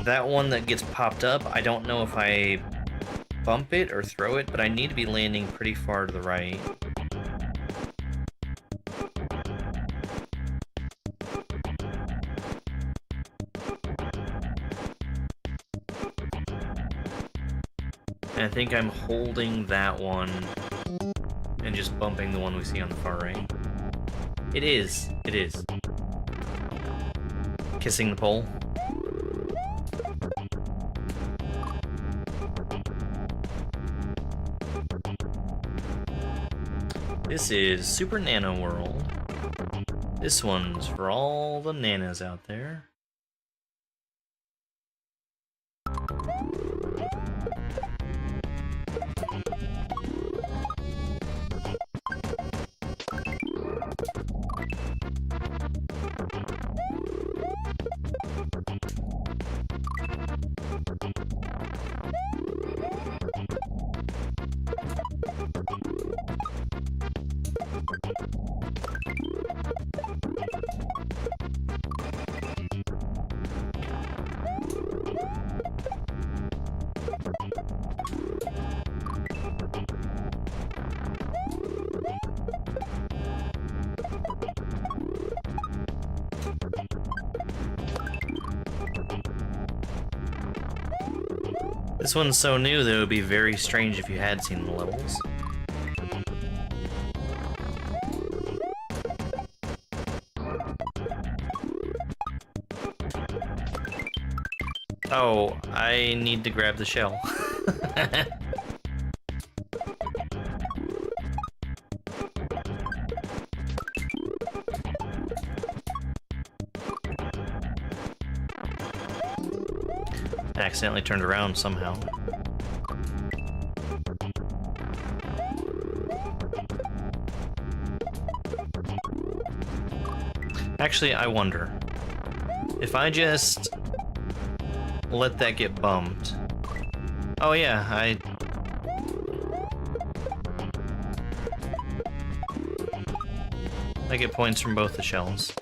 That one that gets popped up, I don't know if I bump it or throw it, but I need to be landing pretty far to the right. And I think I'm holding that one and just bumping the one we see on the far right. It is. It is. Kissing the pole. This is Super Nano World. This one's for all the nanas out there. This one's so new that it would be very strange if you had seen the levels. Oh, I need to grab the shell. Accidentally turned around somehow. Actually, I wonder if I just let that get bumped. Oh yeah, I get points from both the shells.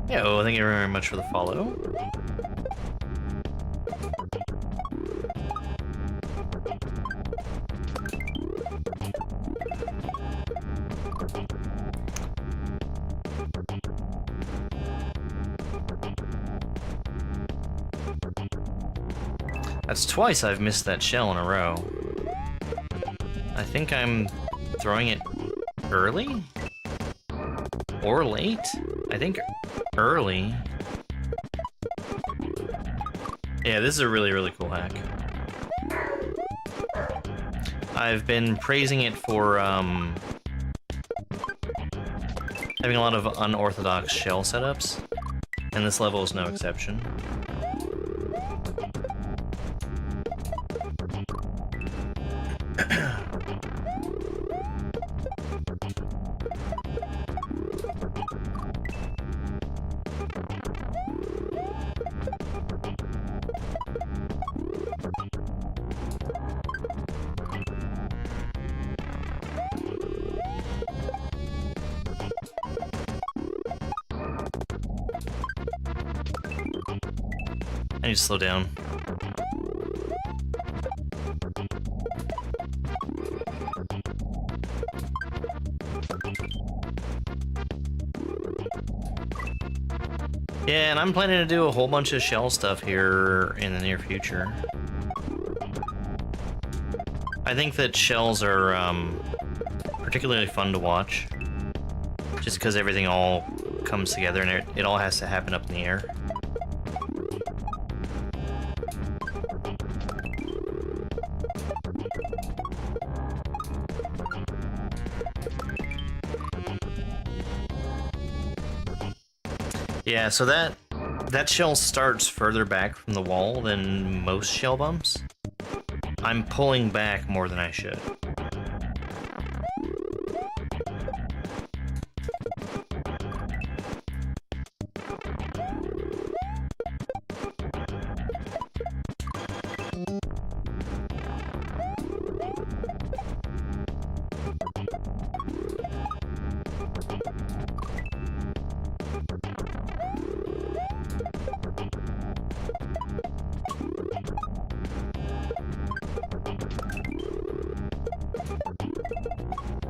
Yeah, well, thank you very much for the follow. That's twice I've missed that shell in a row. I think I'm throwing it early? Or late? I think early. Yeah, this is a really, really cool hack. I've been praising it for having a lot of unorthodox shell setups, and this level is no exception. I need to slow down. Yeah, and I'm planning to do a whole bunch of shell stuff here in the near future. I think that shells are particularly fun to watch, just because everything all comes together and it all has to happen up in the air. Yeah, so that shell starts further back from the wall than most shell bumps. I'm pulling back more than I should.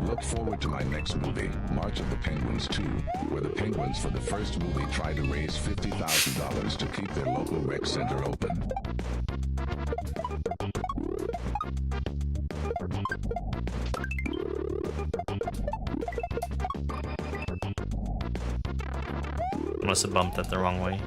Look forward to my next movie, March of the Penguins 2, where the Penguins for the first movie try to raise $50,000 to keep their local rec center open. I must have bumped that the wrong way.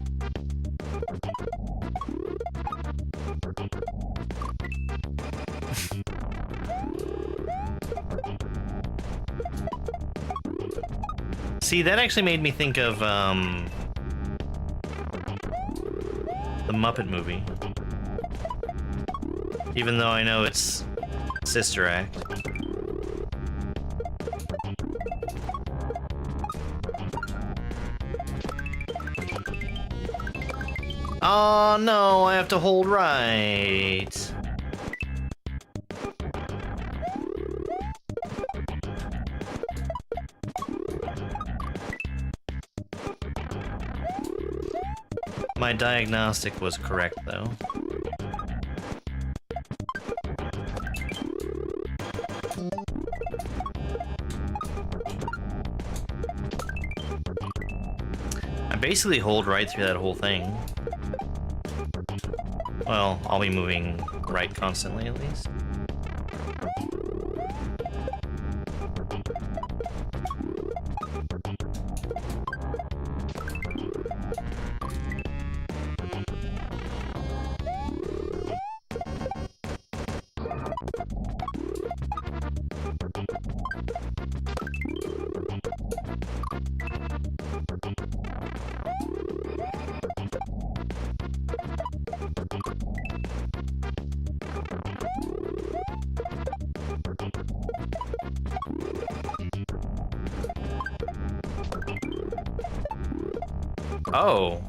See, that actually made me think of the Muppet movie. Even though I know it's Sister Act. Oh no, I have to hold right. My diagnostic was correct, though. I basically hold right through that whole thing. Well, I'll be moving right constantly, at least. Oh.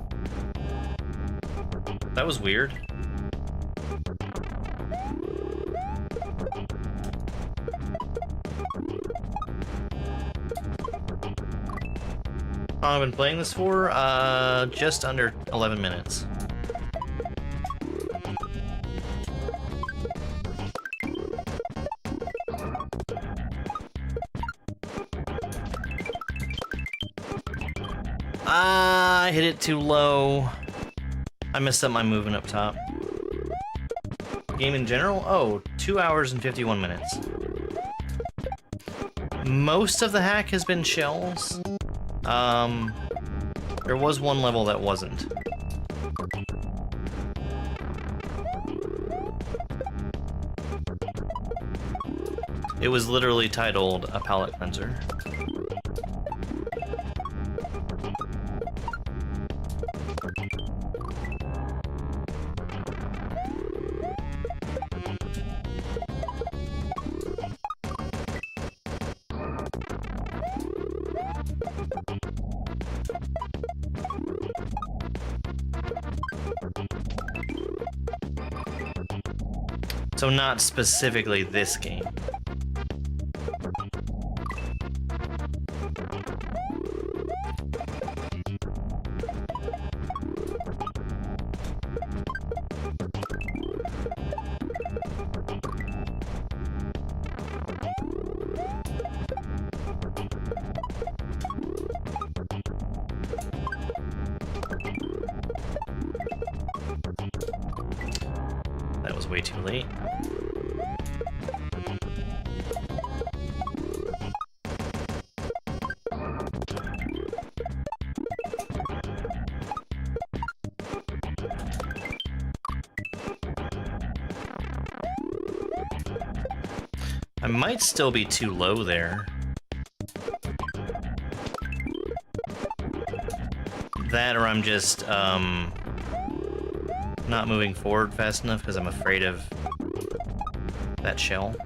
That was weird. I've been playing this for just under 11 minutes. I hit it too low. I messed up my movement up top. Game in general? Oh, 2 hours and 51 minutes. Most of the hack has been shells. There was one level that wasn't. It was literally titled A Palette Cleanser. So not specifically this game. way too late. I might still be too low there. That, or I'm just, not moving forward fast enough because I'm afraid of that shell.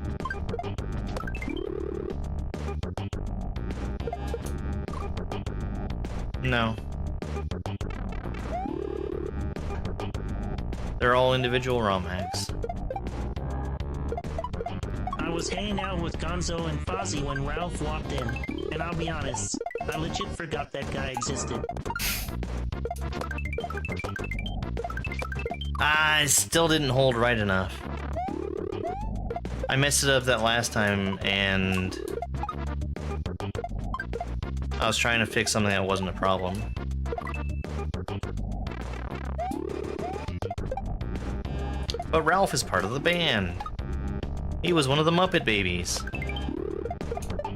No. They're all individual ROM hacks. I was hanging out with Gonzo and Fozzie when Ralph walked in, and I'll be honest, I legit forgot that guy existed. I still didn't hold right enough. I messed it up that last time, and I was trying to fix something that wasn't a problem. But Ralph is part of the band. He was one of the Muppet Babies.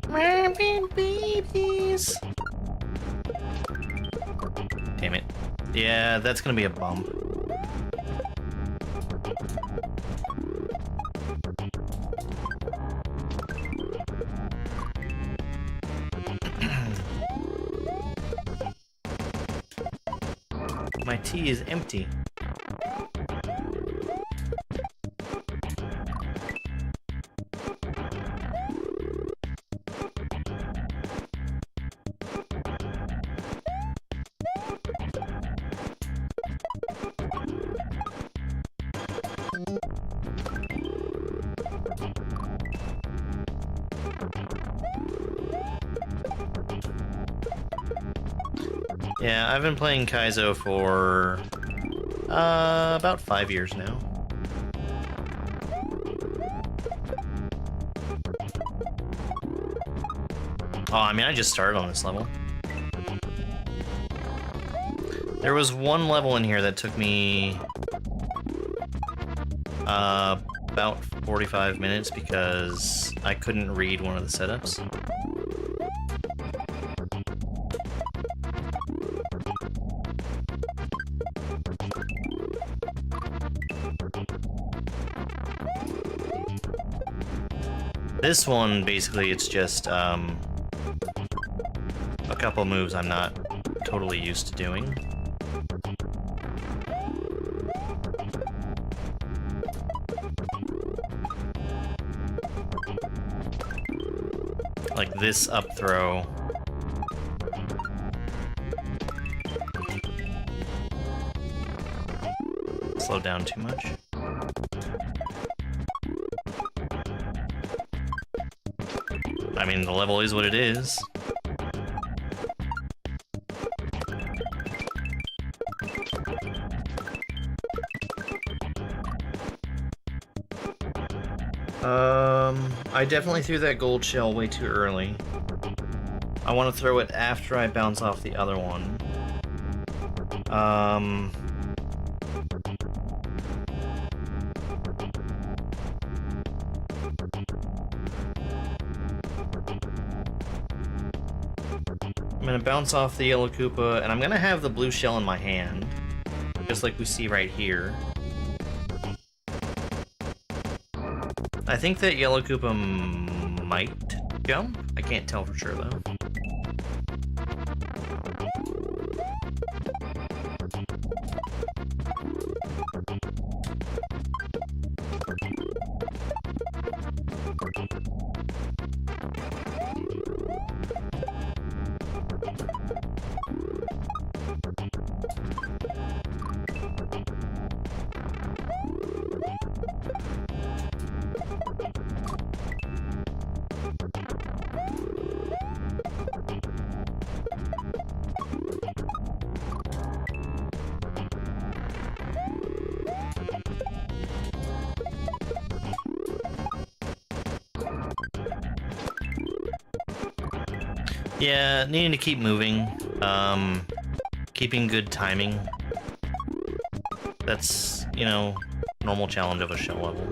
Muppet Babies. Damn it. Yeah, that's gonna be a bump. My tea is empty. Yeah, I've been playing Kaizo for about 5 years now. Oh, I mean, I just started on this level. There was one level in here that took me about 45 minutes because I couldn't read one of the setups. This one, basically, it's just a couple moves I'm not totally used to doing. Like this up throw. Slow down too much. I mean, the level is what it is. I definitely threw that gold shell way too early. I want to throw it after I bounce off the other one. I'm gonna bounce off the yellow Koopa, and I'm gonna have the blue shell in my hand, just like we see right here. I think that yellow Koopa might jump. I can't tell for sure though. Yeah, needing to keep moving, keeping good timing. That's, you know, normal challenge of a shell level.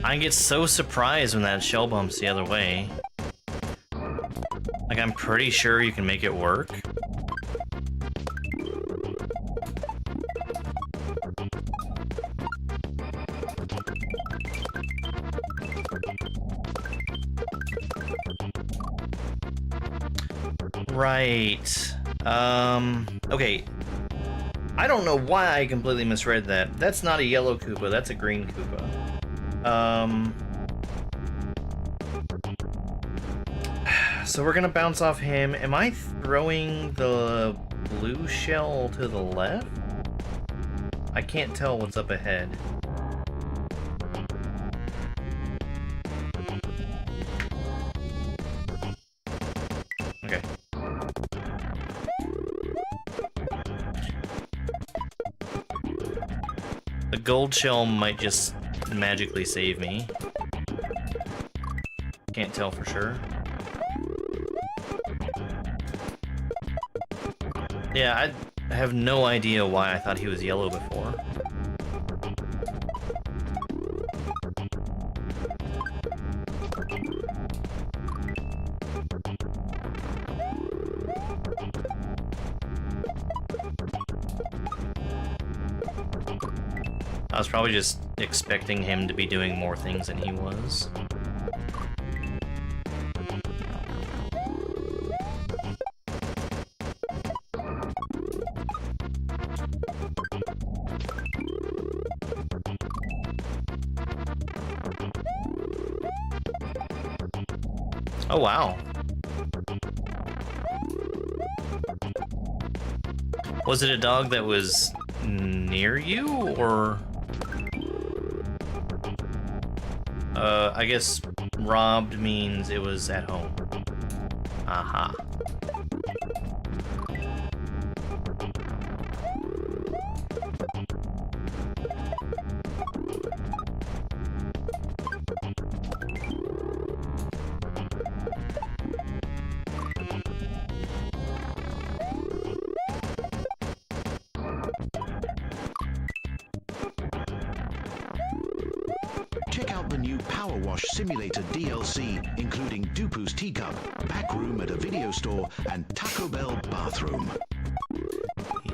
I get so surprised when that shell bumps the other way. Like, I'm pretty sure you can make it work. Right. Okay. I don't know why I completely misread that. That's not a yellow Koopa, that's a green Koopa. So we're gonna bounce off him. Am I throwing the blue shell to the left? I can't tell what's up ahead. Okay. The gold shell might just magically save me. Can't tell for sure. Yeah, I have no idea why I thought he was yellow before. I was probably just expecting him to be doing more things than he was. Oh, wow. Was it a dog that was near you, or... I guess robbed means it was at home. Aha. Check out the new Power Wash Simulator DLC, including Dupu's teacup, back room at a video store, and Taco Bell bathroom.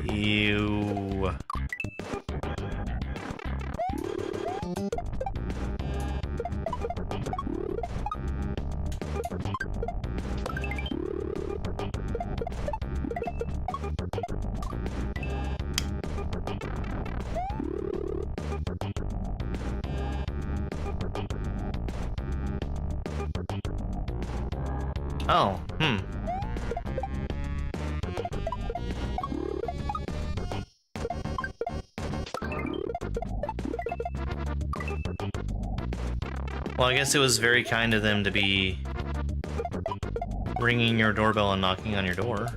Ew. Oh, Well, I guess it was very kind of them to be ringing your doorbell and knocking on your door.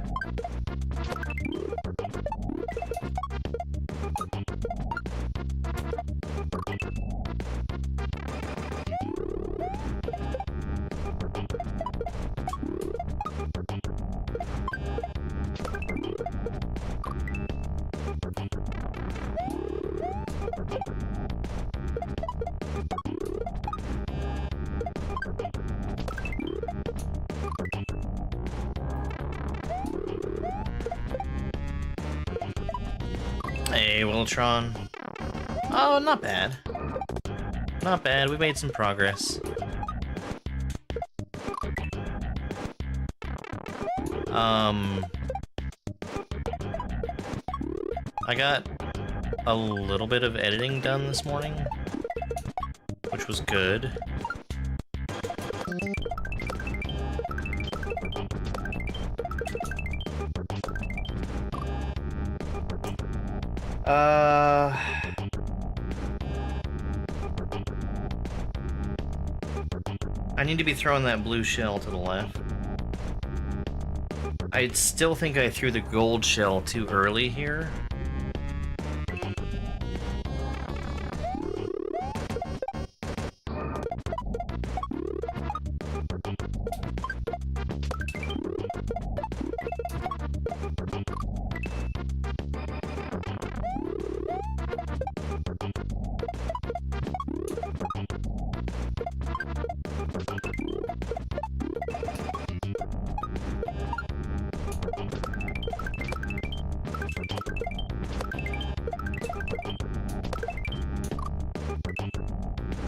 Hey, Wiltron. Oh, not bad. Not bad, we made some progress. I got a little bit of editing done this morning, which was good. I need to be throwing that blue shell to the left. I still think I threw the gold shell too early here.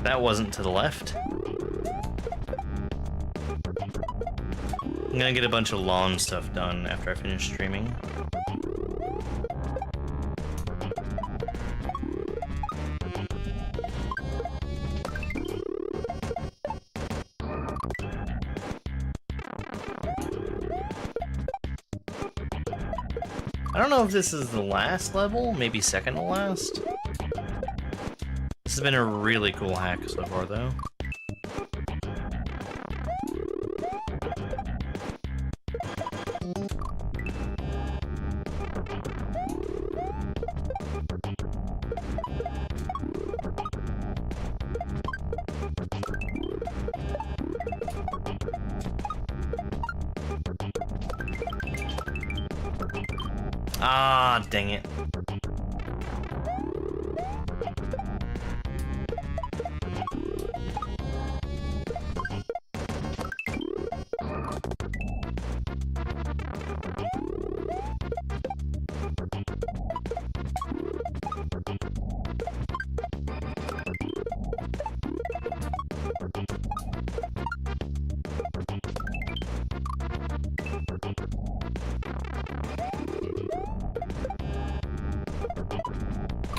That wasn't to the left. I'm gonna get a bunch of lawn stuff done after I finish streaming. I don't know if this is the last level, maybe second to last. This has been a really cool hack so far, though. Ah, dang it.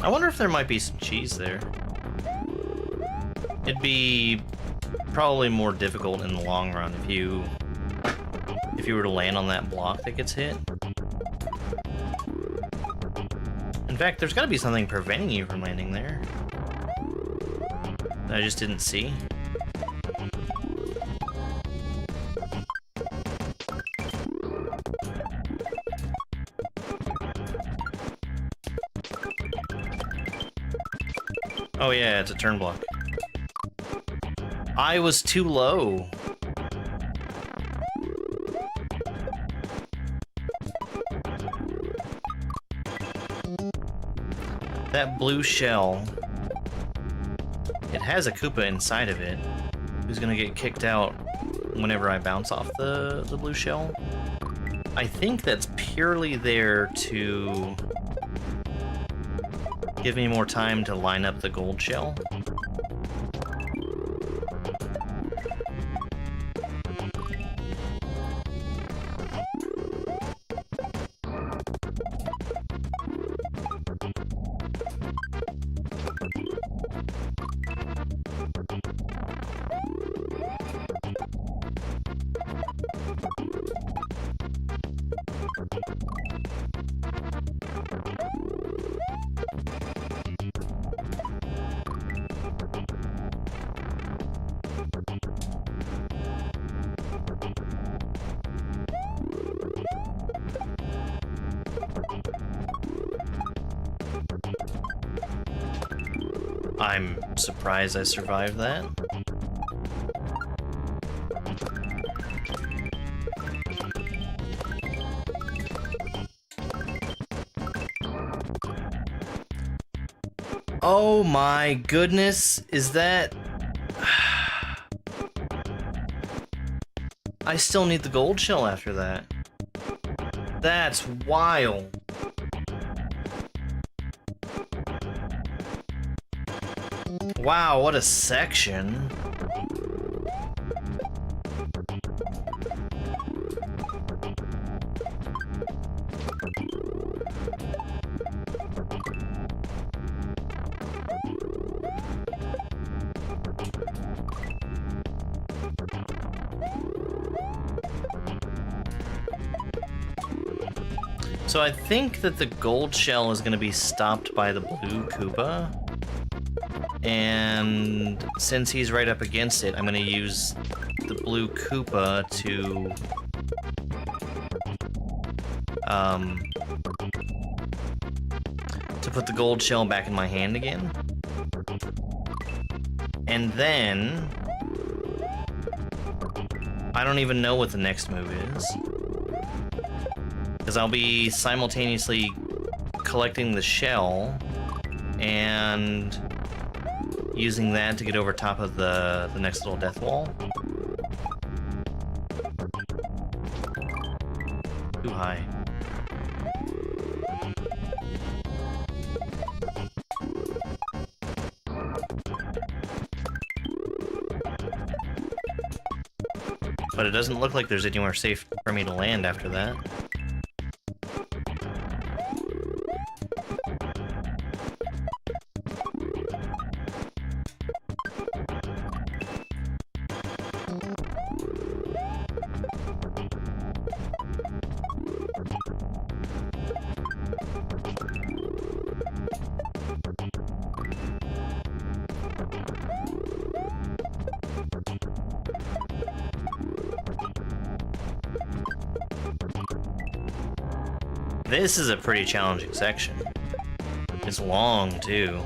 I wonder if there might be some cheese there. It'd be probably more difficult in the long run if you were to land on that block that gets hit. In fact, there's gotta be something preventing you from landing there that I just didn't see. Oh yeah, it's a turn block. I was too low. That blue shell, it has a Koopa inside of it who's gonna get kicked out whenever I bounce off the blue shell. I think that's purely there to give me more time to line up the gold shell. I'm surprised I survived that. Oh my goodness, is that... I still need the gold shell after that. That's wild. Wow, what a section. So I think that the gold shell is going to be stopped by the blue Koopa. And since he's right up against it, I'm going to use the blue Koopa to put the gold shell back in my hand again. And then I don't even know what the next move is, because I'll be simultaneously collecting the shell and using that to get over top of the next little death wall. Too high. But it doesn't look like there's anywhere safe for me to land after that. This is a pretty challenging section. It's long, too.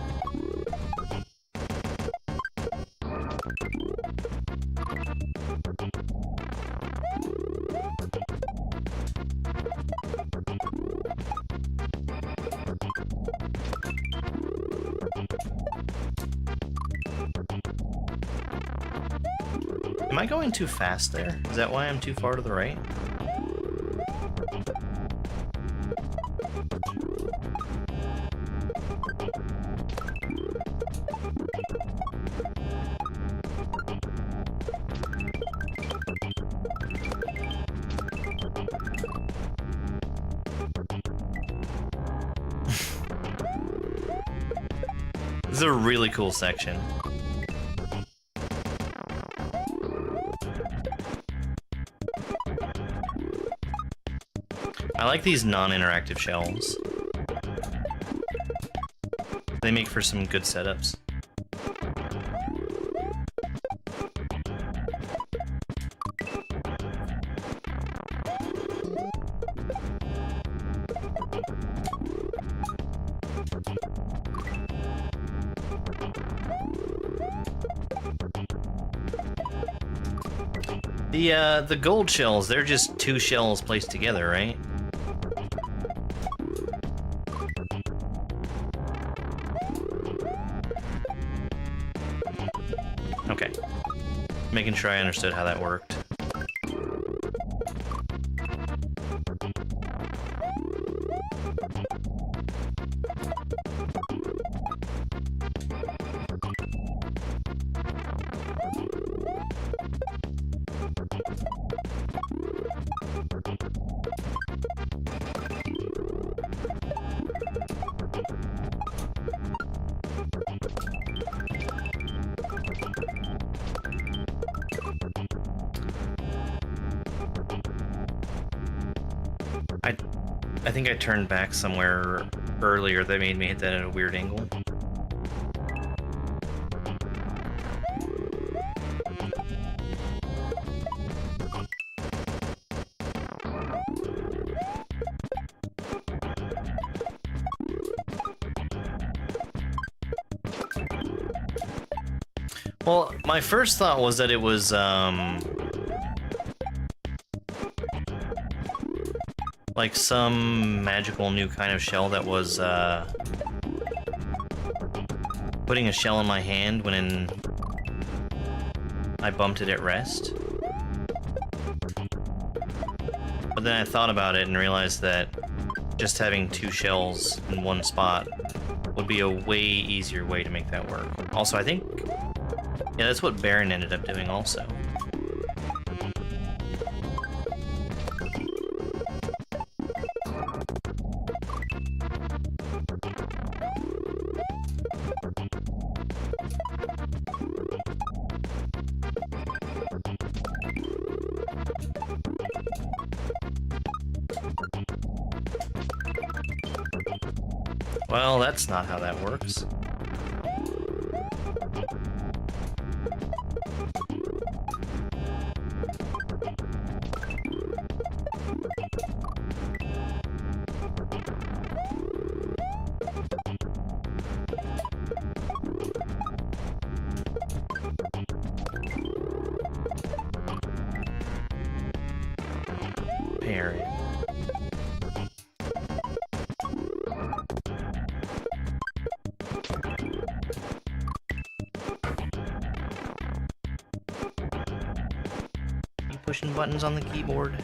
Am I going too fast there? Is that why I'm too far to the right? This is a really cool section. I like these non-interactive shells. They make for some good setups. The gold shells, they're just two shells placed together, right? Okay. Making sure I understood how that worked. I think I turned back somewhere earlier that made me hit that at a weird angle. Well, my first thought was that it was, like some magical new kind of shell that was, putting a shell in my hand when I bumped it at rest. But then I thought about it and realized that just having two shells in one spot would be a way easier way to make that work. Also, I think, yeah, that's what Baron ended up doing also. Well, that's not how that works. repair it. You pushing buttons on the keyboard?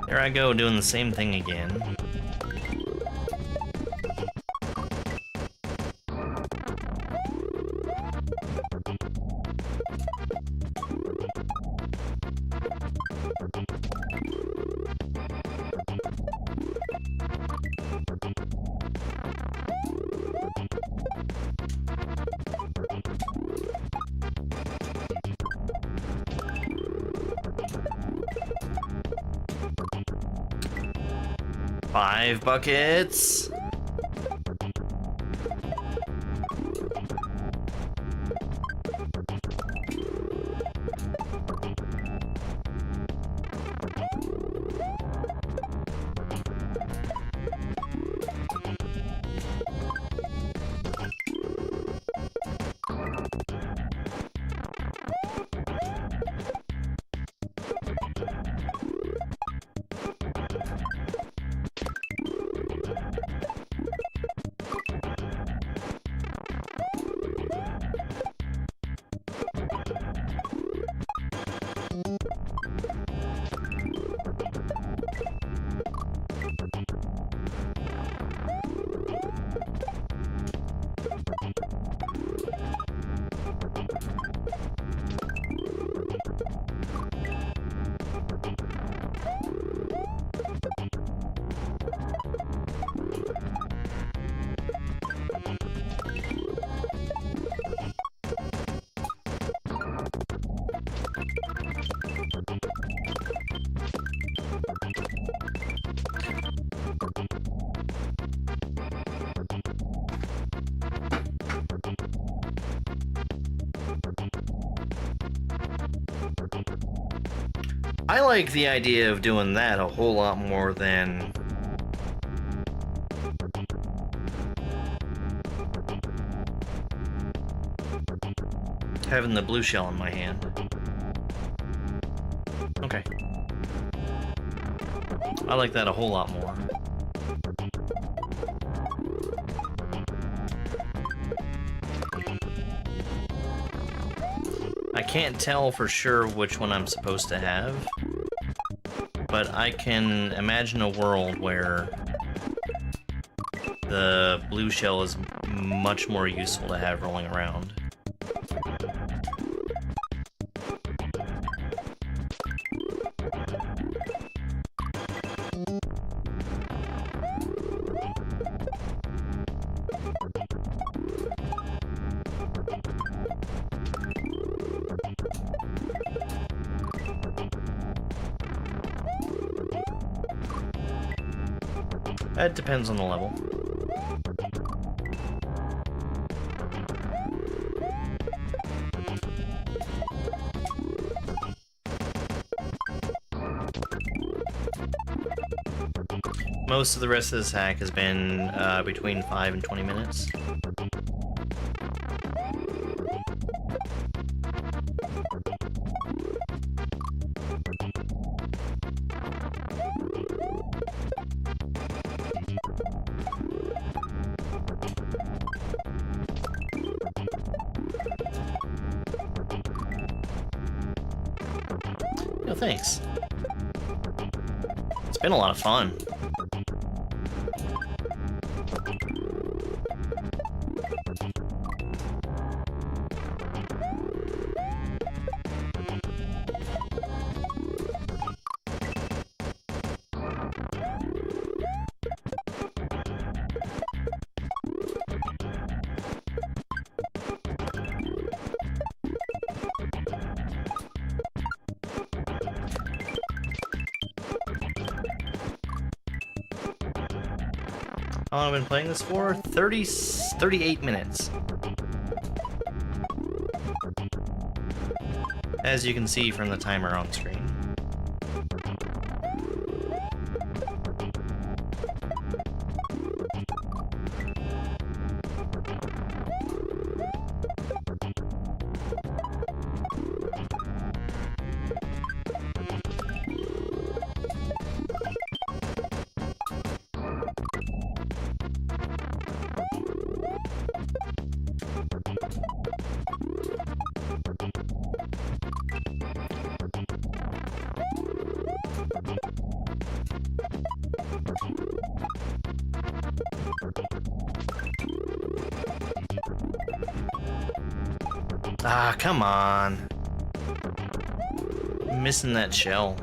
There I go, doing the same thing again. Five buckets. I like the idea of doing that a whole lot more than having the blue shell in my hand. Okay. I like that a whole lot more. I can't tell for sure which one I'm supposed to have, but I can imagine a world where the blue shell is much more useful to have rolling around. That depends on the level. Most of the rest of this hack has been between 5 and 20 minutes. No, thanks. It's been a lot of fun. How long have I been playing this for? 38 minutes. As you can see from the timer on screen. Ah, come on. I'm missing that shell.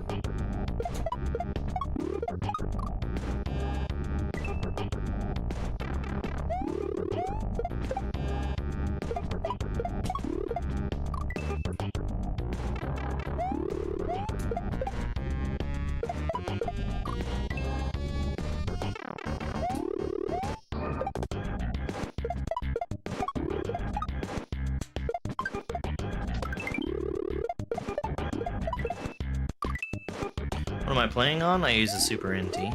What am I playing on? I use a Super NT.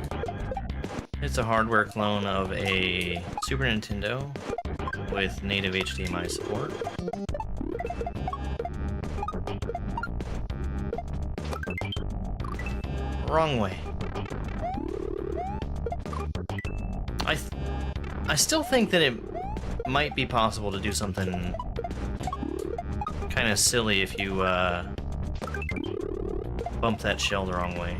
It's a hardware clone of a Super Nintendo with native HDMI support. Wrong way. I still think that it might be possible to do something kind of silly if you bump that shell the wrong way.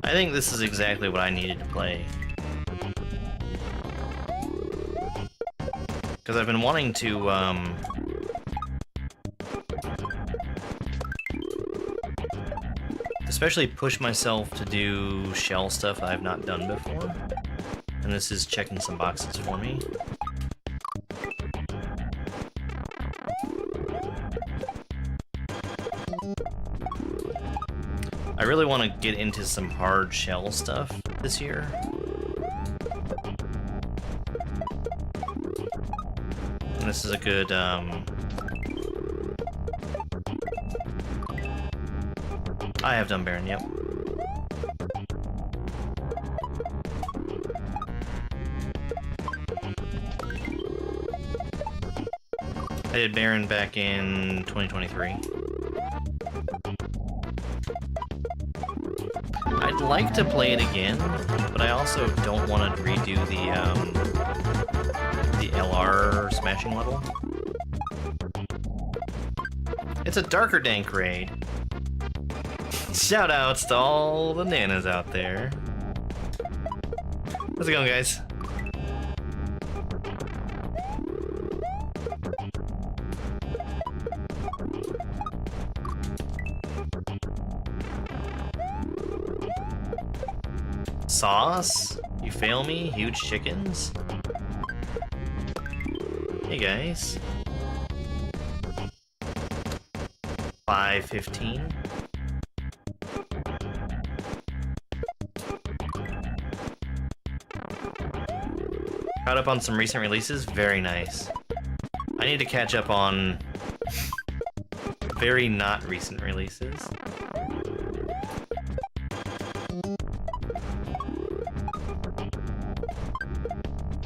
I think this is exactly what I needed to play. Because I've been wanting to, especially push myself to do shell stuff I've not done before. And this is checking some boxes for me. I really want to get into some hard shell stuff this year. And this is a good, I have done Baron, yep. I did Baron back in 2023. I'd like to play it again, but I also don't want to redo the LR smashing level. It's a Darker Dank raid. Shoutouts to all the nanas out there. How's it going, guys? Sauce? You fail me? Huge chickens? Hey guys. 5:15. Caught up on some recent releases? Very nice. I need to catch up on very not recent releases.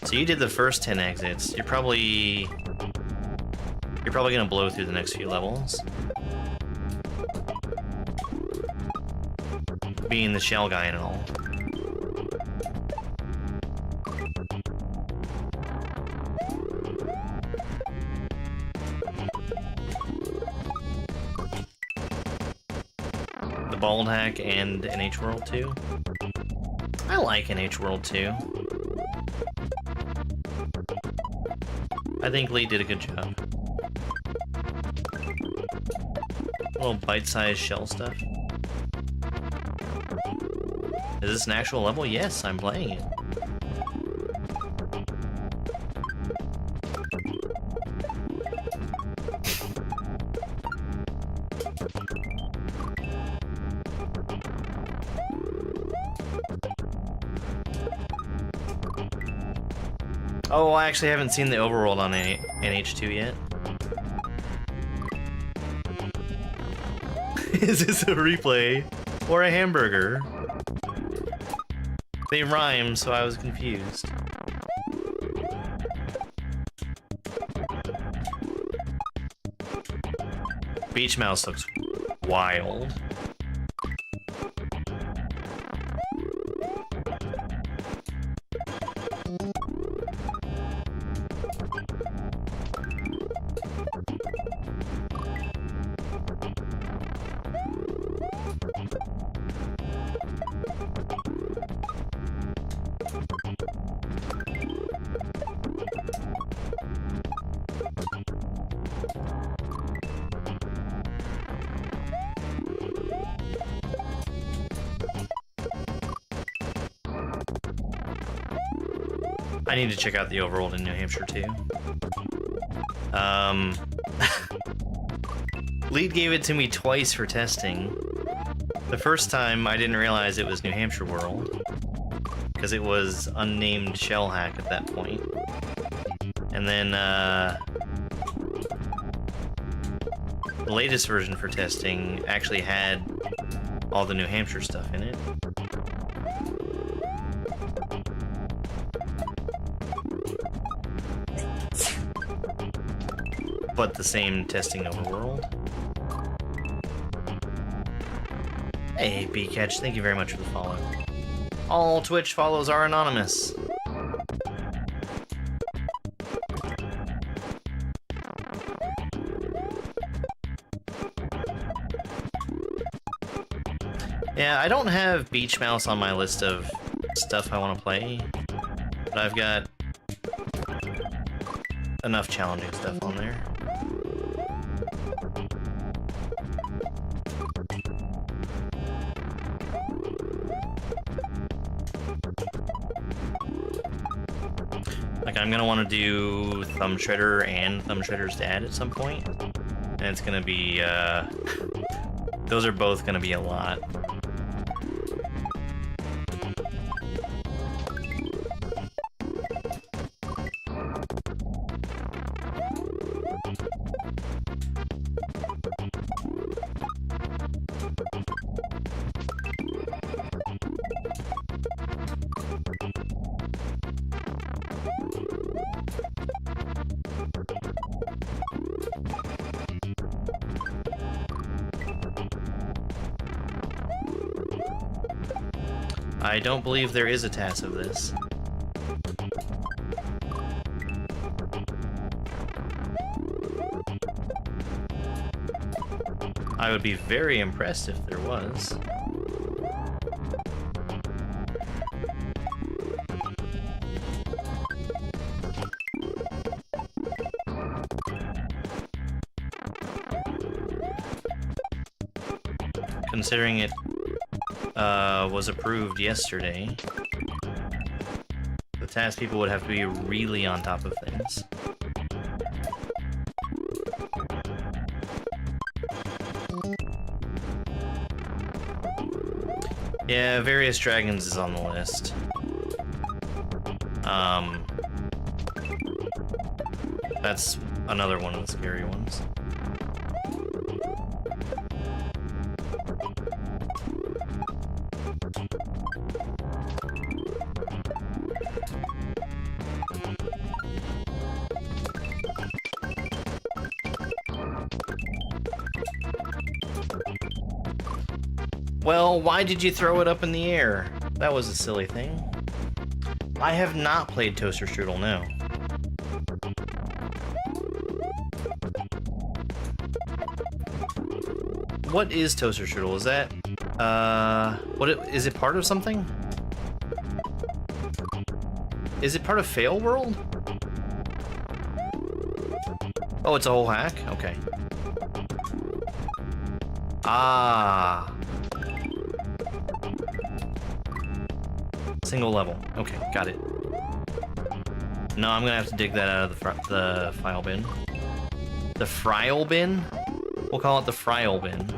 So you did the first 10 exits. You're probably gonna blow through the next few levels. Being the shell guy and all. Bald Hack and NH World 2. I like NH World 2. I think Lee did a good job. Little bite-sized shell stuff. Is this an actual level? Yes, I'm playing it. Oh, I actually haven't seen the overworld on NH2 yet. Is this a replay or a hamburger? They rhyme, so I was confused. Beach Mouse looks wild. I need to check out the overworld in New Hampshire too. Lead gave it to me twice for testing. The first time I didn't realize it was New Hampshire World because it was unnamed shell hack at that point. And then the latest version for testing actually had all the New Hampshire stuff in it. But the same testing overworld. Hey, B-Catch, thank you very much for the follow. All Twitch follows are anonymous. Yeah, I don't have Beach Mouse on my list of stuff I want to play, but I've got enough challenging stuff on there. Like, I'm gonna want to do Thumb Shredder and Thumb Shredder's dad at some point, and it's gonna be, those are both gonna be a lot. I don't believe there is a task of this. I would be very impressed if there was. Considering it was approved yesterday, the task people would have to be really on top of things. Yeah, Various Dragons is on the list. That's another one of the scary ones. Well, why did you throw it up in the air? That was a silly thing. I have not played Toaster Strudel, no. What is Toaster Strudel? Is that Is it part of something? Is it part of Fail World? Oh, it's a whole hack? Okay. Ah. Single level. Okay, got it. No, I'm gonna have to dig that out of the file bin. The frial bin? We'll call it the frial bin.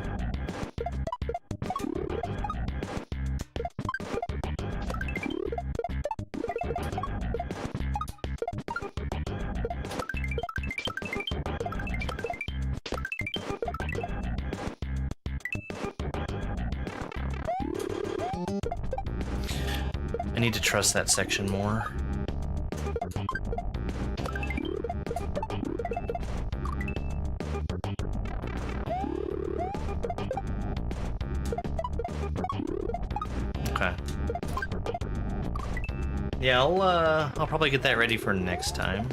I need to trust that section more. Okay. Yeah, I'll probably get that ready for next time.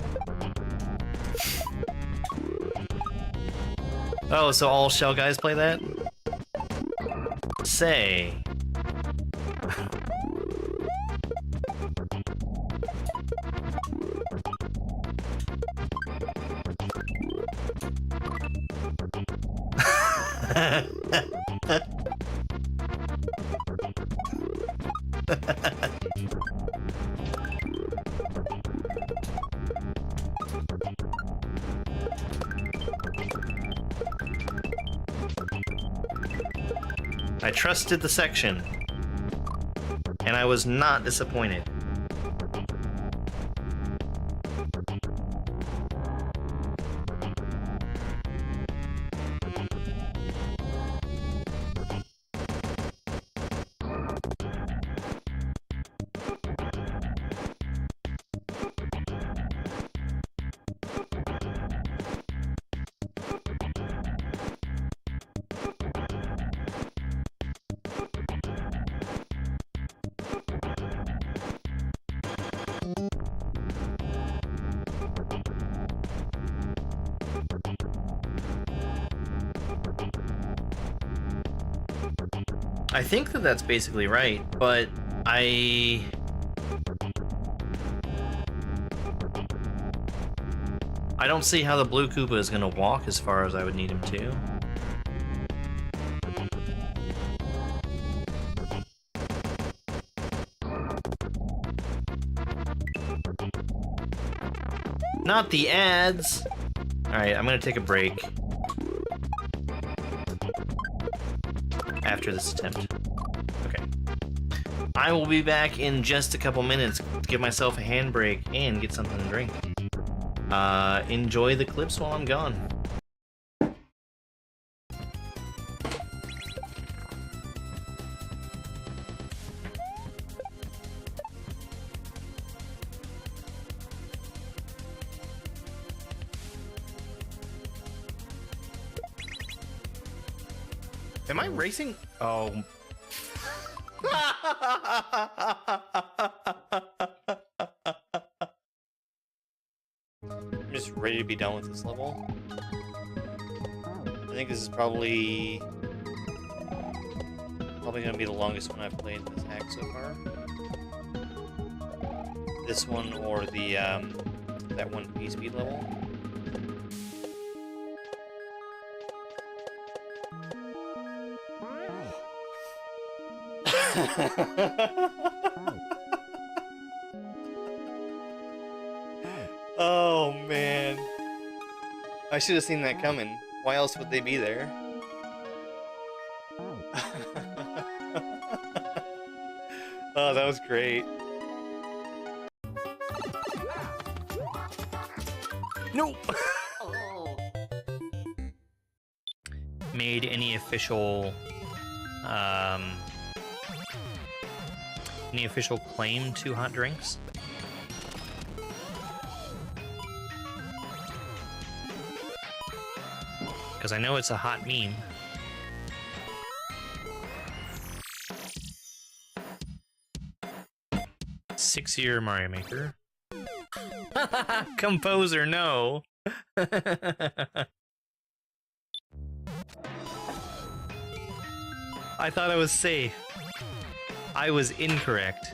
Oh, so all Shell guys play that? Say. I trusted the section, and I was not disappointed. I think that that's basically right, but I don't see how the blue Koopa is gonna walk as far as I would need him to. Not the ads! Alright, I'm gonna take a break after this attempt. Okay. I will be back in just a couple minutes to give myself a handbrake and get something to drink. Enjoy the clips while I'm gone. Am I racing? Oh. I'm just ready to be done with this level. I think this is probably gonna be the longest one I've played in this hack so far. This one or the that one P-speed level. Oh man, I should have seen that coming. Why else would they be there? Oh, that was great. No. Made any official claim to hot drinks? Because I know it's a hot meme. Six-year Mario Maker. Composer, no. I thought I was safe. I was incorrect.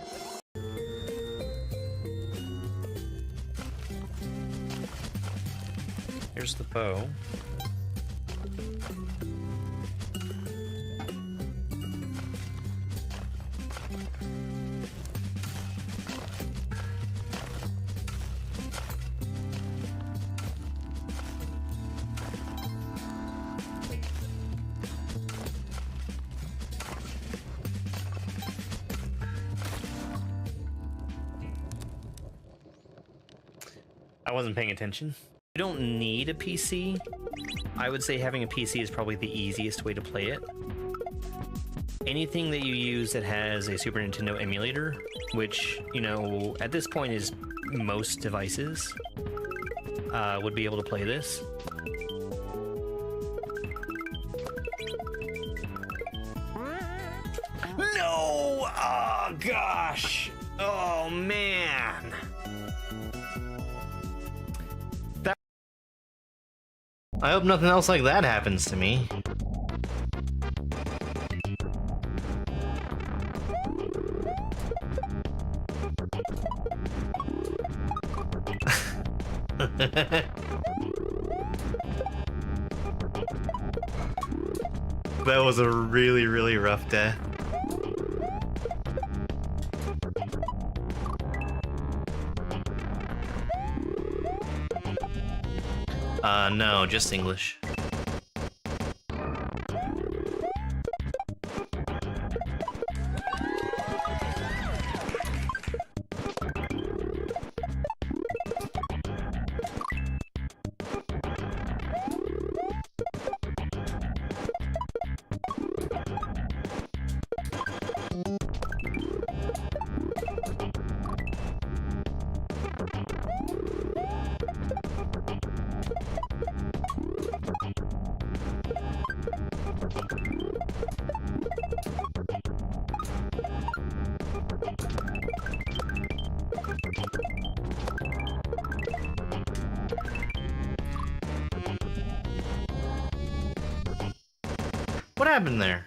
Here's the bow. I wasn't paying attention. You don't need a PC. I would say having a PC is probably the easiest way to play it. Anything that you use that has a Super Nintendo emulator, which, you know, at this point is most devices, would be able to play this. No! Oh, gosh! Oh, man! I hope nothing else like that happens to me. That was a really, really rough death. No, just English. What happened there?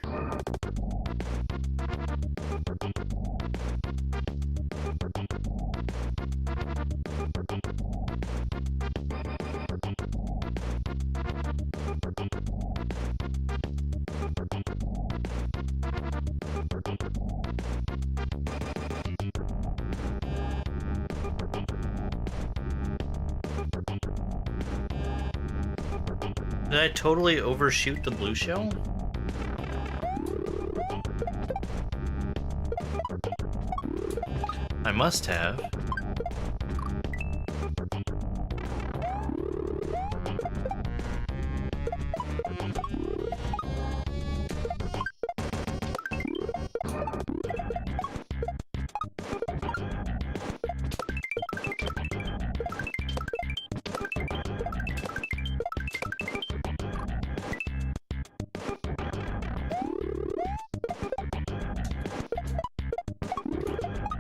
Did I totally overshoot the blue shell? I must have.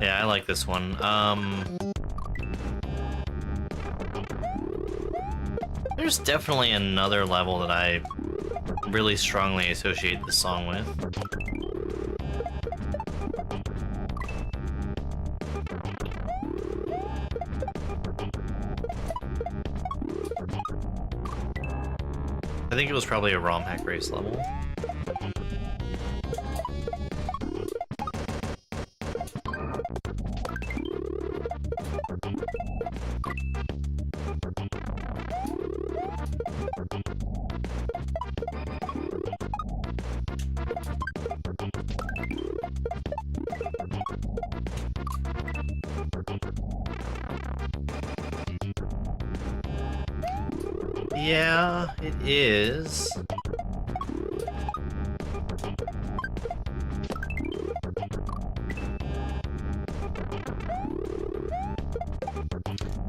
Yeah, I like this one. There's definitely another level that I really strongly associate this song with. I think it was probably a ROM hack race level. Yeah, it is.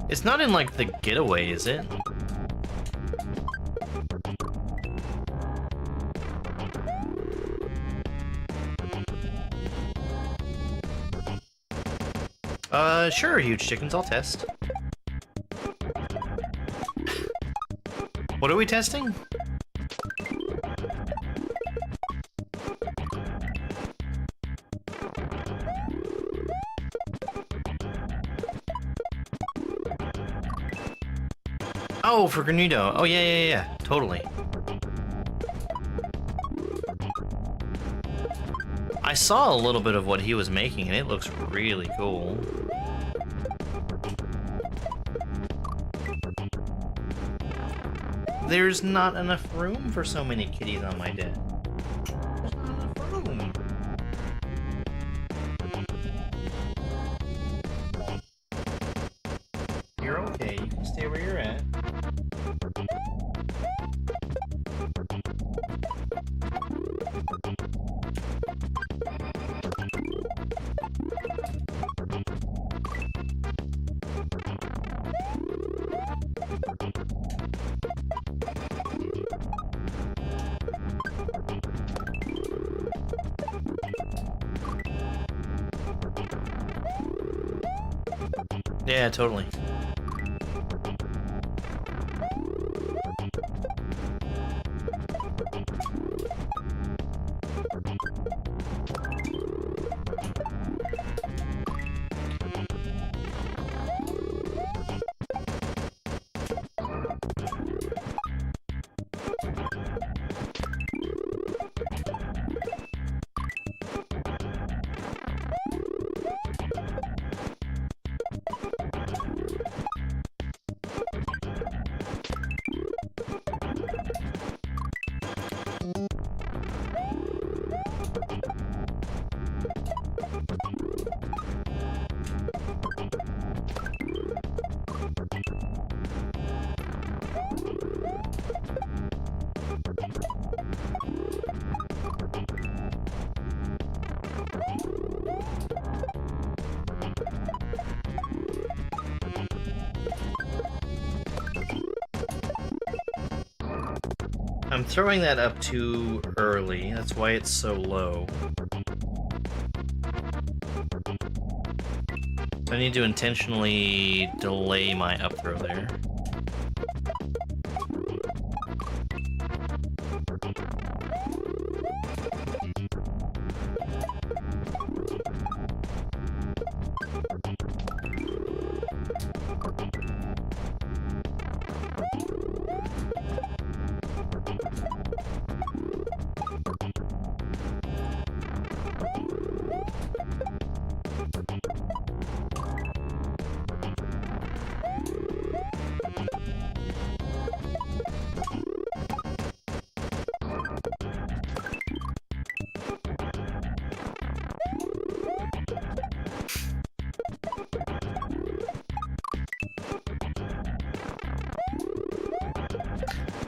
It's not in, like, the getaway, is it? Sure, huge chickens, I'll test. What are we testing? Oh, for Granito. Oh, yeah. Totally. I saw a little bit of what he was making, and it looks really cool. There's not enough room for so many kitties on my deck. There's not enough room. You're okay. You can stay where you're at. Yeah, totally. I'm throwing that up too early, that's why it's so low. So I need to intentionally delay my up throw there.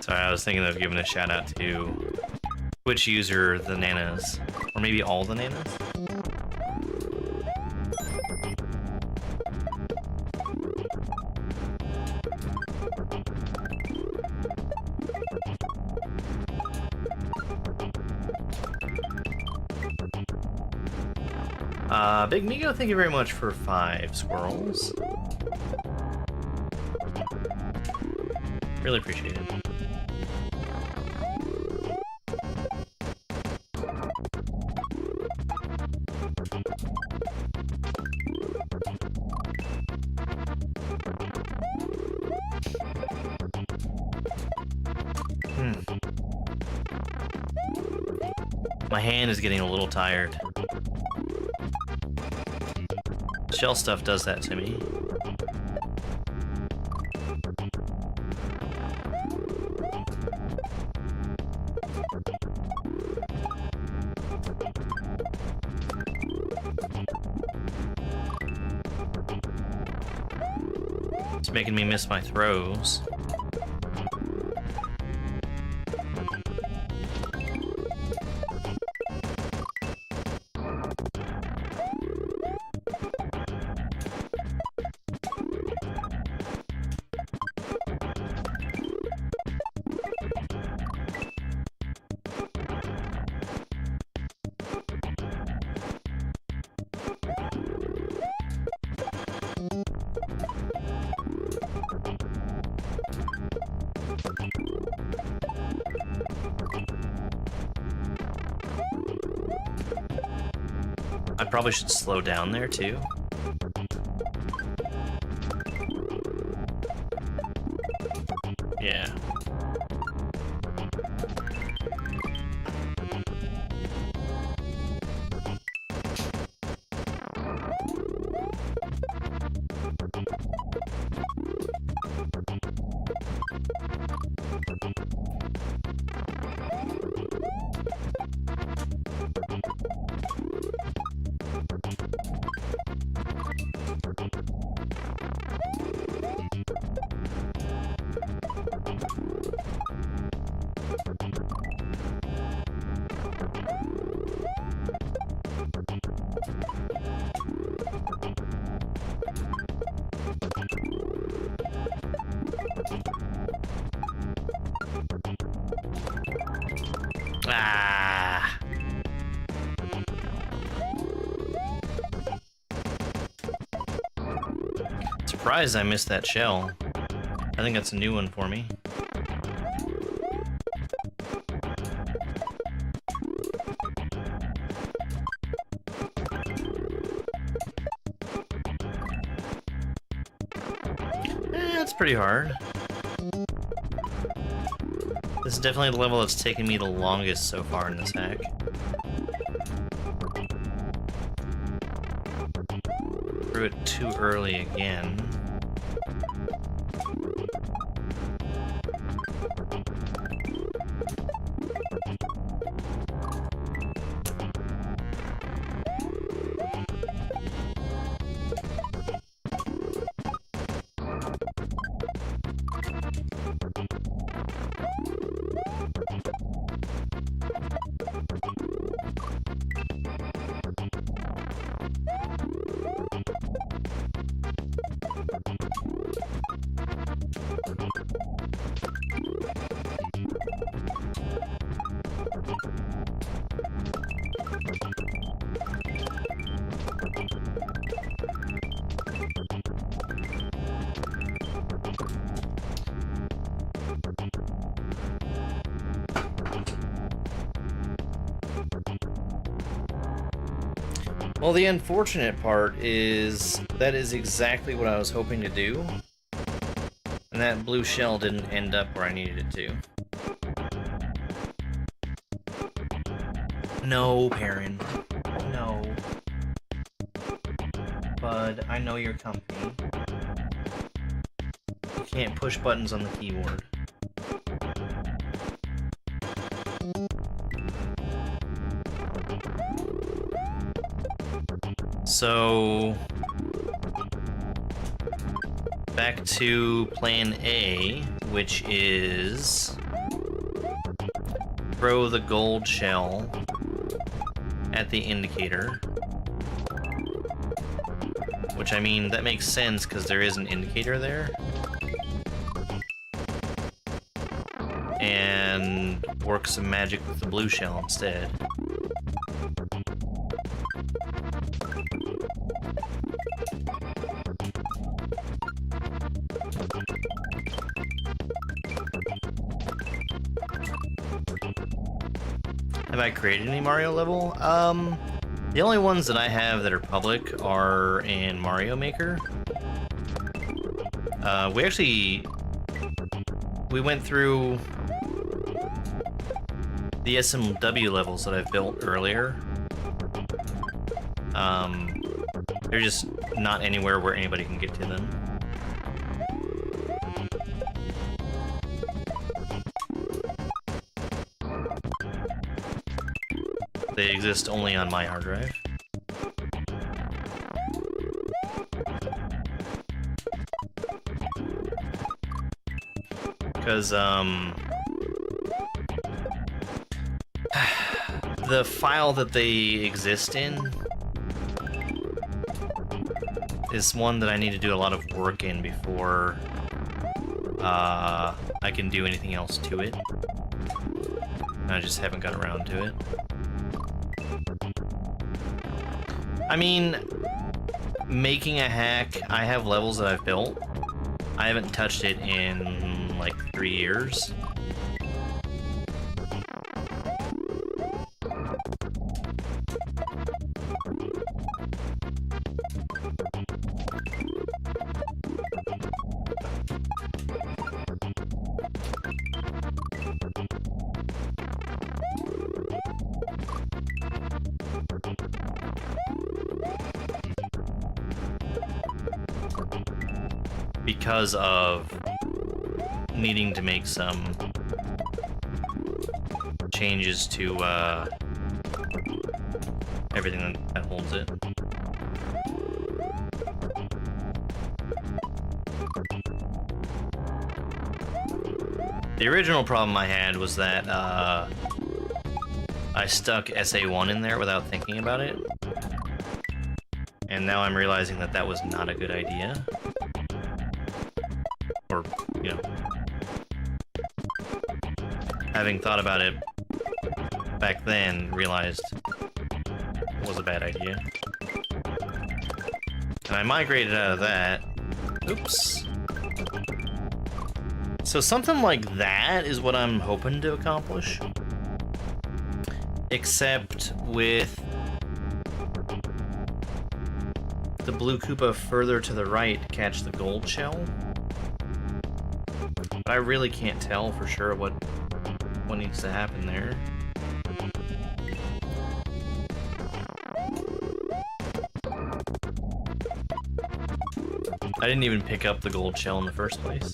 Sorry, I was thinking of giving a shout out to Twitch user the Nanas, or maybe all the Nanas. Big Migo, thank you very much for 5 squirrels. Really appreciate it. My hand is getting a little tired. Shell stuff does that to me. It's making me miss my throws. I probably should slow down there too. Ah. Surprised I missed that shell. I think that's a new one for me. It's pretty hard. This is definitely the level that's taken me the longest so far in this hack. Threw it too early again. Well, the unfortunate part is that is exactly what I was hoping to do, and that blue shell didn't end up where I needed it to. No, Perrin. No. Bud, I know your company. You can't push buttons on the keyboard. So, back to plan A, which is throw the gold shell at the indicator. Which, I mean, that makes sense because there is an indicator there. And work some magic with the blue shell instead. Have I created any Mario level? The only ones that I have that are public are in Mario Maker. We went through the SMW levels that I've built earlier. They're just not anywhere where anybody can get to them. They exist only on my hard drive. Because, the file that they exist in is one that I need to do a lot of work in before I can do anything else to it. And I just haven't got around to it. I mean, making a hack, I have levels that I've built. I haven't touched it in like 3 years. Because of needing to make some changes to everything that holds it. The original problem I had was that I stuck SA1 in there without thinking about it. And now I'm realizing that that was not a good idea. Or, you know, having thought about it back then, realized it was a bad idea. And I migrated out of that. Oops. So something like that is what I'm hoping to accomplish. Except with the blue Koopa further to the right to catch the gold shell. But I really can't tell for sure what needs to happen there. I didn't even pick up the gold shell in the first place.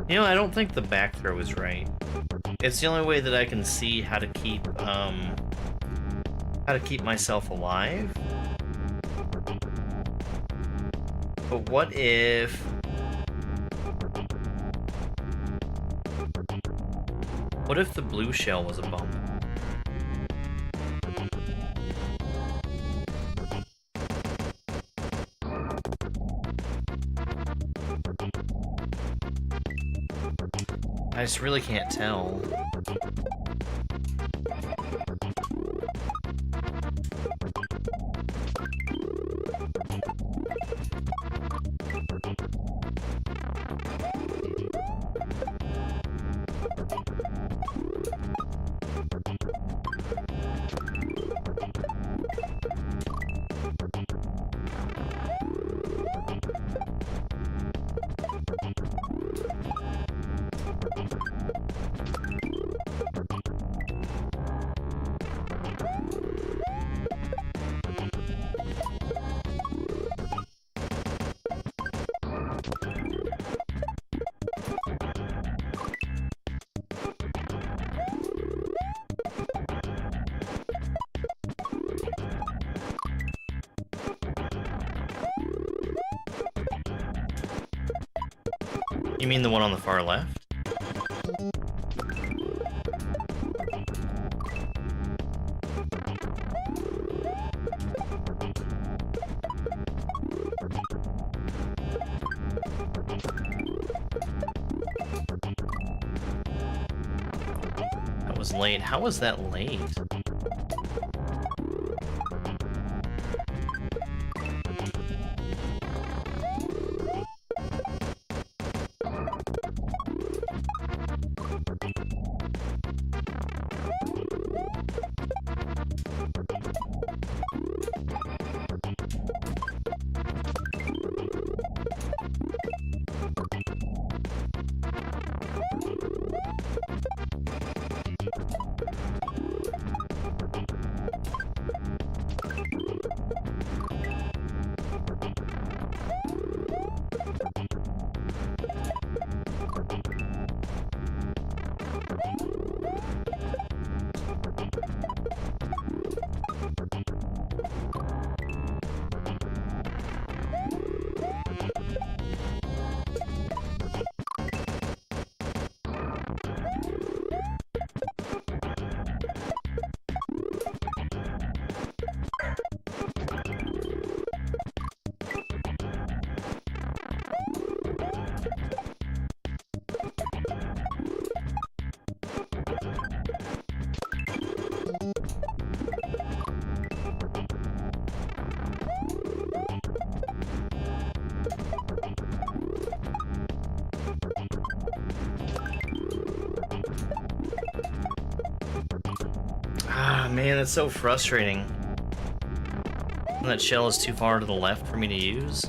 You know, I don't think the back throw is right. It's the only way that I can see how to keep myself alive. But what if the blue shell was a bump? I just really can't tell. You mean the one on the far left? was late. How was that late? Ah, man, that's so frustrating. And that shell is too far to the left for me to use.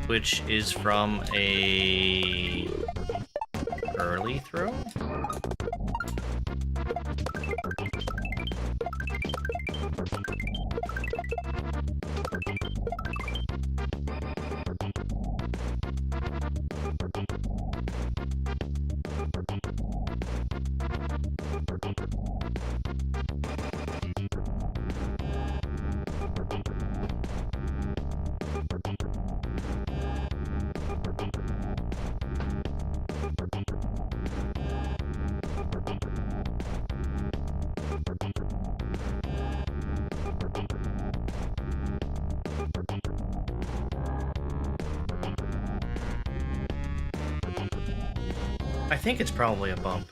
Which is from a early throw? I think it's probably a bump.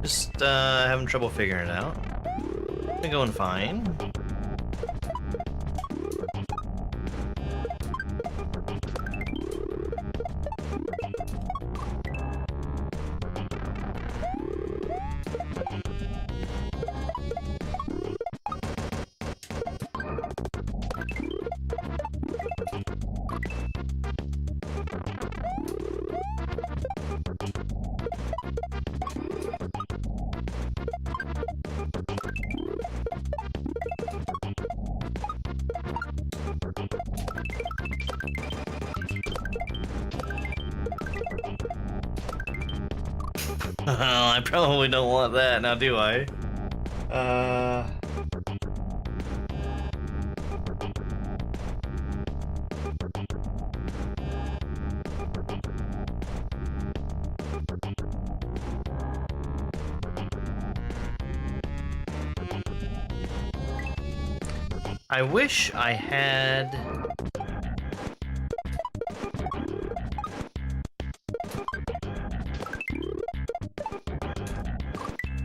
Just having trouble figuring it out. Been going fine. I probably don't want that now, do I? I wish I had...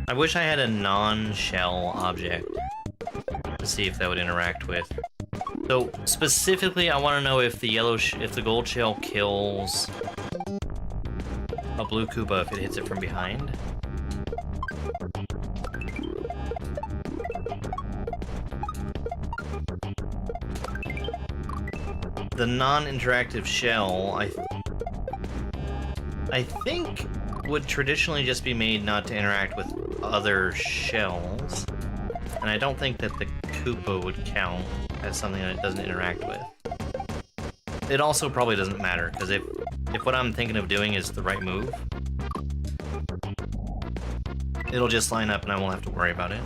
I wish I had a non-shell object to see if that would interact with. So specifically, I want to know if the if the gold shell kills a blue Koopa if it hits it from behind. The non-interactive shell, I think, would traditionally just be made not to interact with other shells, and I don't think that the Koopa would count as something that it doesn't interact with. It also probably doesn't matter, because if what I'm thinking of doing is the right move, it'll just line up and I won't have to worry about it.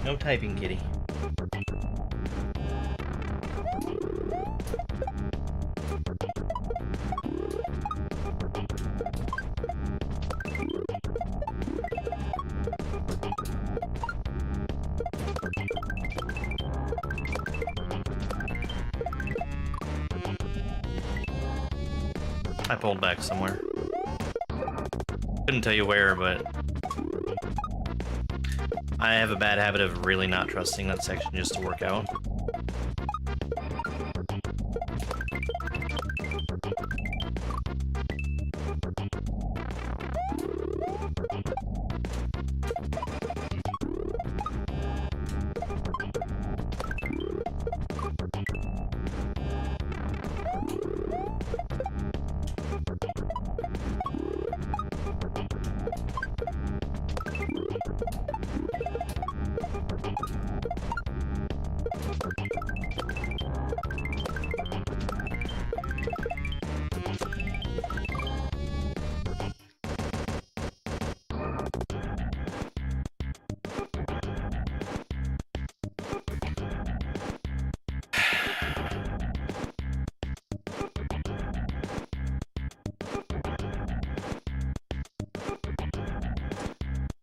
No typing, kitty. I pulled back somewhere. Couldn't tell you where, but I have a bad habit of really not trusting that section just to work out.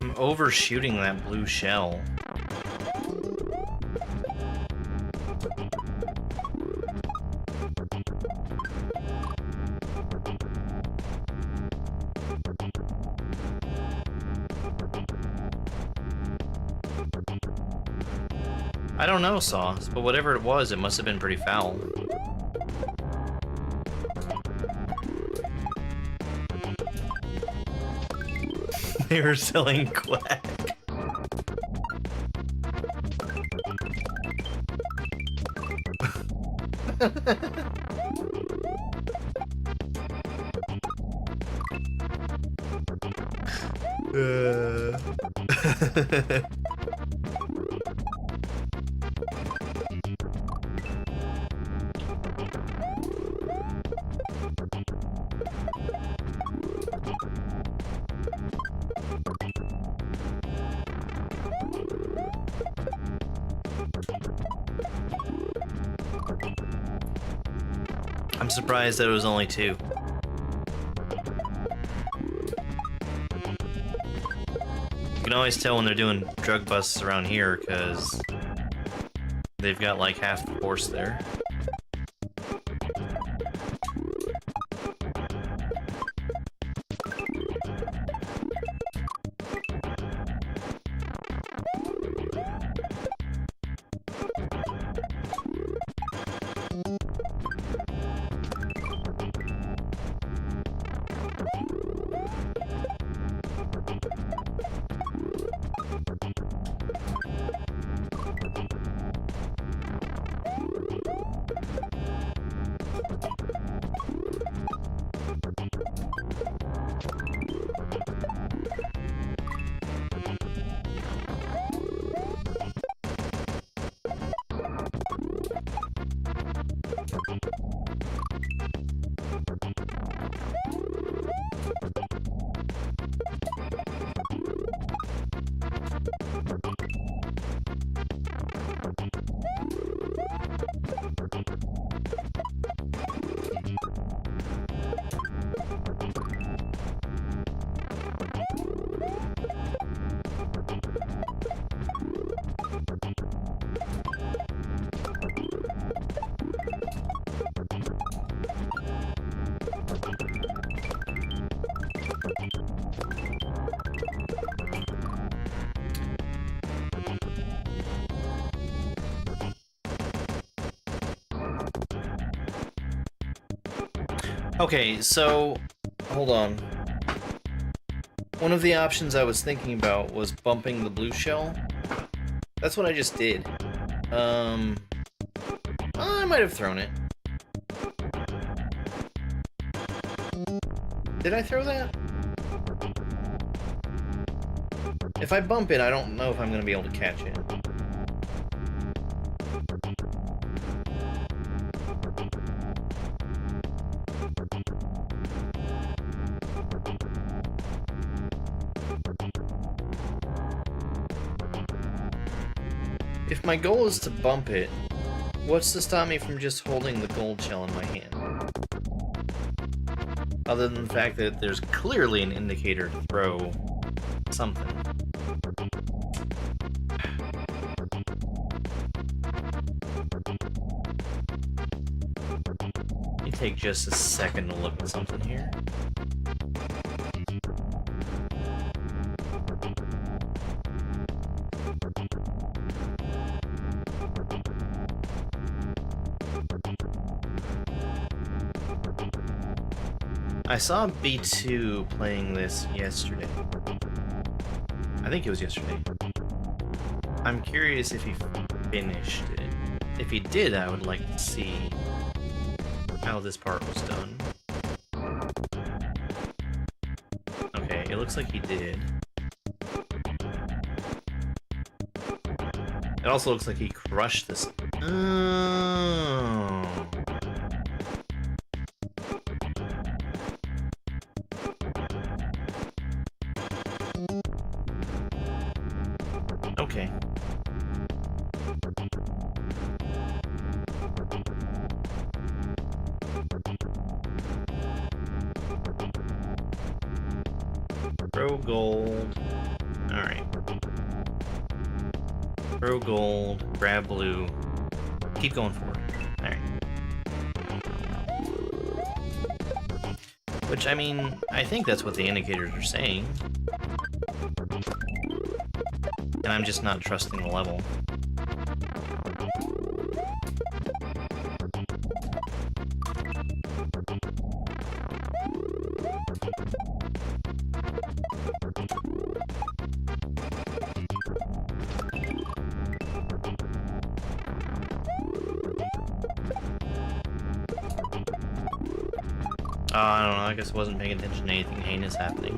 I'm overshooting that blue shell. I don't know, Sauce, but whatever it was, it must have been pretty foul. They were selling quack. I'm surprised that it was only 2. You can always tell when they're doing drug busts around here, because they've got like half the force there. Okay, so hold on. One of the options I was thinking about was bumping the blue shell. That's what I just did. I might have thrown it. Did I throw that? If I bump it, I don't know if I'm going to be able to catch it. If my goal is to bump it, what's to stop me from just holding the gold shell in my hand? Other than the fact that there's clearly an indicator to throw something. Let me take just a second to look at something here. I saw B2 playing this yesterday. I think it was yesterday. I'm curious if he finished it. If he did, I would like to see how this part was done. Okay, it looks like he did. It also looks like he crushed this. Oh. Okay. Throw gold. Alright. Throw gold, grab blue. Keep going forward. Alright. Which, I mean, I think that's what the indicators are saying. And I'm just not trusting the level. I don't know, I guess I wasn't paying attention to anything heinous happening.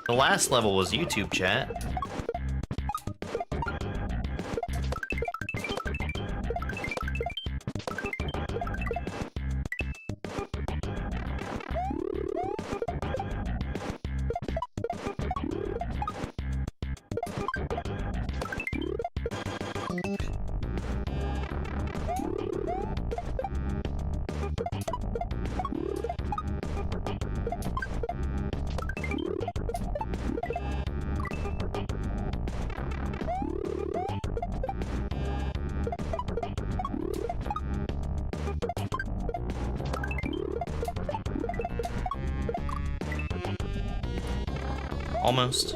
The last level was YouTube chat. Almost.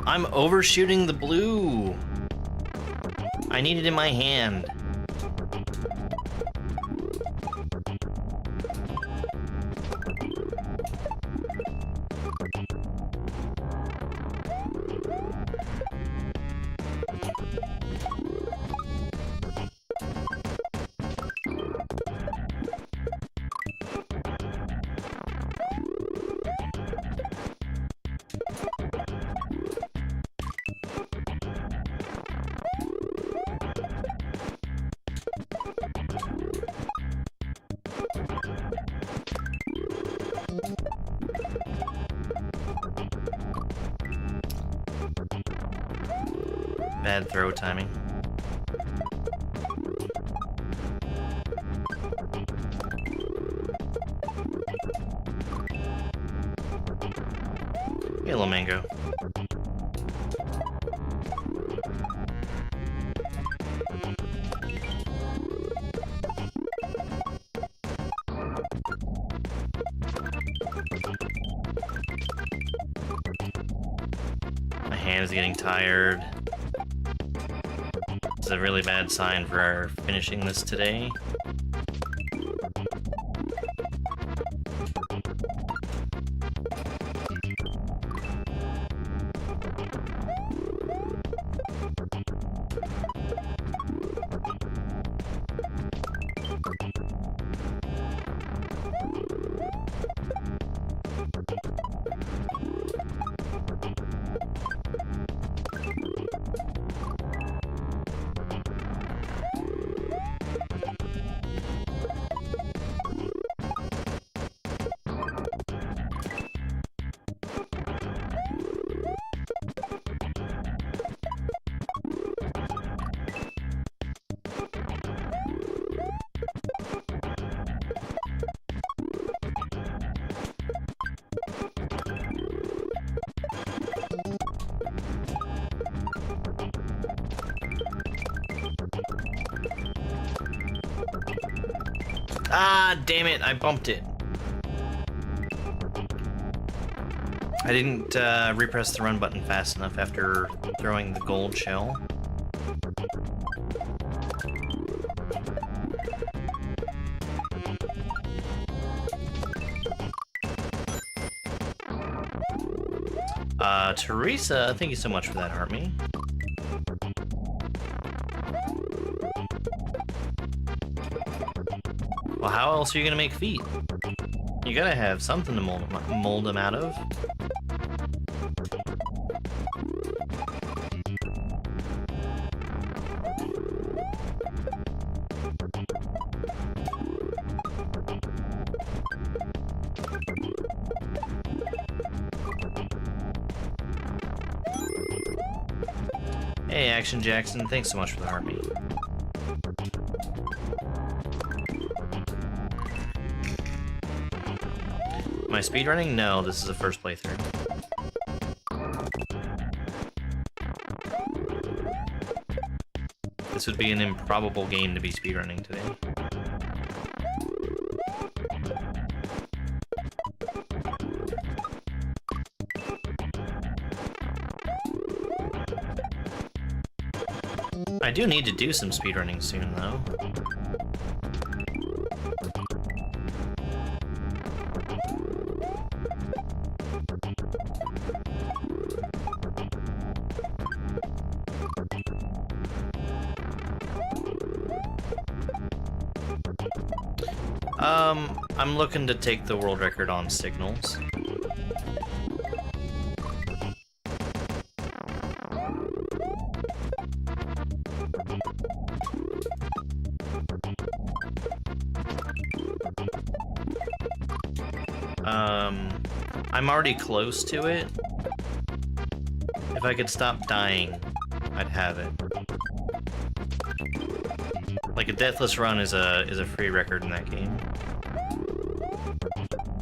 I'm overshooting the blue. I need it in my hand. Bad throw timing. Yellow mango. My hand is getting tired. This is a really bad sign for our finishing this today. Ah, damn it, I bumped it. I didn't repress the run button fast enough after throwing the gold shell. Teresa, thank you so much for that, Hartme. Well, how else are you gonna make feet? You gotta have something to mold them out of. Hey, Action Jackson, thanks so much for the heartbeat. Am I speedrunning? No, this is a first playthrough. This would be an improbable game to be speedrunning today. I do need to do some speedrunning soon, though. I'm looking to take the world record on signals. I'm already close to it. If I could stop dying, I'd have it. Like a deathless run is a free record in that game.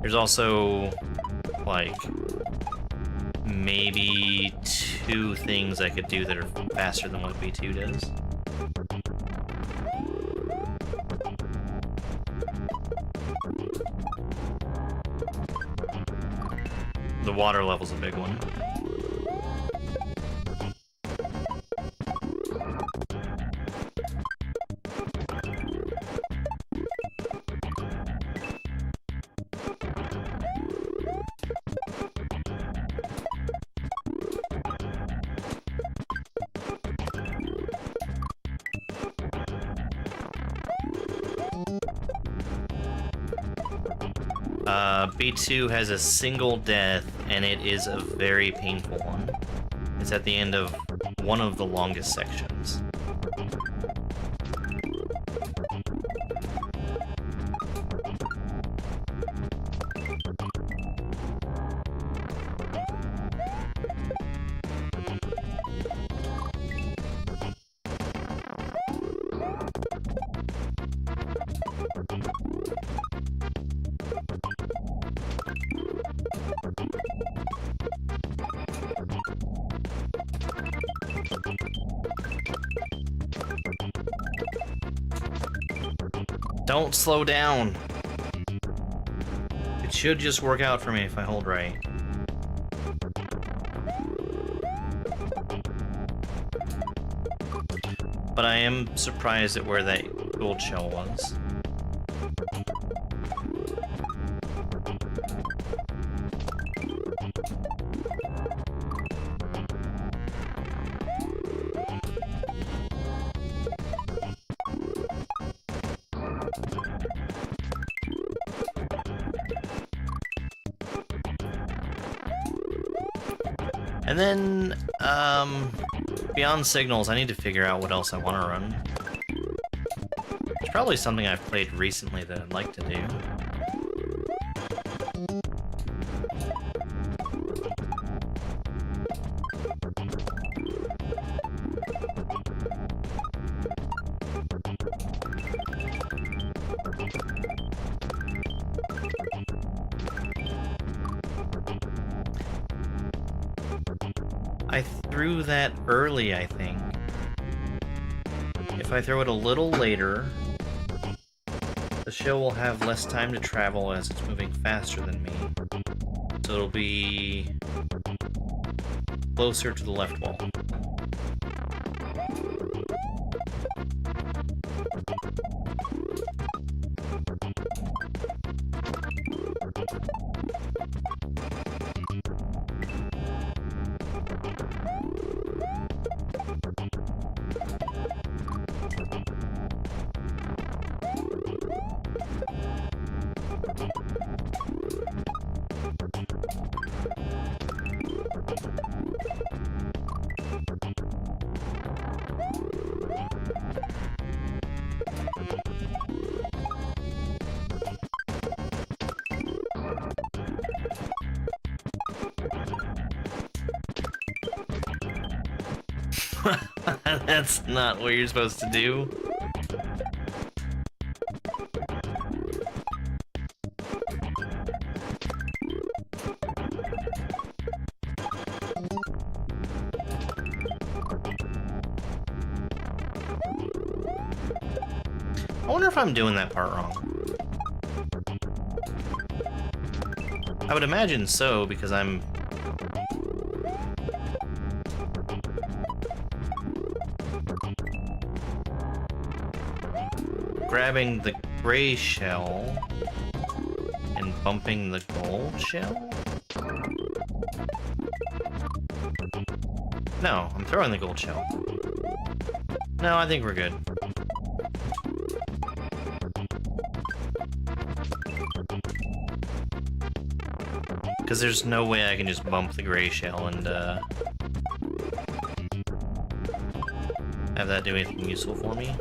There's also like maybe 2 things I could do that are faster than what V2 does. The water level's a big one. B2 has a single death, and it is a very painful one. It's at the end of one of the longest sections. Don't slow down. It should just work out for me if I hold right. But I am surprised at where that gold shell was. And then, beyond signals, I need to figure out what else I want to run. It's probably something I've played recently that I'd like to do. I threw that early, I think. If I throw it a little later, the shell will have less time to travel as it's moving faster than me. So it'll be closer to the left wall. That's not what you're supposed to do. I wonder if I'm doing that part wrong. I would imagine so, because I'm grabbing the gray shell and bumping the gold shell? No, I'm throwing the gold shell. No, I think we're good. Because there's no way I can just bump the gray shell and have that do anything useful for me.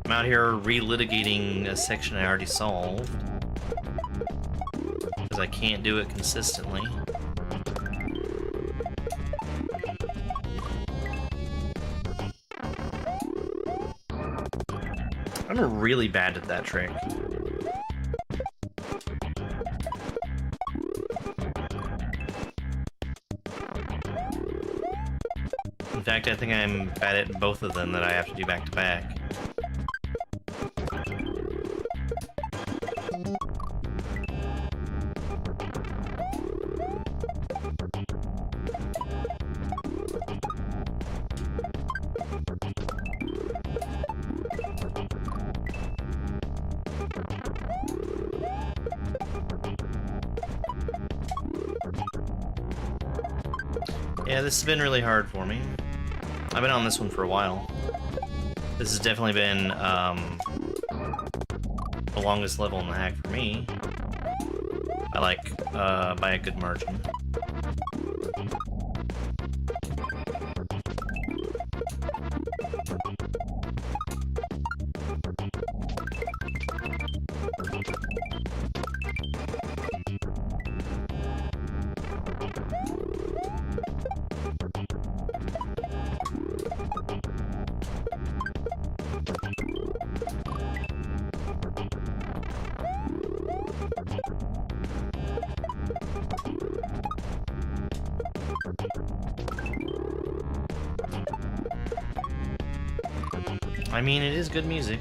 I'm out here relitigating a section I already solved, because I can't do it consistently. I'm really bad at that trick. In fact, I think I'm bad at both of them that I have to do back to back. Yeah, this has been really hard for me. I've been on this one for a while. This has definitely been the longest level in the hack for me. By a good margin. I mean, it is good music.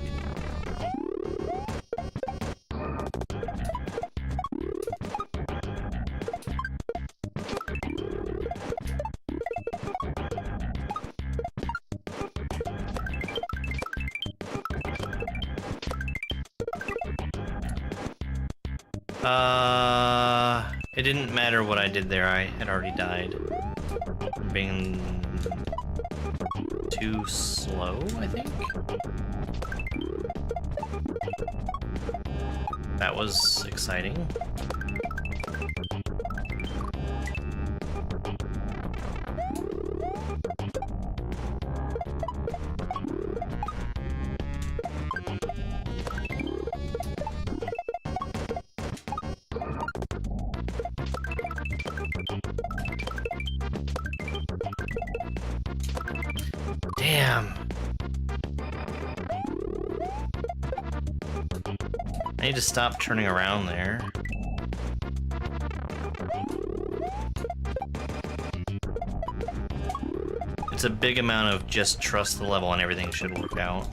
It didn't matter what I did there, I had already died. Being too slow, I think? That was exciting. Damn. I need to stop turning around there. It's a big amount of just trust the level and everything should work out.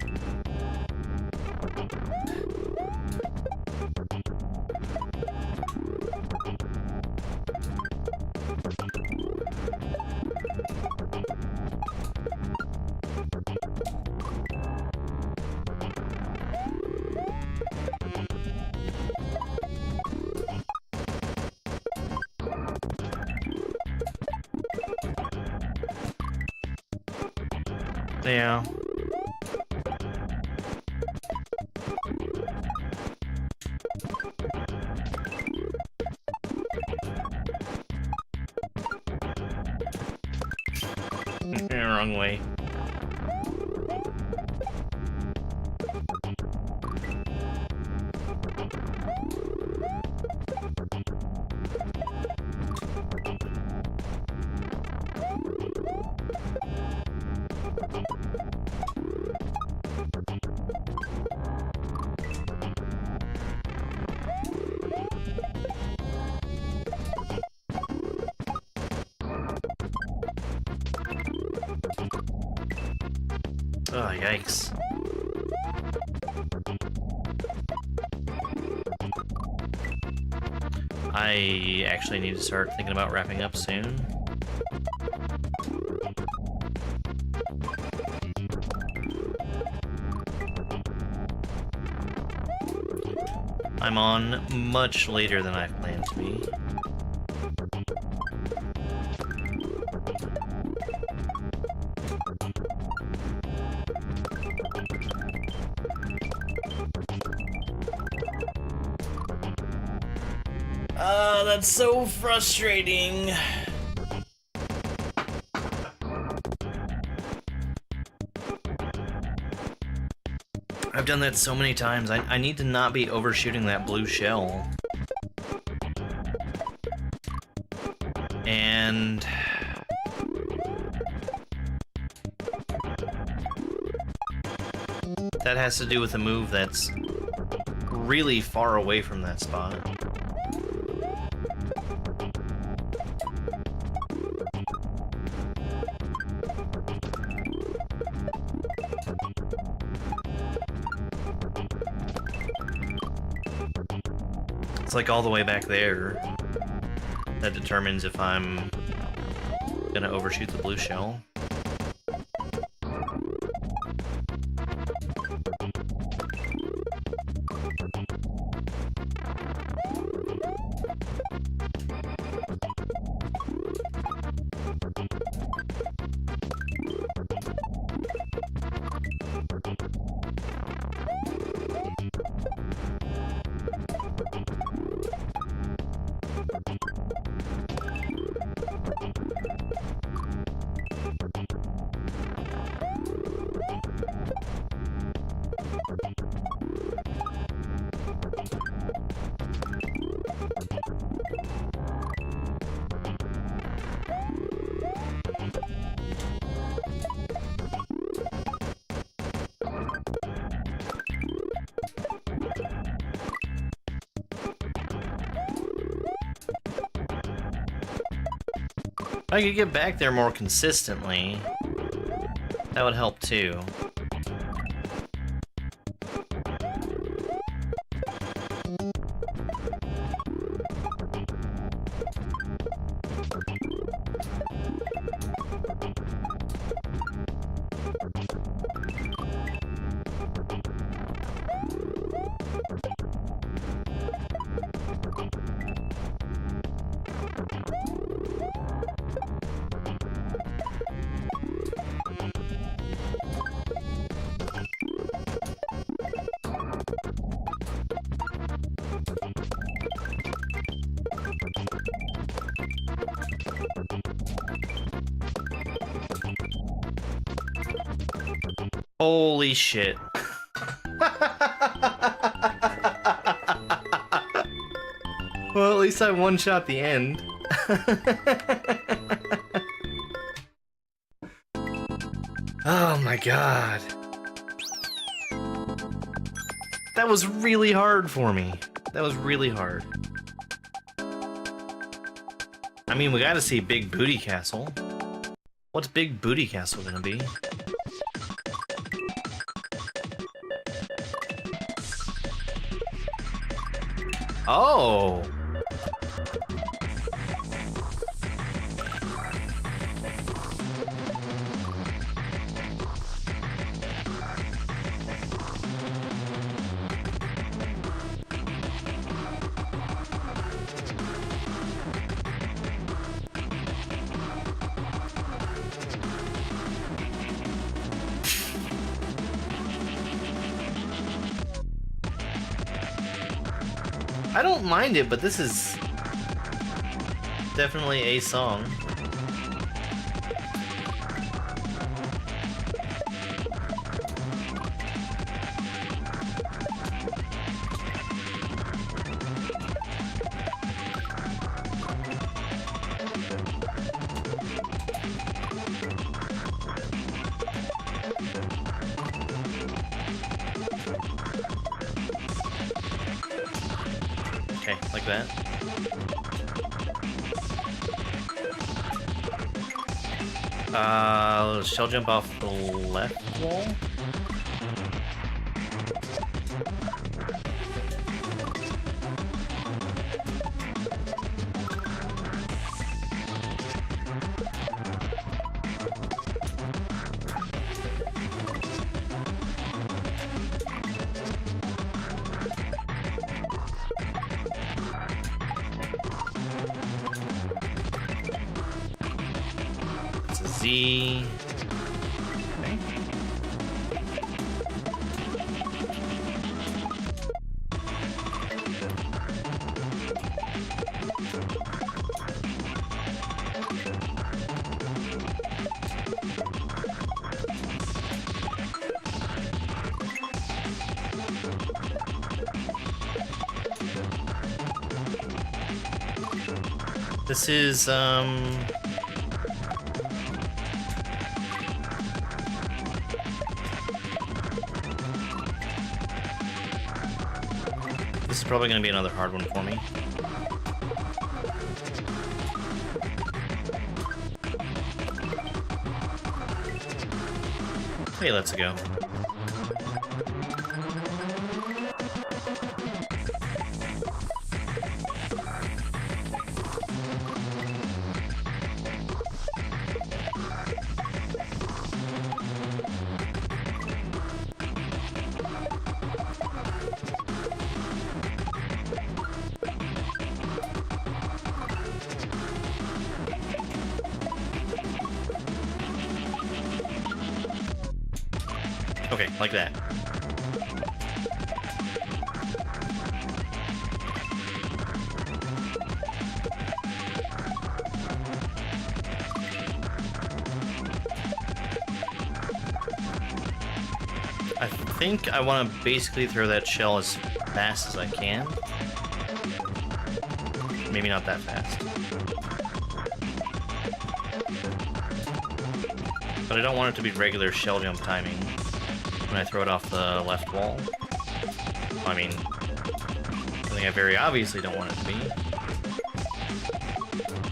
Yeah. Wrong way. Oh, yikes. I actually need to start thinking about wrapping up soon. I'm on much later than I planned to be. That's so frustrating. I've done that so many times. I need to not be overshooting that blue shell. And that has to do with a move that's really far away from that spot. It's like all the way back there. That determines if I'm gonna overshoot the blue shell. If I could get back there more consistently, that would help too. Holy shit. Well, at least I one-shot the end. Oh my god. That was really hard for me. That was really hard. I mean, we gotta see Big Booty Castle. What's Big Booty Castle gonna be? Oh! I don't mind it, but this is definitely a song. Okay, like that. Shell jump off the left wall? It's a Z. Okay. This is, this is probably gonna be another hard one for me. Hey, let's go. Okay, like that. I think I want to basically throw that shell as fast as I can. Maybe not that fast. But I don't want it to be regular shell jump timing when I throw it off the left wall. I mean, I think I very obviously don't want it to be.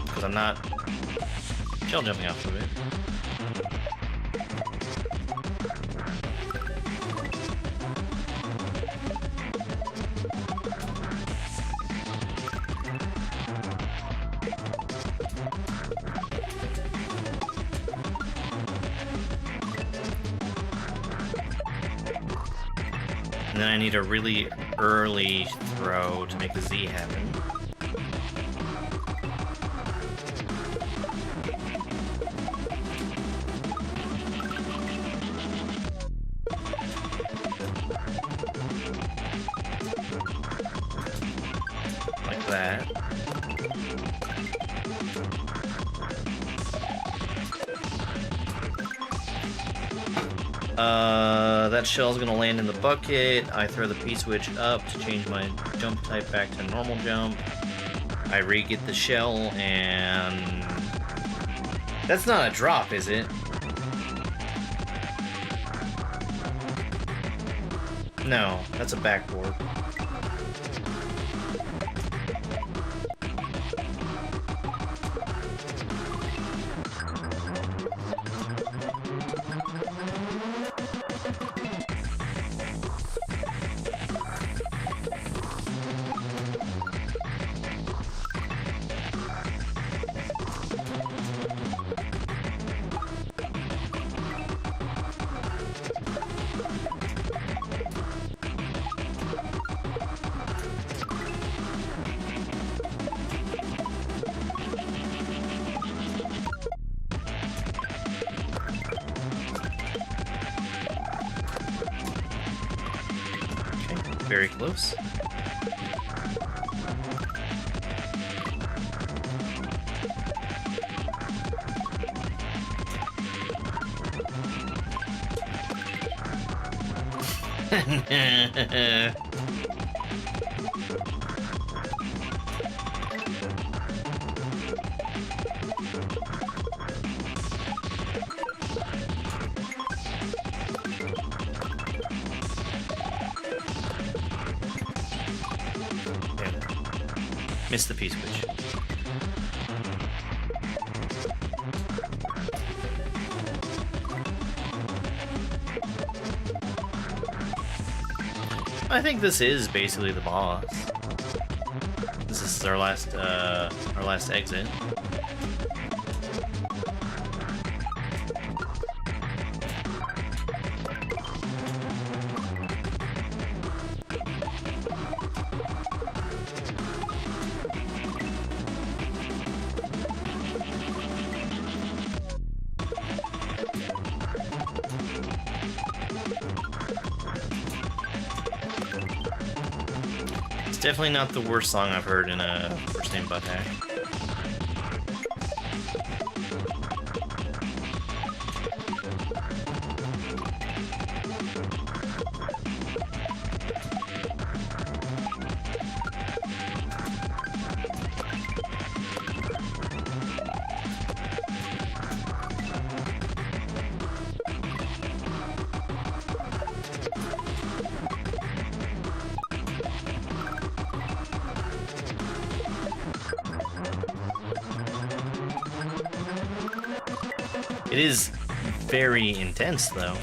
Because I'm not shell jumping off of it. And then I need a really early throw to make the Z happen. Like that. That shell's gonna land in the bucket. I throw the P-switch up to change my jump type back to normal jump. I re-get the shell, and... That's not a drop, is it? No, that's a backboard. Very close. Missed the P-switch. I think this is basically the boss. This is our last exit. It's definitely not the worst song I've heard in a Firstnamebutt hack. It is very intense, though.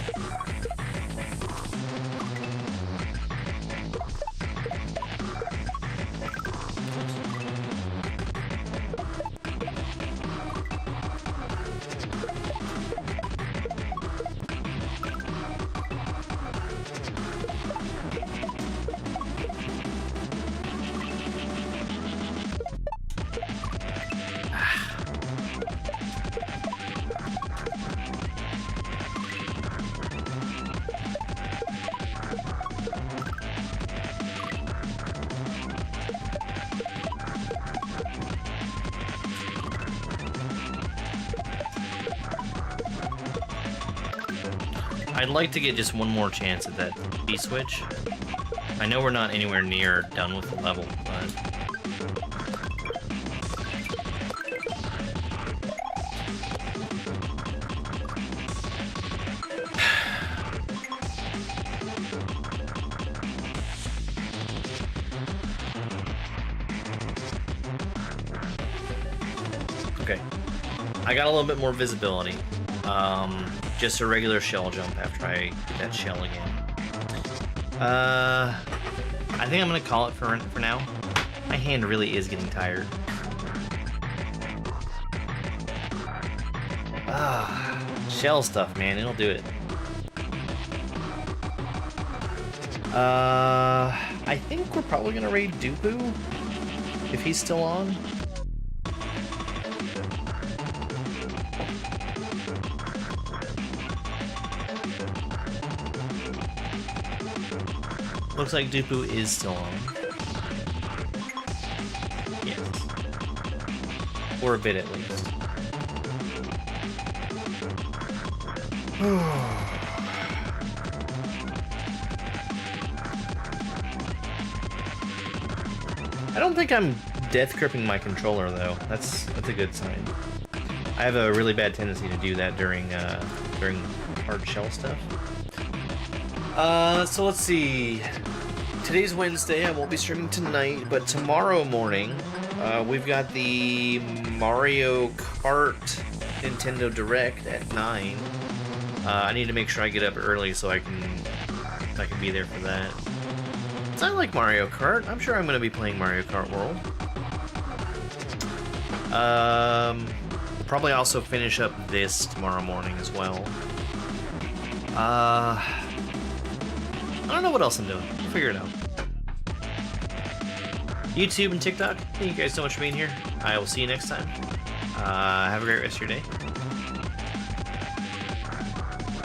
I'd like to get just one more chance at that B-switch. I know we're not anywhere near done with the level, but... Okay. I got a little bit more visibility. Just a regular shell jump after I get that shell again. I think I'm gonna call it for now. My hand really is getting tired. Shell stuff, man, it'll do it. I think we're probably gonna raid Dupu if he's still on. Looks like Dupu is still on. Yes. For a bit at least. I don't think I'm death gripping my controller though. That's a good sign. I have a really bad tendency to do that during hard shell stuff. So let's see. Today's Wednesday. I won't be streaming tonight, but tomorrow morning, we've got the Mario Kart Nintendo Direct at 9. I need to make sure I get up early so I can be there for that. I like Mario Kart. I'm sure I'm going to be playing Mario Kart World. We'll probably also finish up this tomorrow morning as well. I don't know what else I'm doing. We'll figure it out. YouTube and TikTok, thank you guys so much for being here. I will see you next time. Have a great rest of your day.